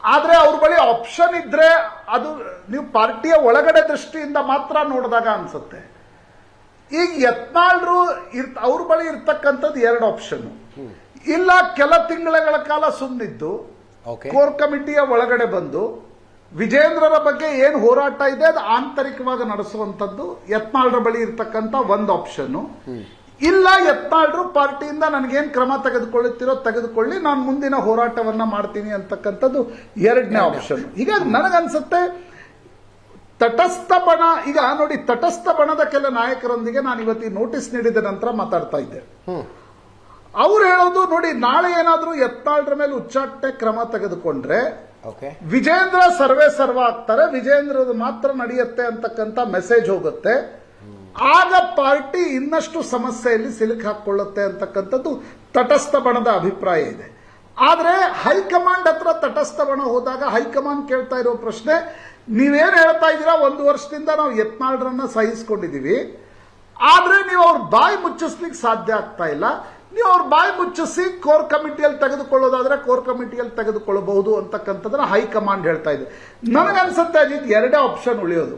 ಆದ್ರೆ ಅವ್ರ ಬಳಿ ಆಪ್ಷನ್ ಇದ್ರೆ ಅದು ನೀವು ಪಾರ್ಟಿಯ ಒಳಗಡೆ ದೃಷ್ಟಿಯಿಂದ ಮಾತ್ರ ನೋಡಿದಾಗ ಅನ್ಸುತ್ತೆ. ಈಗ ಯತ್ನಾಳ್ರು ಅವ್ರ ಬಳಿ ಇರ್ತಕ್ಕಂಥದ್ದು 2 ಆಪ್ಷನ್. ಇಲ್ಲ ಕೆಲ ತಿಂಗಳ ಕಾಲ ಸುಮ್ಮನಿದ್ದು ಕೋರ್ ಕಮಿಟಿಯ ಒಳಗಡೆ ಬಂದು ವಿಜೇಂದ್ರರ ಬಗ್ಗೆ ಏನು ಹೋರಾಟ ಇದೆ ಅದು ಆಂತರಿಕವಾಗಿ ನಡೆಸುವಂತದ್ದು ಯತ್ನಾಳ್ರ ಬಳಿ ಇರ್ತಕ್ಕಂಥ ಒಂದು ಆಪ್ಷನ್. ಇಲ್ಲ ಯತ್ನಾಳ್ರು ಪಾರ್ಟಿಯಿಂದ ನನಗೇನು ಕ್ರಮ ತೆಗೆದುಕೊಳ್ಳಿ, ನಾನು ಮುಂದಿನ ಹೋರಾಟವನ್ನ ಮಾಡ್ತೀನಿ ಅಂತಕ್ಕಂಥದ್ದು 2ನೇ ಆಪ್ಷನ್. ಹೀಗಾಗಿ ನನಗನ್ಸುತ್ತೆ ತಟಸ್ಥ ಬಣ, ಈಗ ನೋಡಿ ತಟಸ್ಥ ಬಣದ ಕೆಲ ನಾಯಕರೊಂದಿಗೆ ನಾನು ಇವತ್ತು ನೋಟಿಸ್ ನೀಡಿದ ನಂತರ ಮಾತಾಡ್ತಾ ಇದ್ದೆ. ಅವ್ರು ಹೇಳೋದು ನೋಡಿ, ನಾಳೆ ಏನಾದ್ರೂ ಯತ್ನಾಳ್ರ ಮೇಲೆ ಉಚ್ಚಾಟನೆ ಕ್ರಮ ತೆಗೆದುಕೊಂಡ್ರೆ ವಿಜೇಂದ್ರ ಸರ್ವ ಆಗ್ತಾರೆ, ವಿಜೇಂದ್ರದ ಮಾತ್ರ ನಡೆಯುತ್ತೆ ಅಂತಕ್ಕಂಥ ಮೆಸೇಜ್ ಹೋಗುತ್ತೆ, ಆಗ ಪಾರ್ಟಿ ಇನ್ನಷ್ಟು ಸಮಸ್ಯೆಯಲ್ಲಿ ಸಿಲುಕಿ ಹಾಕೊಳ್ಳುತ್ತೆ ಅಂತಕ್ಕಂಥದ್ದು ತಟಸ್ಥ ಬಣದ ಅಭಿಪ್ರಾಯ ಇದೆ. ಆದ್ರೆ ಹೈಕಮಾಂಡ್ ಹತ್ರ ತಟಸ್ಥ ಬಣ ಹೋದಾಗ ಹೈಕಮಾಂಡ್ ಕೇಳ್ತಾ ಇರೋ ಪ್ರಶ್ನೆ, ನೀವೇನ್ ಹೇಳ್ತಾ ಇದ್ದೀರಾ, 1 ವರ್ಷದಿಂದ ನಾವು ಯತ್ನಾಳ್ರನ್ನ ಸಹಿಸಿಕೊಂಡಿದೀವಿ, ಆದ್ರೆ ನೀವು ಅವ್ರ ಬಾಯಿ ಮುಚ್ಚಿಸ್ಲಿಕ್ಕೆ ಸಾಧ್ಯ ಆಗ್ತಾ ಇಲ್ಲ, ನೀವು ಅವ್ರ ಬಾಯಿ ಮುಚ್ಚಿಸಿ ಕೋರ್ ಕಮಿಟಿಯಲ್ಲಿ ತೆಗೆದುಕೊಳ್ಳೋದಾದ್ರೆ ಕೋರ್ ಕಮಿಟಿಯಲ್ಲಿ ತೆಗೆದುಕೊಳ್ಳಬಹುದು ಅಂತಕ್ಕಂಥದ್ದನ್ನ ಹೈಕಮಾಂಡ್ ಹೇಳ್ತಾ ಇದೆ. ನನಗನ್ಸುತ್ತೆ ಅಜಿತ್ 2 ಆಪ್ಷನ್ ಉಳಿಯೋದು.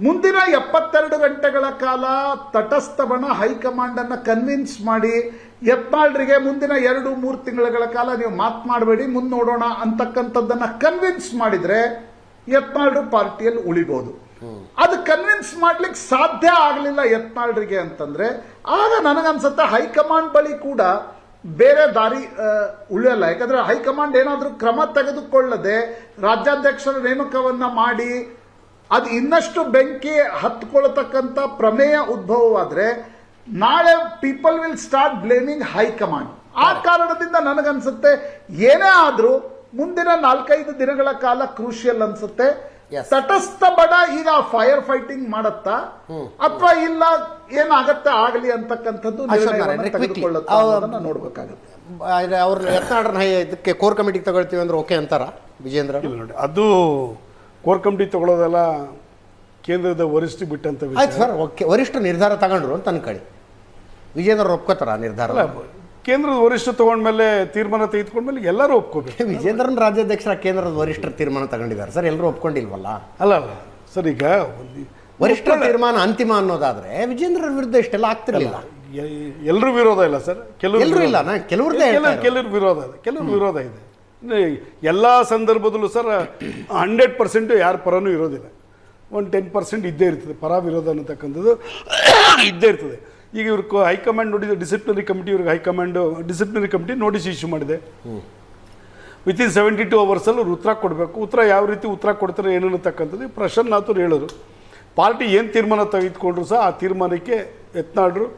ಮುಂದಿನ 72 ಗಂಟೆಗಳ ಕಾಲ ತಟಸ್ಥ ಬಣ ಹೈಕಮಾಂಡ್ ಅನ್ನ ಕನ್ವಿನ್ಸ್ ಮಾಡಿ ಯತ್ನಾಳ್ರಿಗೆ ಮುಂದಿನ 2-3 ತಿಂಗಳ ಕಾಲ ನೀವು ಮಾತನಾಡಬೇಡಿ, ಮುಂದೆ ನೋಡೋಣ ಅಂತಕ್ಕಂಥದ್ದನ್ನ ಕನ್ವಿನ್ಸ್ ಮಾಡಿದ್ರೆ ಯತ್ನಾಳ್ರು ಪಾರ್ಟಿಯಲ್ಲಿ ಉಳಿಬಹುದು. ಅದು ಕನ್ವಿನ್ಸ್ ಮಾಡ್ಲಿಕ್ಕೆ ಸಾಧ್ಯ ಆಗಲಿಲ್ಲ ಯತ್ನಾಳ್ರಿಗೆ ಅಂತಂದ್ರೆ ಆಗ ನನಗನ್ಸುತ್ತೆ ಹೈಕಮಾಂಡ್ ಬಳಿ ಕೂಡ ಬೇರೆ ದಾರಿ ಉಳಿಯಲ್ಲ. ಯಾಕಂದ್ರೆ ಹೈಕಮಾಂಡ್ ಏನಾದ್ರೂ ಕ್ರಮ ತೆಗೆದುಕೊಳ್ಳದೆ ರಾಜ್ಯಾಧ್ಯಕ್ಷರ ನೇಮಕವನ್ನ ಮಾಡಿ ಅದು ಇನ್ನಷ್ಟು ಬೆಂಕಿ ಹತ್ಕೊಳ್ತಕ್ಕಂಥ ಪ್ರಮೇಯ ಉದ್ಭವವಾದ್ರೆ ನಾಳೆ people will start blaming high command. ಆ ಕಾರಣದಿಂದ ನನಗನ್ಸುತ್ತೆ ಏನೇ ಆದ್ರೂ ಮುಂದಿನ 4-5 ದಿನಗಳ ಕಾಲ ಕ್ರೂಷಿಯಲ್ ಅನ್ಸುತ್ತೆ. ತಟಸ್ಥ ಬಡ ಈಗ ಫೈರ್ ಫೈಟಿಂಗ್ ಮಾಡತ್ತಾ ಅಥವಾ ಇಲ್ಲ ಏನಾಗತ್ತೆ ಆಗಲಿ ಅಂತಕ್ಕಂಥದ್ದು ನೋಡ್ಬೇಕಾಗತ್ತೆ. ಅವ್ರ ಯತ್ನಾಳ್ರನ್ನ ಇದಕ್ಕೆ ಕೋರ್ ಕಮಿಟಿಗೆ ತಗೊಳ್ತೀವಿ ಅಂದ್ರೆ ಓಕೆ ಅಂತಾರ ವಿಜೇಂದ್ರ? ನೋಡಿ, ಅದು ಕೋರ್ ಕಮಿಟಿ ತಗೊಳ್ಳೋದೆಲ್ಲ ಕೇಂದ್ರದ ವರಿಷ್ಠ ಬಿಟ್ಟಂತ ಆಯ್ತು ಸರ್, ಓಕೆ, ವರಿಷ್ಠ ನಿರ್ಧಾರ ತಗೊಂಡ್ರು ಅಂತ ಅನ್ಕೊಳ್ಳಿ, ವಿಜೇಂದ್ರ ಒಪ್ಕೋತಾರ ನಿರ್ಧಾರ? ಕೇಂದ್ರದ ವರಿಷ್ಠ ತಗೊಂಡ್ಮೇಲೆ ತೀರ್ಮಾನ ತೆಗೆದುಕೊಂಡ್ಮೇಲೆ ಎಲ್ಲರೂ ಒಪ್ಕೋಬೇಕು. ವಿಜೇಂದ್ರನ್ ರಾಜ್ಯಾಧ್ಯಕ್ಷರ ಕೇಂದ್ರದ ವರಿಷ್ಠರ ತೀರ್ಮಾನ ತಗೊಂಡಿದ್ದಾರೆ ಸರ್, ಎಲ್ಲರೂ ಒಪ್ಕೊಂಡಿಲ್ವಲ್ಲ? ಅಲ್ಲ ಸರ್, ಈಗ ವರಿಷ್ಠರ ತೀರ್ಮಾನ ಅಂತಿಮ ಅನ್ನೋದಾದ್ರೆ ವಿಜೇಂದ್ರ ವಿರುದ್ಧ ಇಷ್ಟೆಲ್ಲ ಆಗ್ತಿರ್ಲಿಲ್ಲ. ಎಲ್ಲರೂ ವಿರೋಧ ಇಲ್ಲ ಸರ್, ಕೆಲವರು ಇಲ್ಲ, ಕೆಲವ್ರು ವಿರೋಧ ಇದೆ. ಎಲ್ಲ ಸಂದರ್ಭದಲ್ಲೂ ಸರ್ 100% ಯಾರ ಪರನೂ ಇರೋದಿಲ್ಲ, 10% ಇದ್ದೇ ಇರ್ತದೆ, ಪರ ವಿರೋಧ ಅನ್ನತಕ್ಕಂಥದ್ದು ಇದ್ದೇ ಇರ್ತದೆ. ಈಗ ಇವ್ರು ಹೈಕಮಾಂಡ್ ನೋಡಿದ ಡಿಸಿಪ್ಲಿನರಿ ಕಮಿಟಿ, ಇವ್ರಿಗೆ ಡಿಸಿಪ್ಲಿನರಿ ಕಮಿಟಿ ನೋಟಿಸ್ ಇಶ್ಯೂ ಮಾಡಿದೆ. ವಿತಿನ್ 72 hours ಅವ್ರು ಉತ್ತರ ಕೊಡಬೇಕು. ಉತ್ತರ ಯಾವ ರೀತಿ ಉತ್ತರ ಕೊಡ್ತಾರೆ ಏನನ್ನತಕ್ಕಂಥದ್ದು ಪ್ರಶಾಂತ್ ಹೇಳೋರು. ಪಾರ್ಟಿ ಏನು ತೀರ್ಮಾನ ತೆಗೆದುಕೊಂಡ್ರು ಸಹ ಆ ತೀರ್ಮಾನಕ್ಕೆ ಯತ್ನಾಳ್ರು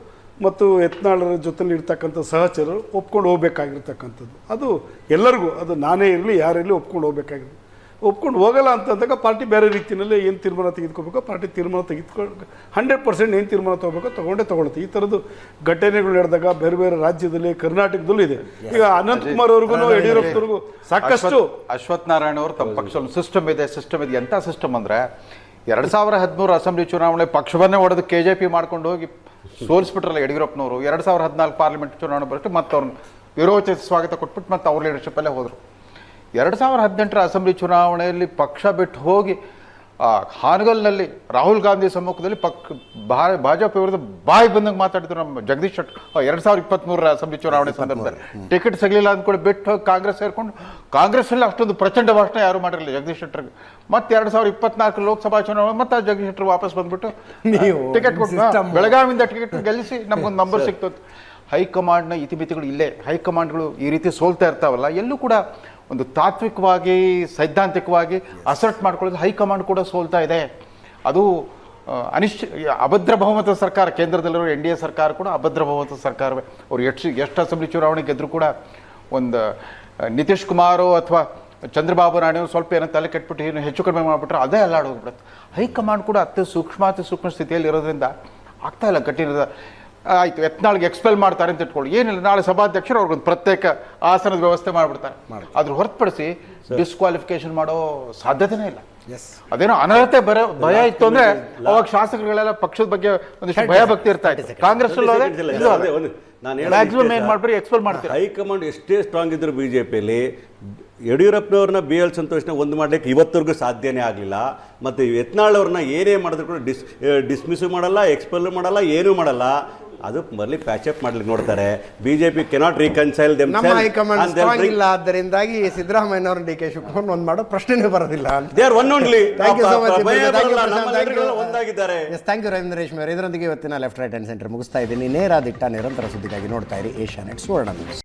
ಮತ್ತು ಯತ್ನಾಳರ ಜೊತೆಲಿ ಇರ್ತಕ್ಕಂಥ ಸಹಚರರು ಒಪ್ಕೊಂಡು ಹೋಗ್ಬೇಕಾಗಿರ್ತಕ್ಕಂಥದ್ದು. ಅದು ಎಲ್ಲರಿಗೂ, ಅದು ನಾನೇ ಇರಲಿ ಯಾರಿರಲಿ ಒಪ್ಕೊಂಡು ಹೋಗ್ಬೇಕಾಗಿರೋದು. ಒಪ್ಕೊಂಡು ಹೋಗಲ್ಲ ಅಂತಂದಾಗ ಪಾರ್ಟಿ ಬೇರೆ ರೀತಿಯಲ್ಲಿ ಏನು ತೀರ್ಮಾನ ತೆಗೆದುಕೋಬೇಕು, ಪಾರ್ಟಿ ತೀರ್ಮಾನ 100% ಏನು ತೀರ್ಮಾನ ತೊಗೋಬೇಕೋ ತೊಗೊಳುತ್ತೆ. ಈ ಥರದ್ದು ಘಟನೆಗಳು ನಡೆದಾಗ ಬೇರೆ ಬೇರೆ ರಾಜ್ಯದಲ್ಲಿ, ಕರ್ನಾಟಕದಲ್ಲೂ ಇದೆ. ಈಗ ಅನಂತಕುಮಾರ್ ಅವ್ರಿಗೂ ಯಡಿಯೂರಪ್ಪವ್ರಿಗೂ ಸಾಕಷ್ಟು ಅಶ್ವಥ್ ನಾರಾಯಣ ಅವರು ತಮ್ಮ ಪಕ್ಷ ಸಿಸ್ಟಮ್ ಇದೆ. ಎಂಥ ಸಿಸ್ಟಮ್ ಅಂದರೆ 2013 ಅಸೆಂಬ್ಲಿ ಚುನಾವಣೆ ಪಕ್ಷವನ್ನೇ ಹೊಡೆದು KJP ಮಾಡ್ಕೊಂಡು ಹೋಗಿ ಸೋಲಿಸ್ಬಿಟ್ರಲ್ಲ ಯಡಿಯೂರಪ್ಪನವರು. 2014 ಪಾರ್ಲಿಮೆಂಟ್ ಚುನಾವಣೆ ಬರುತ್ತೆ ಮತ್ತೆ ಅವ್ರನ್ನ ವಿರೋಚಿತ ಸ್ವಾಗತ ಕೊಟ್ಬಿಟ್ಟು ಮತ್ತೆ ಅವ್ರ ಲೀಡರ್ಶಿಪ್ಪಲ್ಲೇ ಹೋದರು. 2018 ಅಸೆಂಬ್ಲಿ ಚುನಾವಣೆಯಲ್ಲಿ ಪಕ್ಷ ಬಿಟ್ಟು ಹೋಗಿ ಹಾನಗಲ್ನಲ್ಲಿ ರಾಹುಲ್ ಗಾಂಧಿ ಸಮ್ಮುಖದಲ್ಲಿ ಭಾಜಪ ವಿರುದ್ಧ ಬಾಯಿ ಬಂದಂಗೆ ಮಾತಾಡಿದ್ರು ನಮ್ಮ ಜಗದೀಶ್ ಶೆಟ್ಟರ್. 2023 ಅಸೆಂಬ್ಲಿ ಚುನಾವಣೆ ಸಂದರ್ಭದಲ್ಲಿ ಟಿಕೆಟ್ ಸಿಗಲಿಲ್ಲ ಅಂದ್ಕೊಂಡು ಬಿಟ್ಟು ಹೋಗಿ ಕಾಂಗ್ರೆಸ್ ಸೇರ್ಕೊಂಡು, ಕಾಂಗ್ರೆಸ್ಸಲ್ಲಿ ಅಷ್ಟೊಂದು ಪ್ರಚಂಡ ಭಾಷಣ ಯಾರು ಮಾಡಿರಲಿಲ್ಲ ಜಗದೀಶ್ ಶೆಟ್ಟರ್ಗೆ. ಮತ್ತೆ 2024 ಲೋಕಸಭಾ ಚುನಾವಣೆ ಮತ್ತೆ ಜಗದೀಶ್ ಶೆಟ್ಟರ್ ವಾಪಸ್ ಬಂದ್ಬಿಟ್ಟು ಟಿಕೆಟ್ ಕೊಟ್ಟು ಬೆಳಗಾವಿಯಿಂದ ಟಿಕೆಟ್ ಗೆಲ್ಲಿಸಿ ನಮ್ಗೊಂದು ನಂಬರ್ ಸಿಕ್ತು. ಹೈಕಮಾಂಡ್ನ ಇತಿಮಿತಿಗಳು ಇಲ್ಲೇ. ಹೈಕಮಾಂಡ್ಗಳು ಈ ರೀತಿ ಸೋಲ್ತಾ ಇರ್ತಾವಲ್ಲ, ಎಲ್ಲೂ ಕೂಡ ಒಂದು ತಾತ್ವಿಕವಾಗಿ ಸೈದ್ಧಾಂತಿಕವಾಗಿ ಅಸರ್ಟ್ ಮಾಡ್ಕೊಳ್ಳೋದು ಹೈಕಮಾಂಡ್ ಕೂಡ ಸೋಲ್ತಾ ಇದೆ. ಅದು ಅಭದ್ರ ಬಹುಮತ ಸರ್ಕಾರ, ಕೇಂದ್ರದಲ್ಲಿರೋ NDA ಸರ್ಕಾರ ಕೂಡ ಅಭದ್ರ ಬಹುಮತ ಸರ್ಕಾರವೇ. ಅವ್ರು ಎಷ್ಟು ಅಸೆಂಬ್ಲಿ ಚುನಾವಣೆ ಗೆದ್ದರೂ ಕೂಡ ಒಂದು ನಿತೀಶ್ ಕುಮಾರು ಅಥವಾ ಚಂದ್ರಬಾಬು ನಾಯ್ಡು ಸ್ವಲ್ಪ ಏನೋ ತಲೆ ಕೆಟ್ಬಿಟ್ಟು ಏನು ಹೆಚ್ಚು ಕಡಿಮೆ ಮಾಡಿಬಿಟ್ರೆ ಅದೇ ಅಲ್ಲಾಡ್ ಹೋಗ್ಬಿಡುತ್ತೆ. ಹೈಕಮಾಂಡ್ ಕೂಡ ಅತಿ ಸೂಕ್ಷ್ಮ ಸ್ಥಿತಿಯಲ್ಲಿ ಇರೋದ್ರಿಂದ ಆಗ್ತಾ ಇಲ್ಲ. ಕಠಿಣದ ಆಯಿತು, ಯತ್ನಾಳ್ಗೆ ಎಕ್ಸ್ಪೆಲ್ ಮಾಡ್ತಾರೆ ಅಂತ ಇಟ್ಕೊಳ್ಳಿ, ಏನಿಲ್ಲ, ನಾಳೆ ಸಭಾಧ್ಯಕ್ಷರು ಅವ್ರಿಗೊಂದು ಪ್ರತ್ಯೇಕ ಆಸನದ ವ್ಯವಸ್ಥೆ ಮಾಡಿಬಿಡ್ತಾರೆ. ಅದ್ರ ಹೊರತುಪಡಿಸಿ ಡಿಸ್ಕ್ವಾಲಿಫಿಕೇಶನ್ ಮಾಡೋ ಸಾಧ್ಯತೆನೇ ಇಲ್ಲ. ಅದೇನೋ ಅನರ್ಹತೆ ಭಯ ಇತ್ತು ಅಂದ್ರೆ ಅವಾಗ ಶಾಸಕರುಗಳೆಲ್ಲ ಪಕ್ಷದ ಬಗ್ಗೆ ಒಂದಿಷ್ಟು ಭಯ ಭಕ್ತಿ ಇರ್ತಾ ಇತ್ತು. ಕಾಂಗ್ರೆಸ್ ಮ್ಯಾಕ್ಸಿಮಮ್ ಏನ್ ಮಾಡ್ಬಿಡಿ ಎಕ್ಸ್ಪೆಲ್ ಮಾಡ್ತಾರೆ. ಹೈಕಮಾಂಡ್ ಎಷ್ಟೇ ಸ್ಟ್ರಾಂಗ್ ಇದ್ರು ಬಿಜೆಪಿಯಲ್ಲಿ ಯಡಿಯೂರಪ್ಪನವ್ರನ್ನ BL ಸಂತೋಷ್ನ ಒಂದು ಮಾಡ್ಲಿಕ್ಕೆ ಇವತ್ತವರೆಗೂ ಸಾಧ್ಯನೇ ಆಗಲಿಲ್ಲ. ಮತ್ತು ಯತ್ನಾಳ್ ಅವ್ರನ್ನ ಏನೇ ಮಾಡಿದ್ರು ಕೂಡ ಡಿಸ್ಮಿಸ್ ಮಾಡಲ್ಲ, ಎಕ್ಸ್ಪೆಲ್ ಮಾಡಲ್ಲ, ಏನೂ ಮಾಡಲ್ಲ. ಅದು ಬರ್ಲಿ ಪ್ಯಾಚಪ್ ಮಾಡ್ಲಿಕ್ಕೆ ನೋಡ್ತಾರೆ. BJP cannot reconcile them. ನಮ್ಮ ಹೈಕಮಾಂಡ್ ಸ್ಟ್ರಾಂಗ್ ಇಲ್ಲ, ಆದ್ದರಿಂದಾಗಿ ಸಿದ್ದರಾಮಯ್ಯ ಅವರು DK ಶಿವಕುಮಾರ್ ಒಂದು ಮಾಡೋ ಪ್ರಶ್ನೆನೇ ಬರೋದಿಲ್ಲ. They are one only. Thank you so much. ಒಂದಾಗಿದ್ದಾರೆ. ಥ್ಯಾಂಕ್ ಯು ರವೀಂದ್ರ ರೇಷ್ಮೆ ಅವರು. ಇದರೊಂದಿಗೆ ಇವತ್ತಿನ ಲೆಫ್ಟ್ ರೈಟ್ ಆ್ಯಂಡ್ ಸೆಂಟರ್ ಮುಗಿಸ್ತಾ ಇದ್ದೀನಿ. ನೇರ ದಿಟ್ಟ ನಿರಂತರ ಸುದ್ದಿಗಾಗಿ ನೋಡ್ತಾ ಇರಿ ಏಷ್ಯಾನೆಟ್ ಸುವರ್ಣ ನ್ಯೂಸ್.